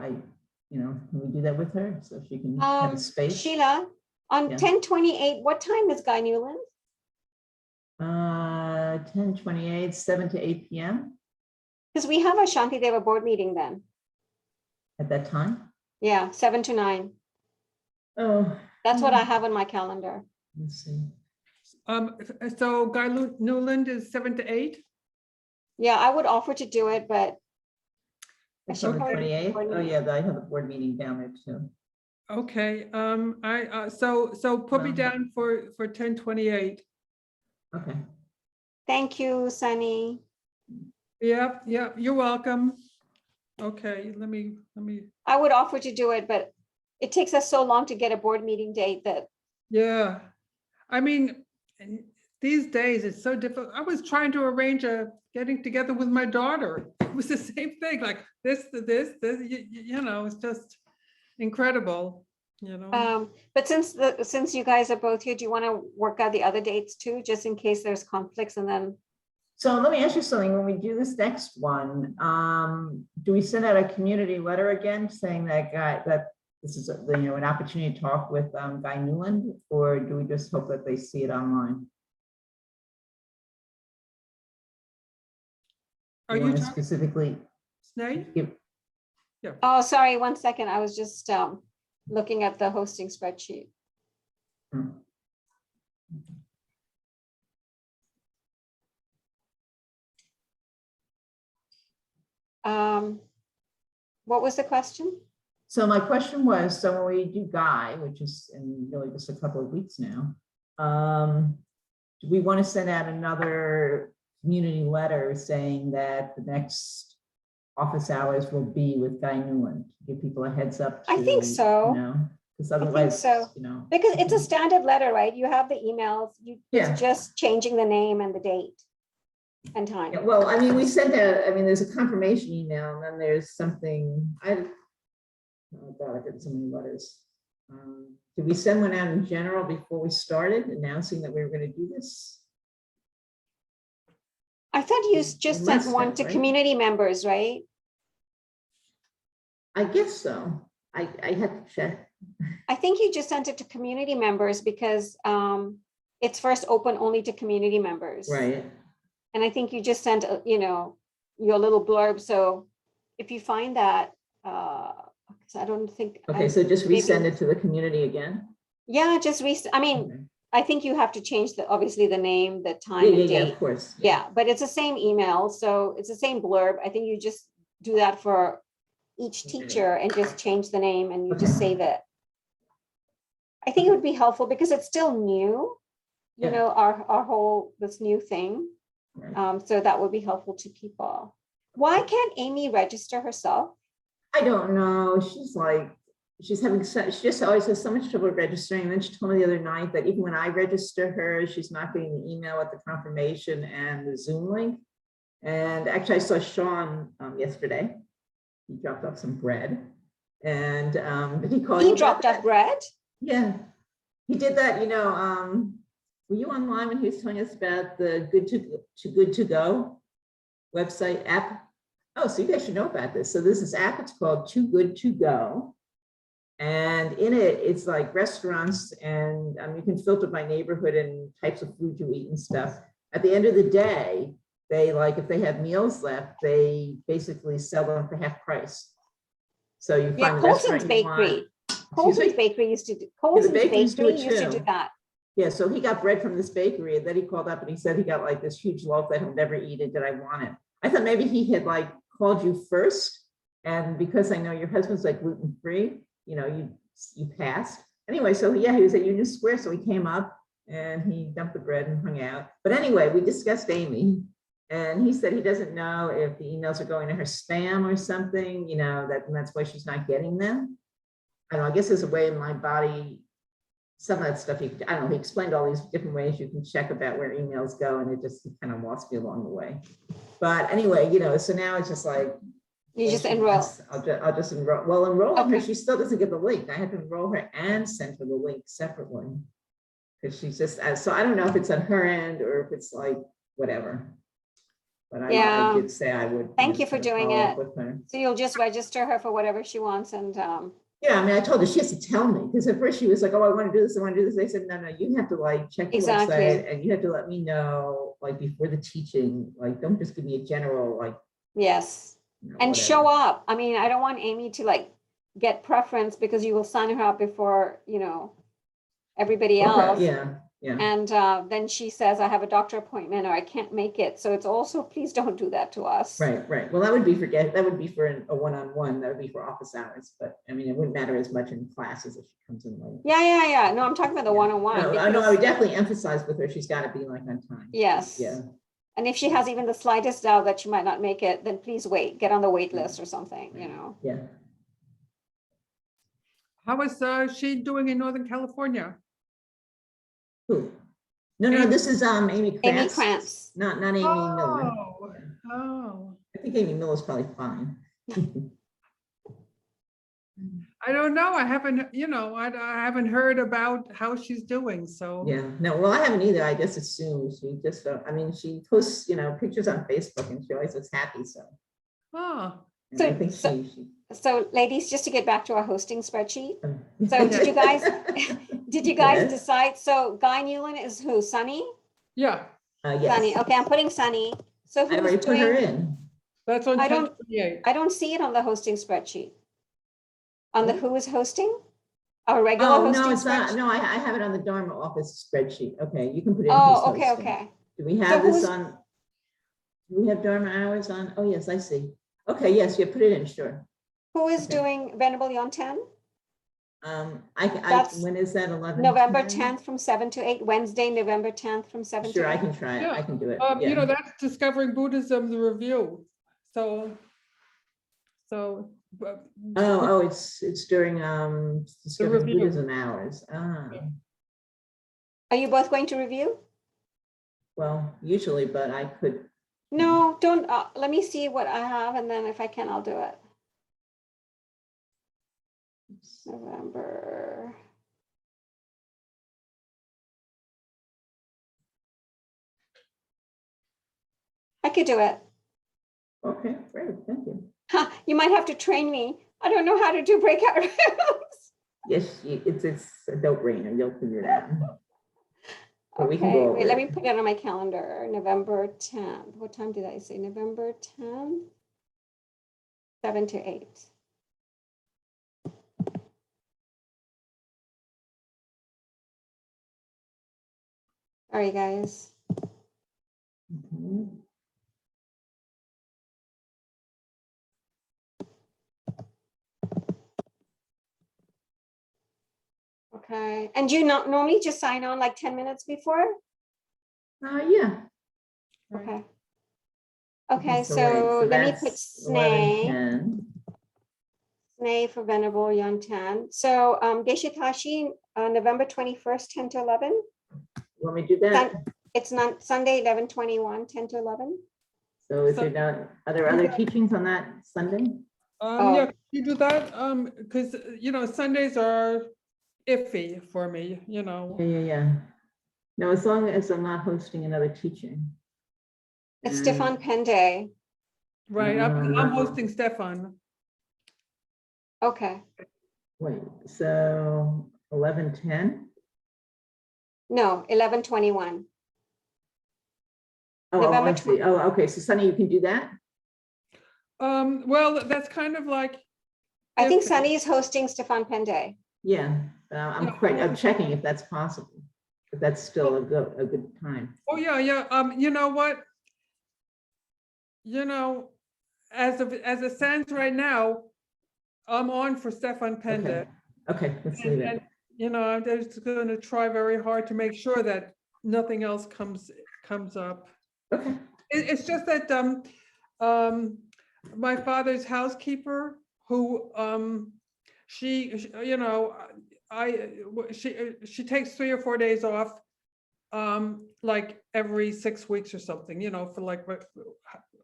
can we do that with her so she can have a space? Sheila, on Yeah. 10/28, what time is Guy Newland? 10/28, 7 to 8 p.m. Because we have a Shantideva board meeting then. at that time. Yeah, 7 to 9. Oh, That's what I have on my calendar. let's see. So Guy Newland is 7 to 8? Yeah, I would offer to do it, but I should October probably do the 28th. board Oh, meeting. yeah, I have a board meeting down there too. Okay, so put me Well- down for 10/28. Okay. Thank you, Sunny. Yep, you're welcome. Okay, let me, I would offer to do it, but it takes us so long to get a board meeting date that, yeah. I mean, these days it's so difficult. I was trying to arrange a getting together with my daughter. It was the same thing, like this, it's just incredible, but since you guys are both here, do you want to work out the other dates too, just in case there's conflicts and then? So let me ask you something. When we do this next one, do we send out a community letter again saying that this is an opportunity to talk with Guy Newland, or do we just hope that they see it online? Are you wanna talking, specifically Snake? give? Oh, sorry, 1 second. I was just looking at the hosting spreadsheet. Hmm. What was the question? So my question was, so when we do Guy, which is in really just a couple of weeks now, do we want to send out another community letter saying that the next office hours will be with Guy Newland? Give people a heads up. I think so. Because otherwise, so. Because it's a standard letter, right? You have the emails, Yeah. it's just changing the name and the date and time. Yeah, well, I mean, we sent out, there's a confirmation email, and then there's something, oh God, I got so many letters. Did we send one out in general before we started announcing that we were going to do this? I thought you just sent must one have, to right? community members, right? I guess so. I had to check. I think you just sent it to community members because it's first open only to community members. Right. And I think you just sent, your little blurb. So if you find that, 'cause I don't think. Okay, so just maybe- resend it to the community again? Yeah, just I mean, Okay. I think you have to change obviously the name, the time Yeah, and yeah, date. of course. Yeah, but it's the same email, so it's the same blurb. I think you just do that for each Okay. teacher and just change the name and you just Okay. save it. I think it would be helpful because it's still new, you Yeah. know, our whole, this new thing. Right. So that would be helpful to people. Why can't Amy register herself? I don't know. She's like, she's having, she just always has so much trouble registering. And then she told me the other night that even when I register her, she's not getting the email with the confirmation and the Zoom link. And actually I saw Sean yesterday. He dropped off some bread. And did he call you He about dropped that? off bread? Yeah, he did that, you know, were you online when he was telling us about the Good to Go website app? Oh, so you guys should know about this. So there's this app, it's called Too Good to Go. And in it, it's like restaurants and you can filter by neighborhood and types of food you eat and stuff. At the end of the day, they like, if they have meals left, they basically sell them for half price. So you Yeah, find a Colson's restaurant you want. Bakery. Excuse Colson's me? Bakery used to do, Colson's bakeries do Bakery it used to do too. that. Yeah, so he got bread from this bakery and then he called up and he said he got like this huge loaf that he'll never eat it. Did I want it? I thought maybe he had like called you first. And because I know your husband's like gluten-free, you know, you passed. Anyway, so yeah, he was at Union Square. So he came up and he dumped the bread and hung out. But anyway, we discussed Amy and he said he doesn't know if the emails are going to her spam or something, you know, and that's why she's not getting them. I don't know, I guess there's a way in my body, some of that stuff, I don't know, he explained all these different ways you can check about where emails go and it just kind of lost me along the way. But anyway, you know, so now it's just like, You just she enroll. wants, I'll just enroll. Well, enrolling her, Okay. she still doesn't get the link. I had to enroll her and send her the link separately. Because she's just, so I don't know if it's on her end or if it's like, whatever. But I Yeah. did say I would. Thank you for kind of doing follow up it. with her. So you'll just register her for whatever she wants and, Yeah, I mean, I told her she has to tell me because at first she was like, oh, I want to do this, I want to do this. They said, no, you have to like check the Exactly. website and you have to let me know like before the teaching, like don't just give me a general like, yes. you know, And whatever. show up. I mean, I don't want Amy to like get preference because you will sign her up before, you know, everybody else. Okay, yeah, yeah. And then she says, I have a doctor appointment or I can't make it. So it's also, please don't do that to us. Right. Well, that would be for a one-on-one, that would be for office hours, but I mean, it wouldn't matter as much in classes if she comes in late. Yeah. No, I'm talking about the one-on-one. No, I know, I would definitely emphasize with her, she's got to be like on time. Yes. Yeah. And if she has even the slightest doubt that she might not make it, then please wait, get on the wait list or something, you know. Yeah. How is she doing in Northern California? Who? No, this is Amy Krantz. Amy Krantz. Not Amy Miller. Oh, I think Amy Miller's probably fine. I don't know. I haven't, you know, I haven't heard about how she's doing, so. Yeah, no, well, I haven't either. I just assume she just, I mean, she posts, you know, pictures on Facebook and she always looks happy, so. Oh, And I think So- she. So ladies, just to get back to our hosting spreadsheet. So So did you guys Yes. decide? So Guy Newland is who? Sunny? yeah, Sunny. Yes, Okay, I'm putting Sunny. So I who's already put her doing, in. that's on I don't- 10/28. I don't see it on the hosting spreadsheet. On the who is hosting? Our regular Oh, hosting no, it's not. spreadsheet? No, I have it on the Dharma office spreadsheet. Okay, you can put in. who's Oh, okay, hosting. okay. Do we have So this who's- on? Do we have Dharma hours on? Oh, yes, I see. Okay, yes, you put it in, sure. Who is Okay. doing Venerable Yon 10? That's When is that, 11? November 10th from 7 to 8, Wednesday, November 10th from 7 Sure, to 8. I can try it. Yeah. I can do it. You know, Yeah. that's Discovering Buddhism, the review. So, but- Oh, it's during Discovering review. Buddhism hours. Ah, Are you both going to review? well, usually, but I could. No, don't, let me see what I have and then if I can, I'll do it. November. I could do it. Okay, great, thank you. Huh, you might have to train me. I don't know how to do breakout rooms. Yes, it's a dope brainer. You'll figure it out. But we can Okay, go wait, over let me it. put it on my calendar. November 10th. What time did I say? November 10th? 7 to 8. Sorry, guys. Mhm. Okay, Okay, and you not normally just sign on like 10 minutes before? Yeah. Okay. Okay, wait, so let me put that's Sneh. 11:10. Sneh for Venerable Yontan. So Geshe Tashi, November 21st, 10 to 11. You want me to do that? It's not Sunday, 11/21, 10 to 11. So is So- there not, are there other teachings on that Sunday? Oh. Yeah, can you do that? Because, Sundays are iffy for me, Yeah. No, as long as I'm not hosting another teaching. It's And- Stefan Pende. Right, I'm Um, hosting Stefan. Okay, Wait, so 11:10? no, 11/21. Oh, November I see. Oh, okay, so Sunny, you can do that? Well, that's kind of like, I think Iffy. Sunny is hosting Stefan Pende. Yeah, Yeah. I'm checking if that's possible. If that's still a good time. oh, yeah, you know what? As it stands right now, I'm on for Stefan Pende. Okay, let's leave And, it. I'm just gonna try very hard to make sure that nothing else comes up. Okay, It's just that, my father's housekeeper, who, she, she takes 3 or 4 days off, like every 6 weeks or something, for like,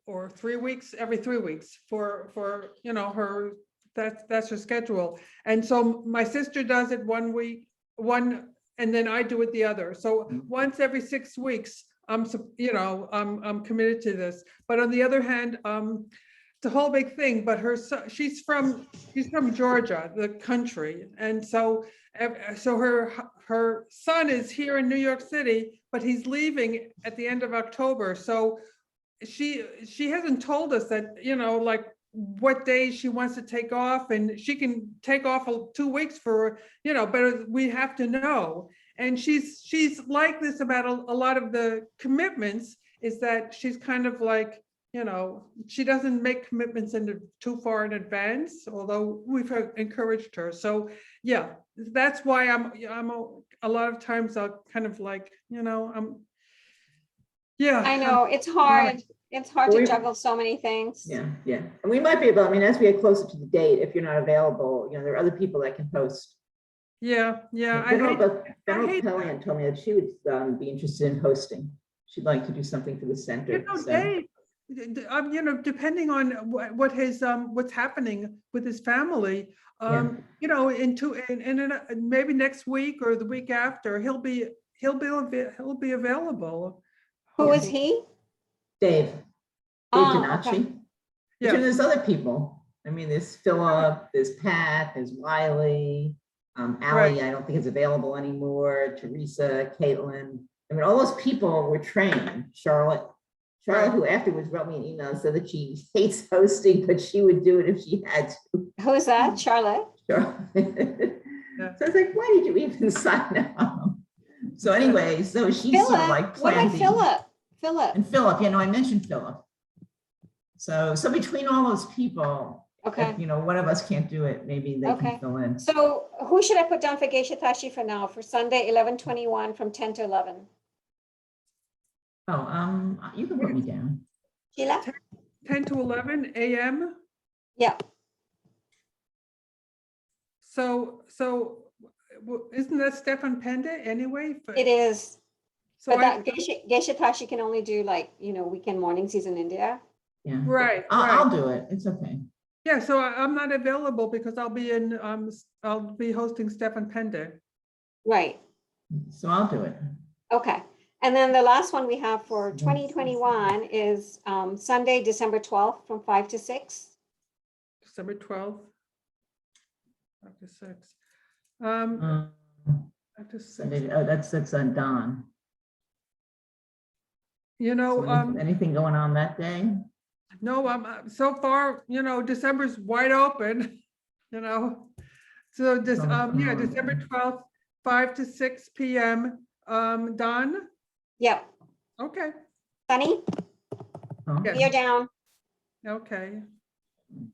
or 3 weeks, every 3 weeks for, her, that's her schedule. And so my sister does it 1 week, and then I do it the other. So once every 6 weeks, I'm committed to this. But on the other hand, it's a whole big thing, but she's from Georgia, the country. And so her son is here in New York City, but he's leaving at the end of October. So she hasn't told us that, like what days she wants to take off, and she can take off 2 weeks for, but we have to know. And she's like this about a lot of the commitments, is that she's kind of like, she doesn't make commitments too far in advance, although we've encouraged her. So yeah, that's why I'm a lot of times I'll kind of like, yeah. I know, it's hard. It's hard to We- juggle so many things. yeah. And we might be able, as we get closer to the date, if you're not available, there are other people that can host. Yeah. Venerable hate Pellion told me that she would be interested in hosting. She'd like to do something for the center. so- Dave, depending on what his what's happening with his family, maybe next week or the week after, he'll be available. Who is he? Dave Oh, Donacci. okay. But, Yeah. there's other people. There's Philip, there's Pat, there's Wiley, Ally, Right. I don't think is available anymore, Teresa, Caitlin. All those people were trained. Charlotte, Right. who afterwards wrote me an email and said that she hates hosting, but she would do it if she had to. Who's that? Charlotte? Charlotte. Yeah. So I was like, why did you even sign up? So anyway, so she's sort of like Philip? What about planning. Philip? Philip? And Philip, I mentioned Philip. So between all those people, Okay. if, one of us can't do it, maybe they Okay. can fill in. So who should I put down for Geshe Tashi for now, for Sunday, 11/21 from 10 to 11? Oh, you can put me down. Sheila? 10 to 11 a.m. Yeah, So isn't that Stefan Pende anyway? it is. So But that Geshe Tashi can only do like, weekend mornings. He's in India. Yeah. right. I'll do it. It's okay. Yeah, so I'm not available because I'll be hosting Stefan Pende. Right. So I'll do it. Okay. And then the last one we have for 2021 is Sunday, December 12th from 5 to 6. December 12th. 5 to 6. 5 to 6. Sunday, that's on Don. So anything going on that day? No, so far, December's wide open, So this, December 12th, 5 to 6 p.m. Don? Yep. Okay, Sunny, Oh, Yes. you're down. okay.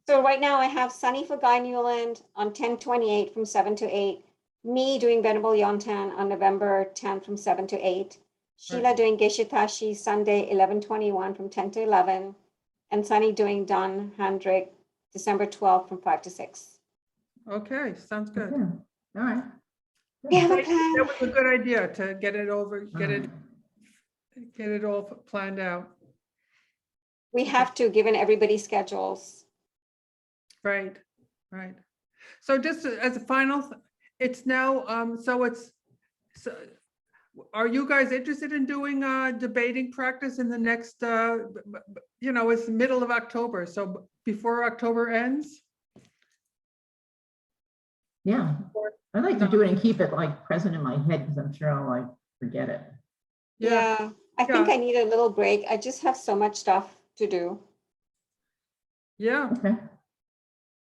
So right now I have Sunny for Guy Newland on 10/28 from 7 to 8. me doing Venerable Yontan on November 10th from 7 to 8. Sheila doing Geshe Tashi Sunday 11/21 from 10 to 11. And Sunny doing Don Handrick December 12th from 5 to 6. Okay, sounds good. Okay, all right. We have a That plan. was a good idea to get it over, All right. get it all planned out. We have to, given everybody's schedules. Right, right. So just as a final, it's now, so are you guys interested in doing debating practice in the next, it's the middle of October, so before October ends? Yeah, I'd like to do it and keep it like present in my head because I'm sure I'll like forget it. Yeah, I think Yeah. I need a little break. I just have so much stuff to do. Yeah, Okay,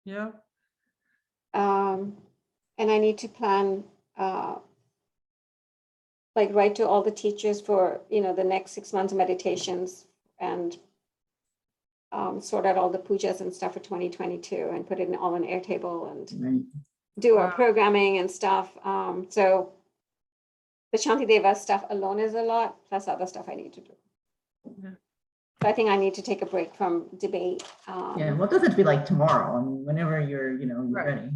yeah, And I need to plan, like write to all the teachers for, the next 6 months of meditations and sort out all the pujas and stuff for 2022 and put it in all on Airtable and right. do our Wow. programming and stuff. So the Shantideva stuff alone is a lot, plus other stuff I need to do. Yeah. So I think I need to take a break from debate. Yeah, well, it doesn't have to be like tomorrow. I mean, whenever you're Right. ready.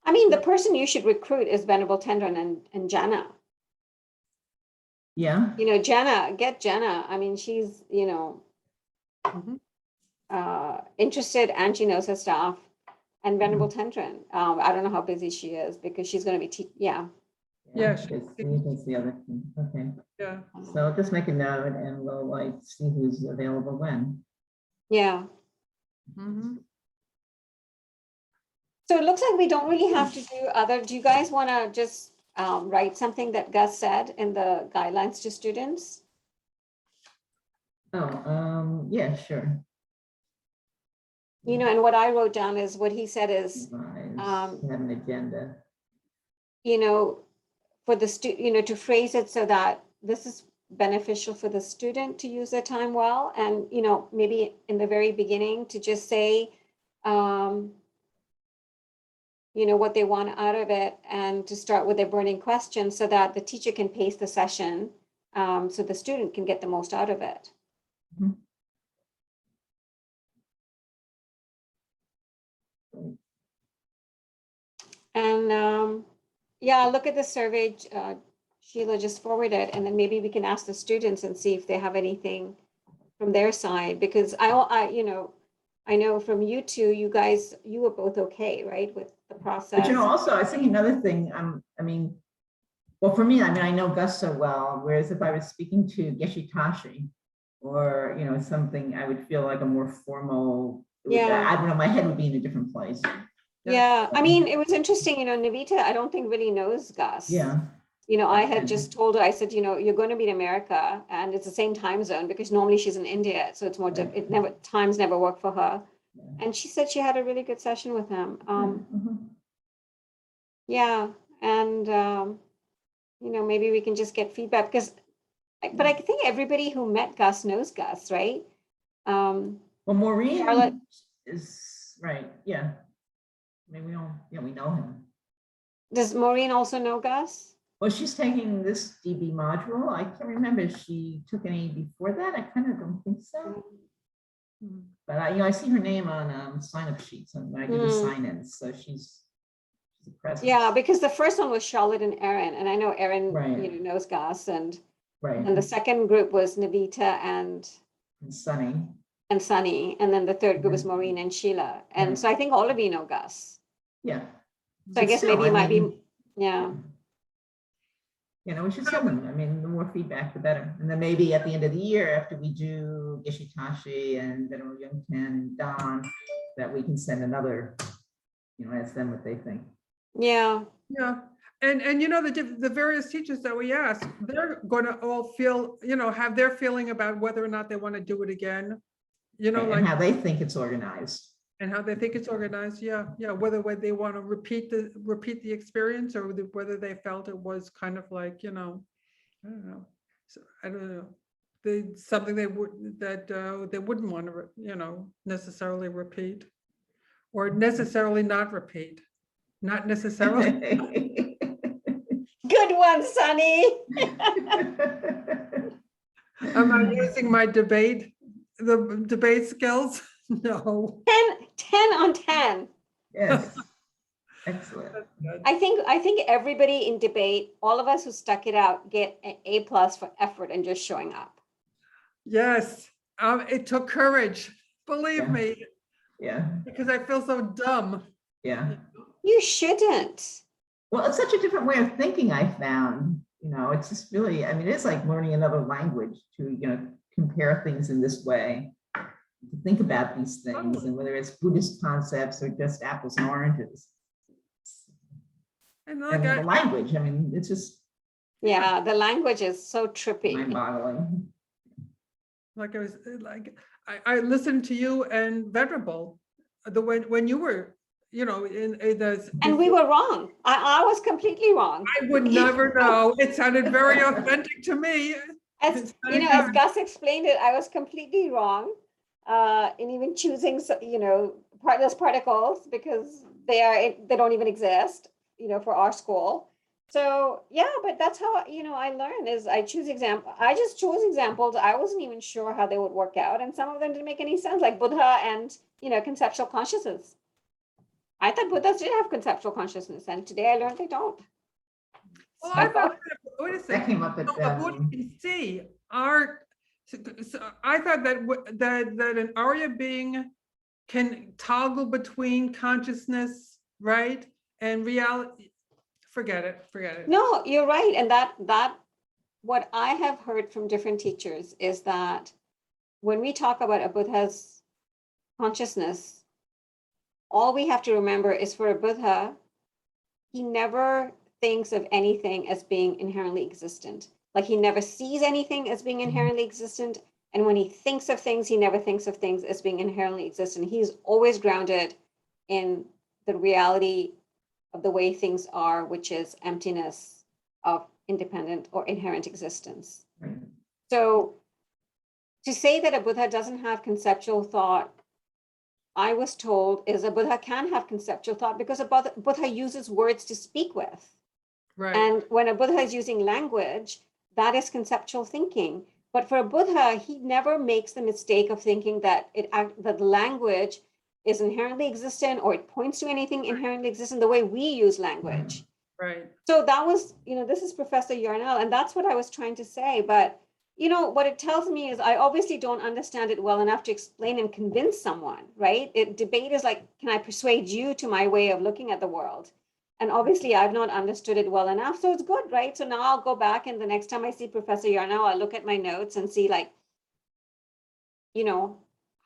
I mean, the person you should recruit is Venerable Tendran and Jana. Yeah, Jana, get Jana. I mean, she's, Mhm. interested and she knows her stuff. And Venerable Tendran. I don't know how busy she is because she's going to be, Yeah, that's the other thing. Okay, yeah, so I'll just make a note and we'll like see who's available when. yeah. mhm. So it looks like we don't really have to do you guys want to just write something that Gus said in the guidelines to students? Oh, yeah, sure. And what I wrote down is what he said is, Have an agenda. for the to phrase it so that this is beneficial for the student to use their time well. And, maybe in the very beginning to just say, what they want out of it and to start with their burning questions so that the teacher can pace the session so the student can get the most out of it. Mhm. And yeah, look at the survey Sheila just forwarded, and then maybe we can ask the students and see if they have anything from their side, because I know from you two, you were both okay, right, with the process. But also I was thinking another thing, well, for me, I know Gus so well, whereas if I was speaking to Geshe Tashi or, something, I would feel like a more formal, Yeah. I don't know, my head would be in a different place. Yeah, I mean, it was interesting, Navita, I don't think really knows Gus. Yeah, I had just told her, I said, you're going to be in America and it's the same time zone because normally she's in India. So it's more, Right. times never work for her. Yeah. And she said she had a really good session with him. Mhm. Yeah. And, maybe we can just get feedback but I think everybody who met Gus knows Gus, right? Well, Maureen Charlotte. is, right, yeah. We know him. Does Maureen also know Gus? Well, she's taking this DB module. I can't remember if she took any before that. I kind of don't think so. But I see her name on sign-up sheets when I do the sign-ins, so she's a presence. Yeah, because the first one was Charlotte and Erin, and I know Erin, Right. knows Gus, and Right. the second group was Navita and Sunny. Sunny, and then the third group was Mhm. Maureen and Sheila, and Right. so I think all of you know Gus. Yeah. So I But guess still, maybe it might mean, be, yeah. We should send them. The more feedback, the better. And then maybe at the end of the year, after we do Geshe Tashi and Venerable Yongten and Don, that we can send another, ask them what they think. Yeah. Yeah, and the various teachers that we ask, they're going to all feel, have their feeling about whether or not they want to do it again. And Like, how they think it's organized. and how they think it's organized. Yeah, whether they want to repeat the experience or whether they felt it was kind of like, I don't know. So I don't know. Something they wouldn't want to, necessarily repeat, or necessarily not repeat. Not necessarily. Good one, Sunny. Am I using my the debate skills? No. 10 on 10. Yes, excellent. I think everybody in debate, all of us who stuck it out, get an A+ for effort and just showing up. Yes, it took courage, believe Yeah. me, Yeah, because I feel so dumb. yeah. You shouldn't. Well, it's such a different way of thinking, I found. You know, it's just really, I mean, it's like learning another language to, you know, compare things in this way, to think about these things, and whether it's Buddhist concepts or just apples and oranges. And And like, the language, I mean, it's just Yeah, the language is so trippy. mind-boggling. like I was like, I listened to you and Venerable, when you were, you know, in the. And we were wrong. I was completely wrong. I would never know. It sounded very authentic to me. As Very as good. Gus explained it, I was completely wrong in even choosing, partless particles because they don't even exist, for our school. So yeah, but that's how, I learn is I just chose examples. I wasn't even sure how they would work out. And some of them didn't make any sense, like Buddha and, conceptual consciousness. I thought Buddhas did have conceptual consciousness, and today I learned they don't. Well, I So- thought, wait a That second. came up at, No, a Buddha can see our, so I thought that an Arya being can toggle between consciousness, right? And reality. Forget it. No, you're right. And that what I have heard from different teachers is that when we talk about a Buddha's consciousness, all we have to remember is for a Buddha, he never thinks of anything as being inherently existent. Like he never sees anything as being inherently existent. And when he thinks of things, he never thinks of things as being inherently existent. He's always grounded in the reality of the way things are, which is emptiness of independent or inherent existence. Right. So to say that a Buddha doesn't have conceptual thought, I was told is a Buddha can have conceptual thought because a Buddha uses words to speak with. Right. And when a Buddha is using language, that is conceptual thinking. But for a Buddha, he never makes the mistake of thinking that that language is inherently existent or it points to anything inherently existent the way we use language. Right. So that was, this is Professor Yarnell, and that's what I was trying to say. But, what it tells me is I obviously don't understand it well enough to explain and convince someone, right? Debate is like, can I persuade you to my way of looking at the world? And obviously I've not understood it well enough. So it's good, right? So now I'll go back and the next time I see Professor Yarnell, I'll look at my notes and see like,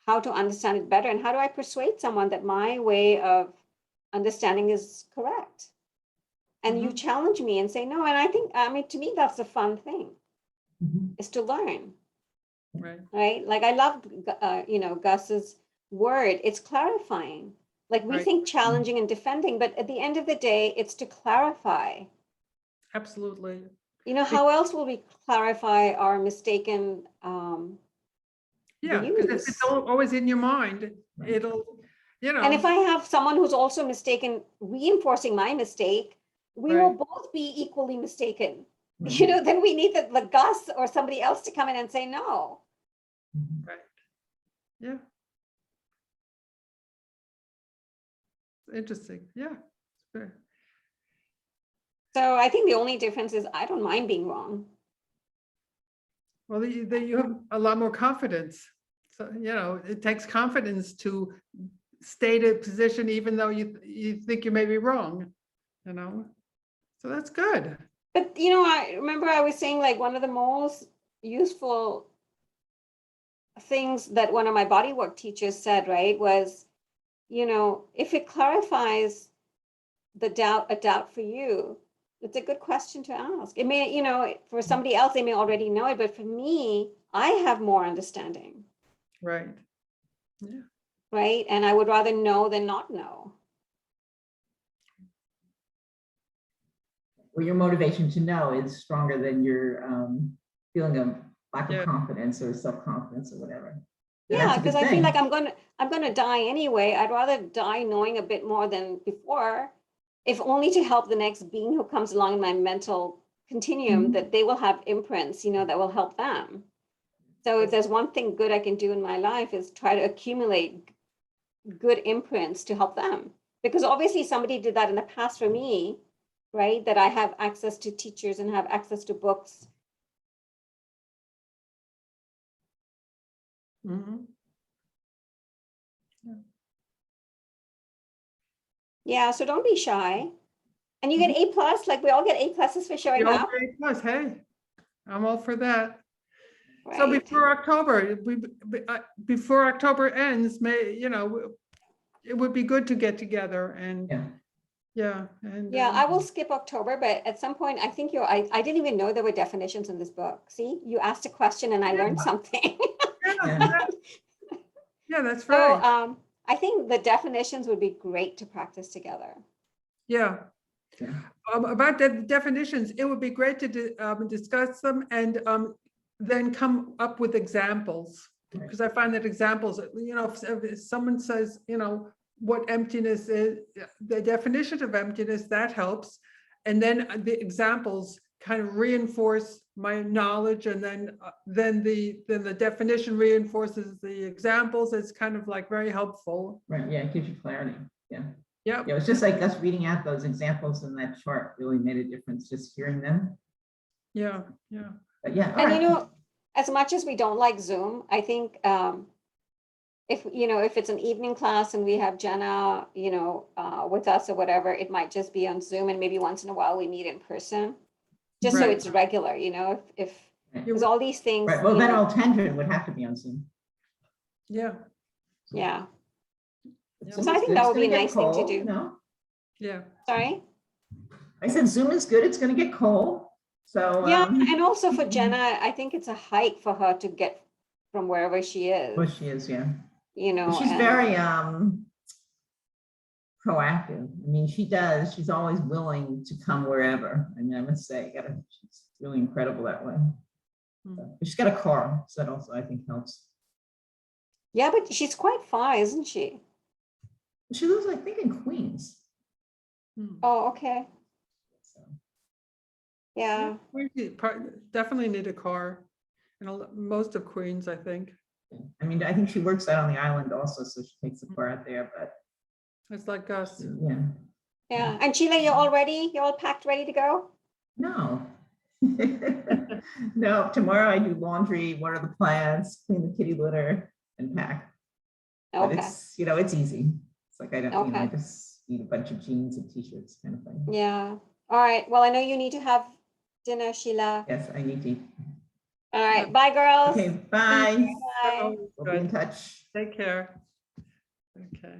how to understand it better and how do I persuade someone that my way of understanding is correct? And you challenge me and say, no, and I think, to me, that's the fun thing, Mhm. is to learn, Right. right? Like I loved, Gus's word. It's clarifying. Like we Right. think challenging and defending, but at the end of the day, it's to clarify. Absolutely. How else will we clarify our mistaken Yeah, because if it's views? always in your mind, Right. it'll, And if I have someone who's also mistaken, reinforcing my mistake, we will Right. both be equally mistaken. Right. Then we need the Gus or somebody else to come in and say no. Mhm. Right. Yeah. Interesting. Yeah. Fair. So I think the only difference is I don't mind being wrong. Well, you have a lot more confidence. So, it takes confidence to state a position even though you think you may be wrong, So that's good. But I remember I was saying like one of the most useful things that one of my bodywork teachers said, right, was, if it clarifies a doubt for you, it's a good question to ask. It may, for somebody else, they may already know it, but for me, I have more understanding, Right. Yeah. right? And I would rather know than not know. Or your motivation to know is stronger than your feeling of lack of Yeah. confidence or self-confidence or whatever. And Yeah, that's a because good I feel thing. like I'm gonna die anyway. I'd rather die knowing a bit more than before. if only to help the next being who comes along in my mental continuum, that they will have imprints, you know, that will help them. So if there's one thing good I can do in my life is try to accumulate good imprints to help them. Because obviously somebody did that in the past for me, right? That I have access to teachers and have access to books. Mhm. Yeah, so don't be shy. And you get A+, like we all get A+s for showing The up, okay plus, hey, I'm all for that. So right? before October, before October ends, it would be good to get together and, Yeah. yeah, and. Yeah, I will skip October, but at some point, I think I didn't even know there were definitions in this book. See, you asked a question and I learned something. Yeah, that's So, right. I think the definitions would be great to practice together. Yeah. Yeah. About the definitions, it would be great to discuss them and then come up with examples. Right. Because I find that examples, if someone says, what emptiness is, the definition of emptiness, that helps. And then the examples kind of reinforce my knowledge, and then the definition reinforces the examples. It's kind of like very helpful. Right, yeah, it gives you clarity, yeah. Yep. Yeah, it's just like us reading out those examples in that chart really made a difference, just hearing them. Yeah, yeah. But yeah, all And right. you know, as much as we don't like Zoom, I think if it's an evening class and we have Jenna, with us or whatever, it might just be on Zoom, and maybe once in a while we meet in person. Just so Right. it's regular, if Right. there's all these things. Right, well, then Altendra would have to be on Zoom. Yeah, Yeah, Yeah. Zoom So I is think good. that It's would be gonna a get nice thing to cold, do. you know? yeah. Sorry. I said Zoom is good, it's gonna get cold, so. Yeah, and also for Jenna, I think it's a hike for her to get from wherever she is. Well, she is, yeah. But she's and- very proactive. I mean, she's always willing to come wherever. I mean, I must say, she's really incredible that way. But she's got a car, so that also I think helps. Yeah, but she's quite far, isn't she? She lives, I think, in Queens. Oh, okay. So. Yeah. We definitely need a car in most of Queens, I think. I mean, I think she works out on the island also, so she takes the car out there, but It's like us. yeah. Yeah. And Sheila, you're all ready? You're all packed, ready to go? No. No, tomorrow I do laundry, water the plants, clean the kitty litter, and pack. But Okay. it's easy. It's like I don't, I Okay. just need a bunch of jeans and t-shirts kind of thing. Yeah. All right. Well, I know you need to have dinner, Sheila. Yes, I need to. All right. Bye, girls. Okay, bye. Bye. We'll be in touch. Take care. Okay.